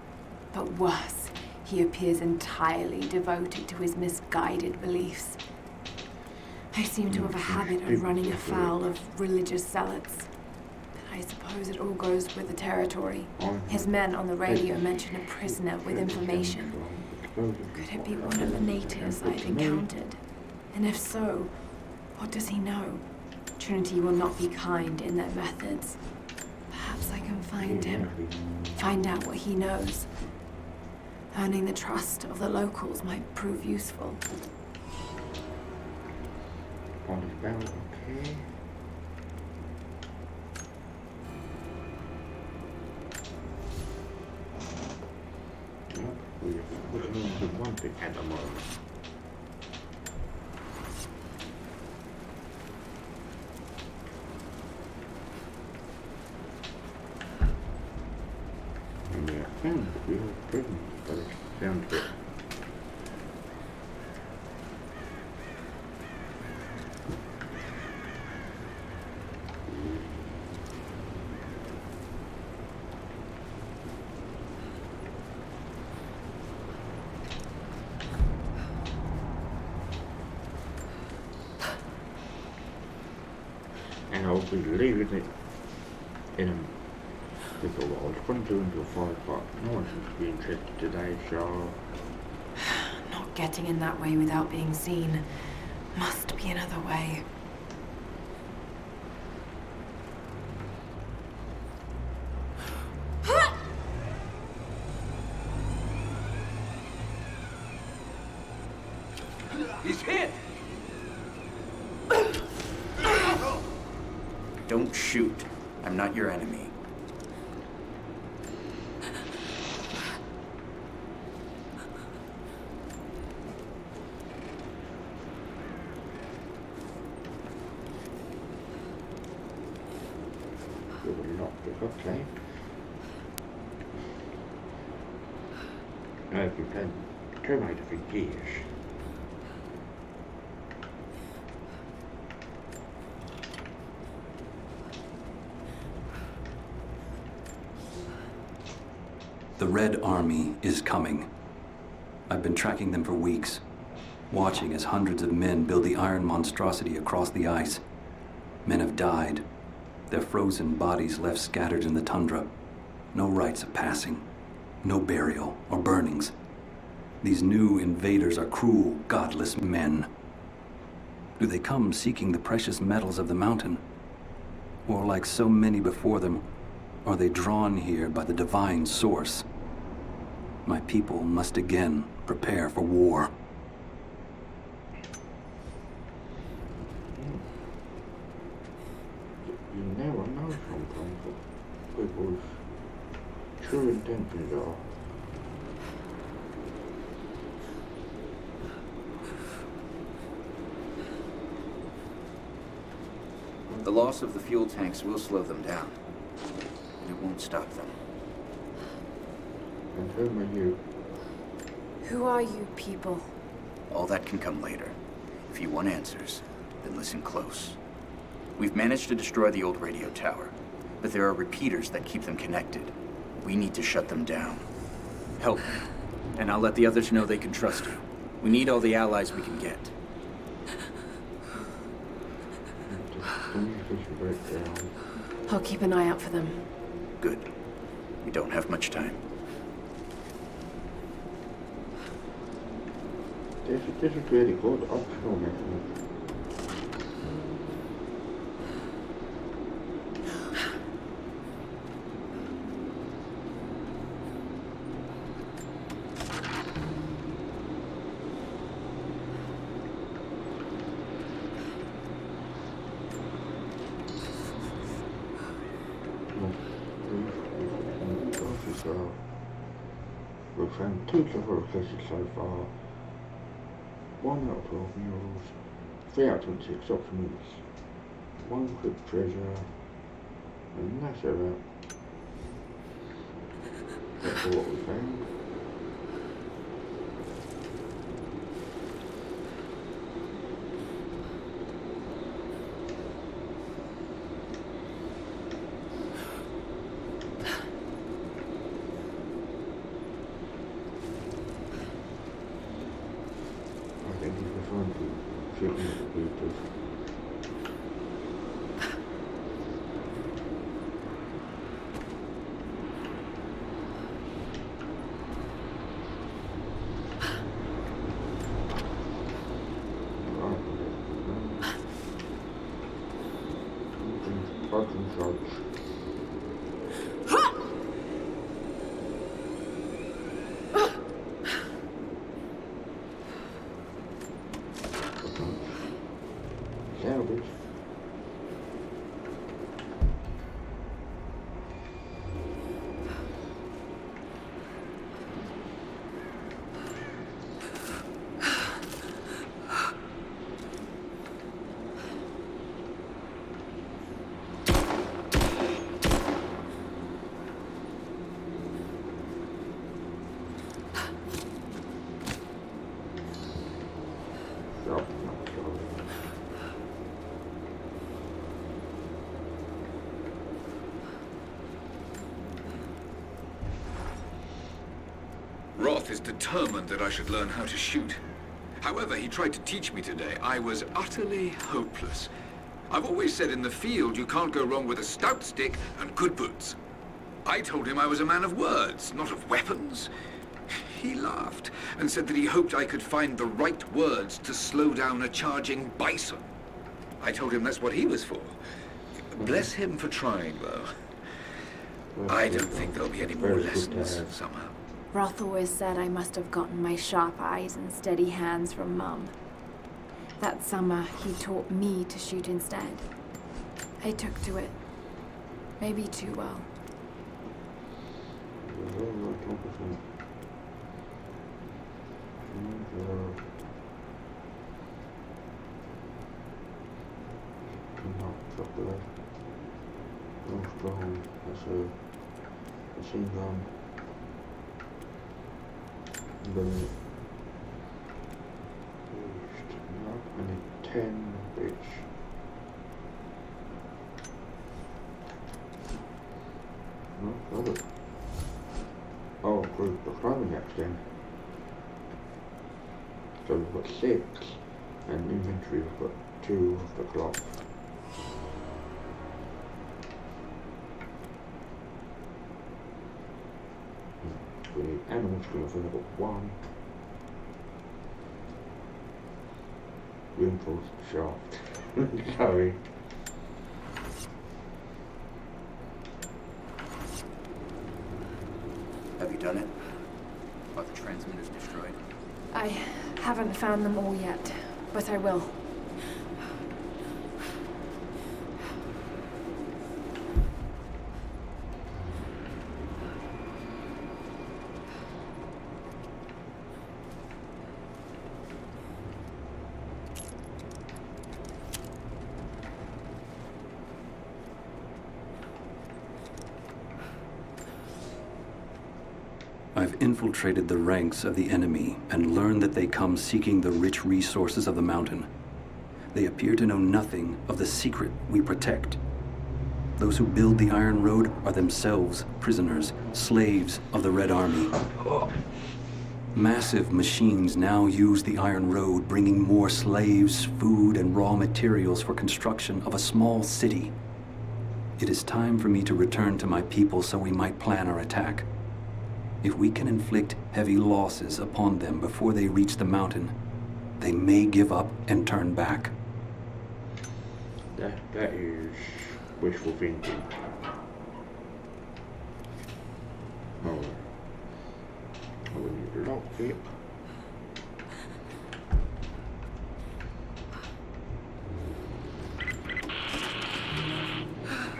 but worse, he appears entirely devoted to his misguided beliefs. I seem to have a habit of running afoul of religious zealots. But I suppose it all goes with the territory. His men on the radio mentioned a prisoner with information. Could it be one of the natives I've encountered? And if so, what does he know? Trinity will not be kind in their methods. Perhaps I can find him, find out what he knows. Earning the trust of the locals might prove useful. On his barrel, okay. Yep, we're looking into one thing at the moment. Real prison, but it sounds good. And I'll be leaving it in a little while. It's going to do until 5 o'clock. No one seems to be interested today, so... Not getting in that way without being seen. Must be another way. He's hit! Don't shoot. I'm not your enemy. Okay. I've been playing Terminator for years. The Red Army is coming. I've been tracking them for weeks, watching as hundreds of men build the iron monstrosity across the ice. Men have died, their frozen bodies left scattered in the tundra. No rites of passing, no burial or burnings. These new invaders are cruel, godless men. Do they come seeking the precious metals of the mountain? Or like so many before them, are they drawn here by the divine source? My people must again prepare for war. You never know sometimes what people's true intentions are. The loss of the fuel tanks will slow them down. It won't stop them. And who are you? Who are you people? All that can come later. If you want answers, then listen close. We've managed to destroy the old radio tower, but there are repeaters that keep them connected. We need to shut them down. Help me, and I'll let the others know they can trust you. We need all the allies we can get. I'll keep an eye out for them. Good. We don't have much time. This is really good optional mechanism. We've found 2 clever cases so far. 1 out of 12 murals, 3 out of 26 documents, 1 crypt treasure, and that's about. That's all what we found. Salvage. Roth is determined that I should learn how to shoot. However, he tried to teach me today. I was utterly hopeless. I've always said in the field you can't go wrong with a stout stick and good boots. I told him I was a man of words, not of weapons. He laughed and said that he hoped I could find the right words to slow down a charging bison. I told him that's what he was for. Bless him for trying, though. I don't think there'll be any more lessons somehow. Roth always said I must have gotten my sharp eyes and steady hands from Mum. That summer, he taught me to shoot instead. I took to it. Maybe too well. Chocolate. Strong. That's a machine gun. Then I need 10 bitch. No, got it. Oh, group the climbing axe then. So we've got 6, and inventory we've got 2 of the clock. We need animal skin, I've only got 1. Reinforced shaft. Sorry. Have you done it? Are the transmitters destroyed? I haven't found them all yet, but I will. I've infiltrated the ranks of the enemy and learned that they come seeking the rich resources of the mountain. They appear to know nothing of the secret we protect. Those who build the Iron Road are themselves prisoners, slaves of the Red Army. Massive machines now use the Iron Road, bringing more slaves, food, and raw materials for construction of a small city. It is time for me to return to my people so we might plan our attack. If we can inflict heavy losses upon them before they reach the mountain, they may give up and turn back. That is wishful thinking. Oh, we need a lockpick.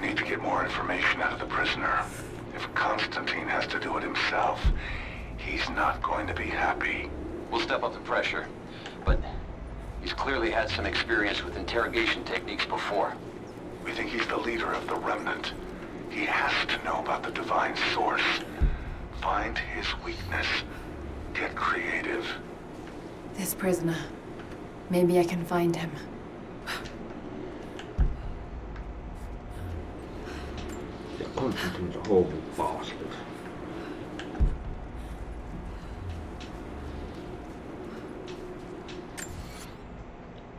Need to get more information out of the prisoner. If Constantine has to do it himself, he's not going to be happy. We'll step up the pressure, but he's clearly had some experience with interrogation techniques before. We think he's the leader of the Remnant. He has to know about the Divine Source. Find his weakness. Get creative. This prisoner. Maybe I can find him. Constantine's a horrible bastard.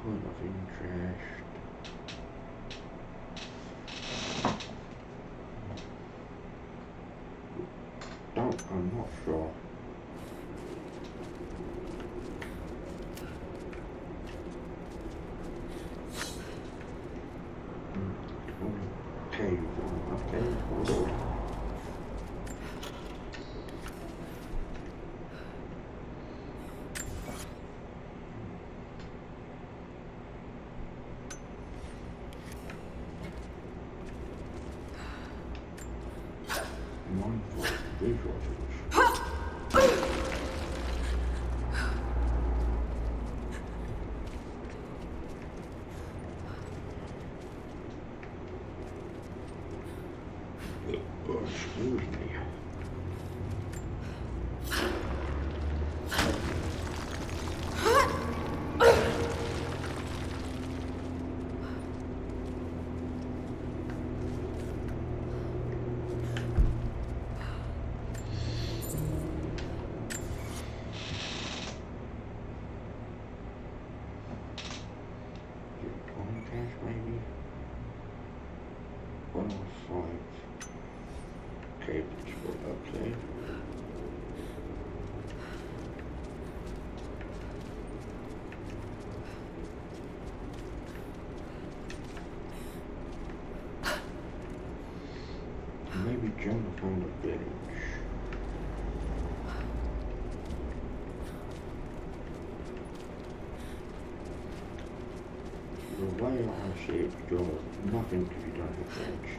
Point of interest. I'm not sure. Okay. Okay, let's go up there. Maybe Jonah found a village. The way I see it, Jonah, nothing to be done with village.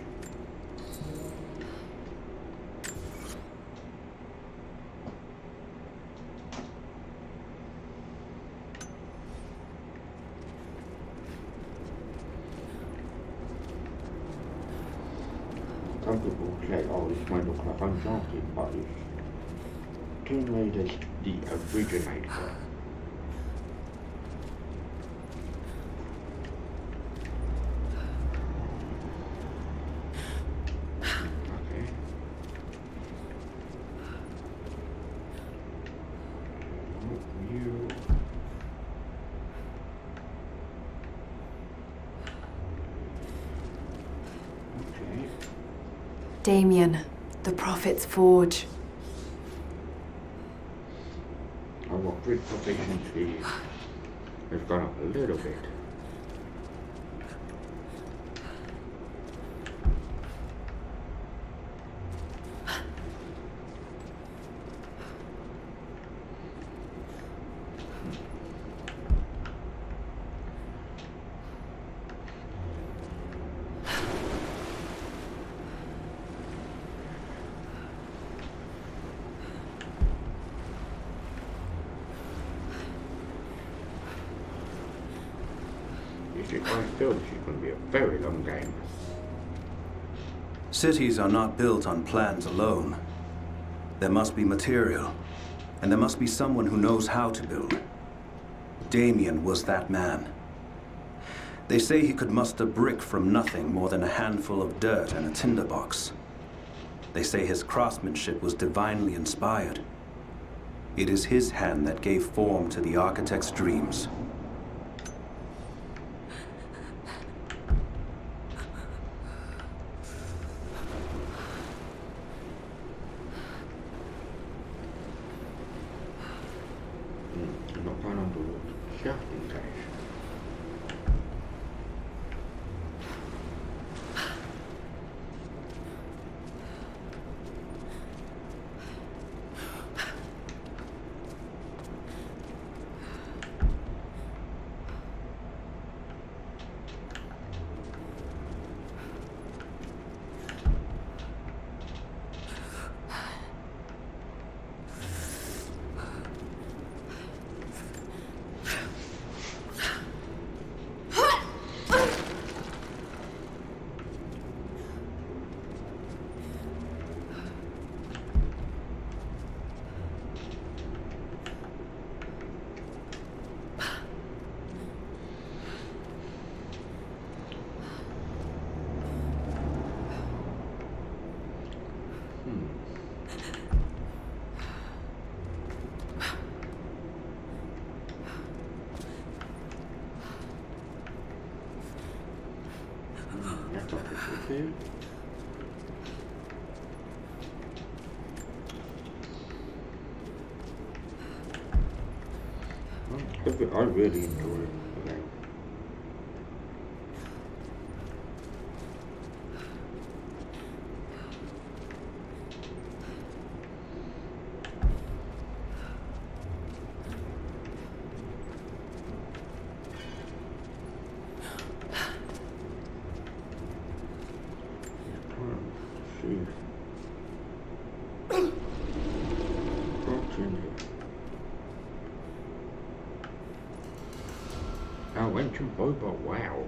Some people say, oh, this might look like Uncharted, but it's Tomb Raider's the originator. Okay. You. Okay. Damien, the Prophet's Forge. Our grid proficiency has gone up a little bit. I feel this is going to be a very long game. Cities are not built on plans alone. There must be material, and there must be someone who knows how to build. Damien was that man. They say he could muster brick from nothing more than a handful of dirt and a tinderbox. They say his craftsmanship was divinely inspired. It is his hand that gave form to the architect's dreams. I really enjoy it. Okay. Ancient robot, wow.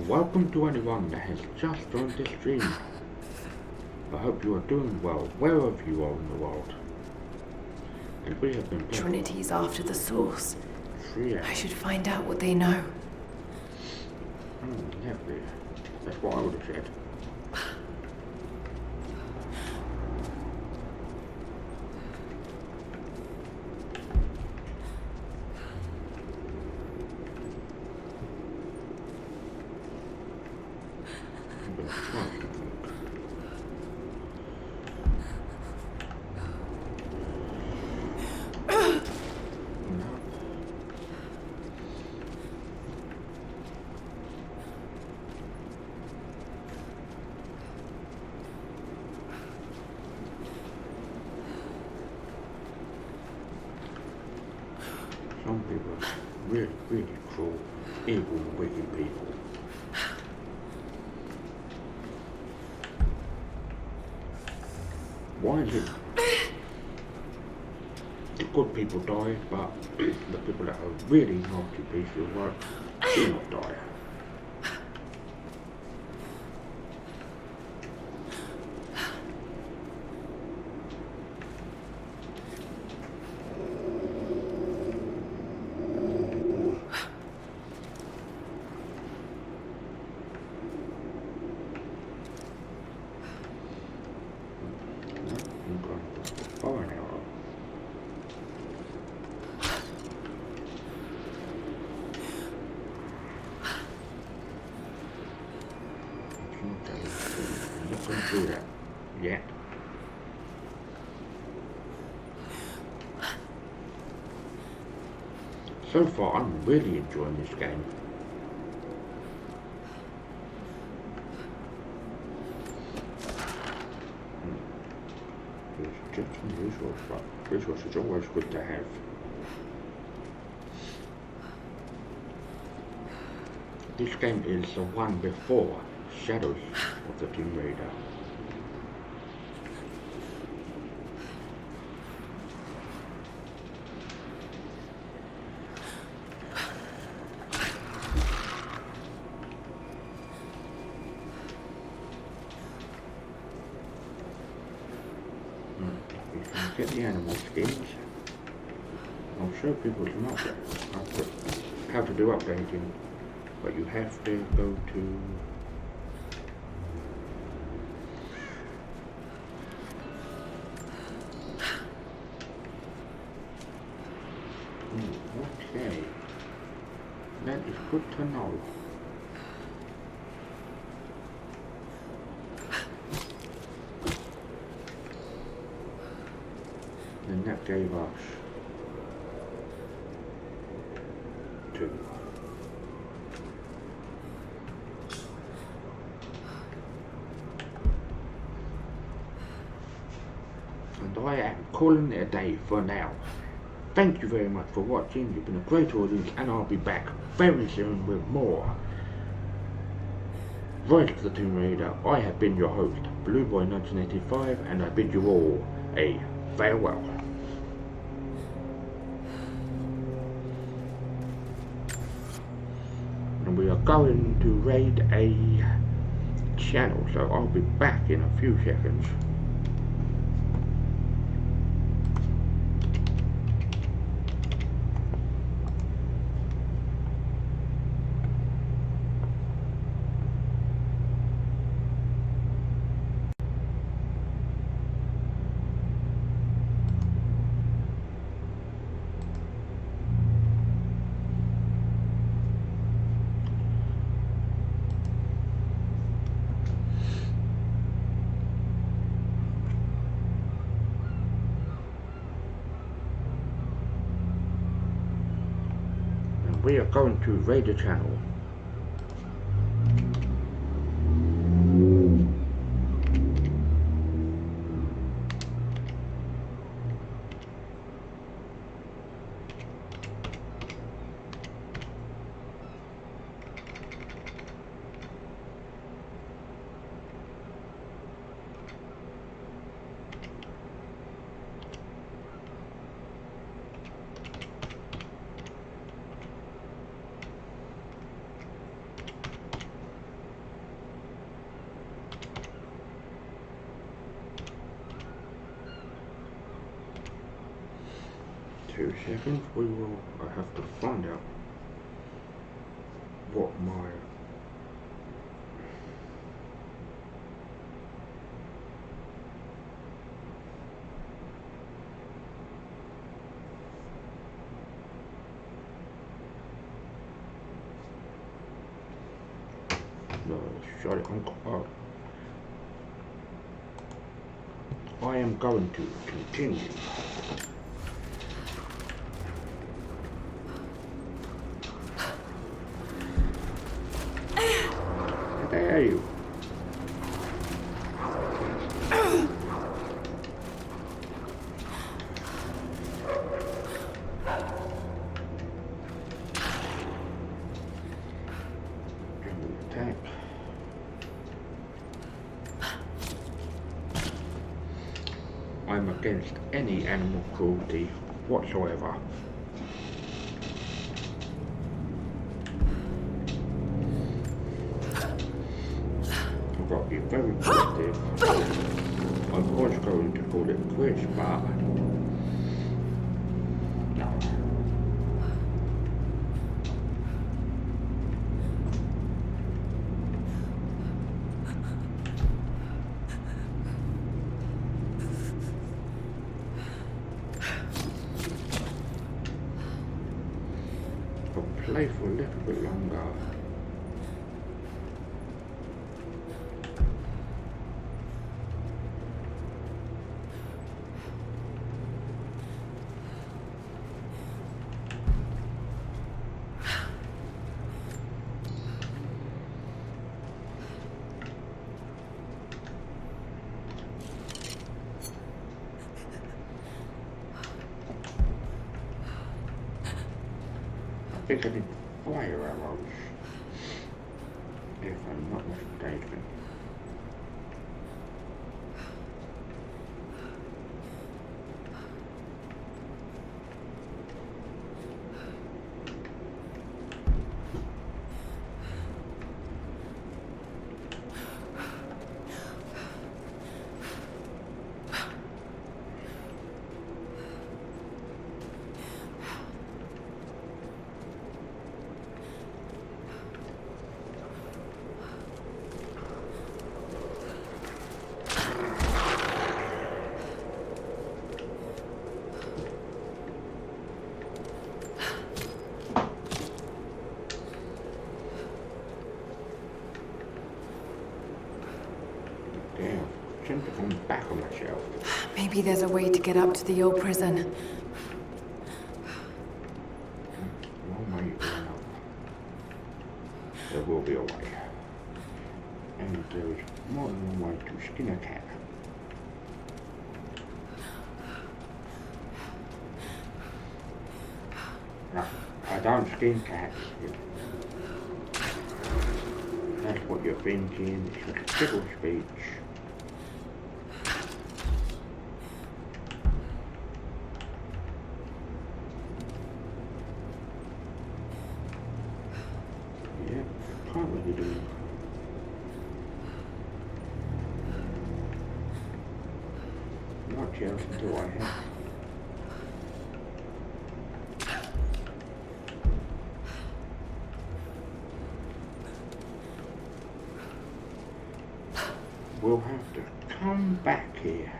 Welcome to anyone that has just joined the stream. I hope you are doing well, wherever you are in the world. And we have been Trinity's after the source, I should find out what they know. Exactly. That's what I would have said. I'm gonna try something. Some people are really, really cruel, evil, wicked people. Why is it the good people die, but the people that are really naughty pieces of work do not die? Oh, an arrow. I'm not going to do that yet. So far, I'm really enjoying this game. Just some resource, but resource is always good to have. This game is the one before Shadows of the Tomb Raider. Get the animal skins. I'll show people how to do updating, but you have to go to okay. That is good to know. And that gave us 2. And I am calling it a day for now. Thank you very much for watching. You've been a great audience, and I'll be back very soon with more Rise of the Tomb Raider. I have been your host, Blueboy1985, and I bid you all a farewell. And we are going to raid a channel, so I'll be back in a few seconds. We are going to raid the channel. 2 seconds, we will have to find out what my sorry, I am going to continue. There you. Attack. I'm against any animal cruelty whatsoever. I've got to be very positive. I was going to call it quits, but no. Play for a little bit longer. I think I did fire arrows, if I'm not mistaken. Back on myself. Maybe there's a way to get up to the old prison. There will be a way. And there's more than one way to skin a cat. No, I don't skin cats. That's what you're thinking. It's a civil speech. What else do I have? We'll have to come back here.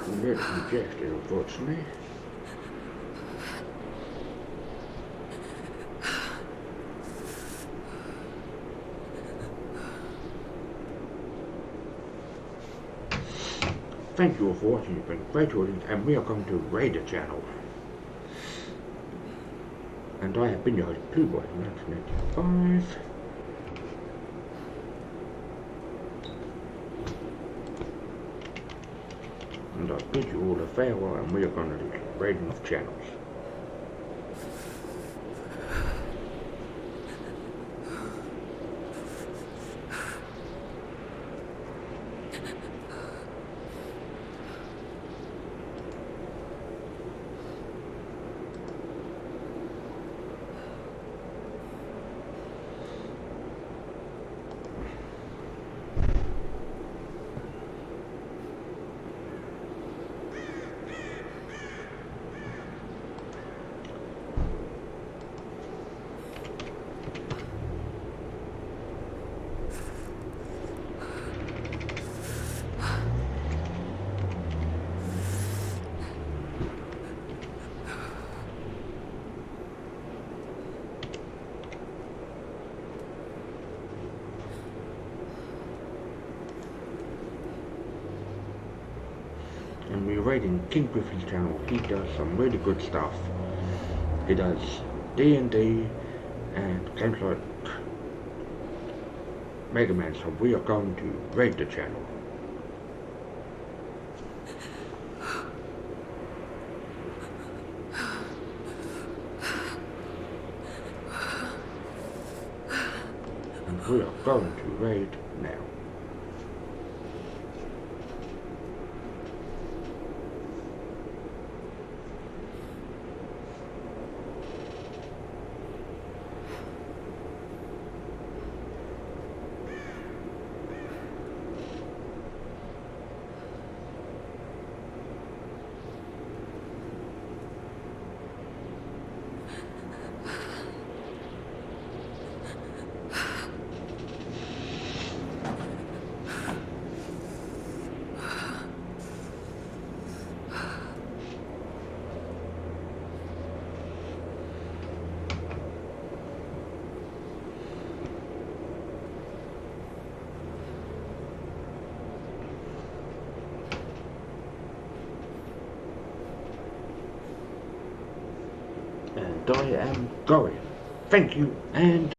A bit congested, unfortunately. Thank you all for watching. You've been a great audience, and we are going to raid the channel. And I have been your host, Blueboy, 1985. And I bid you all a farewell, and we are going to do raiding of channels. raiding King Griffin's channel. He does some really good stuff. He does D&D and games like Mega Man, so we are going to raid the channel. And we are going to raid now. And I am going. Thank you, and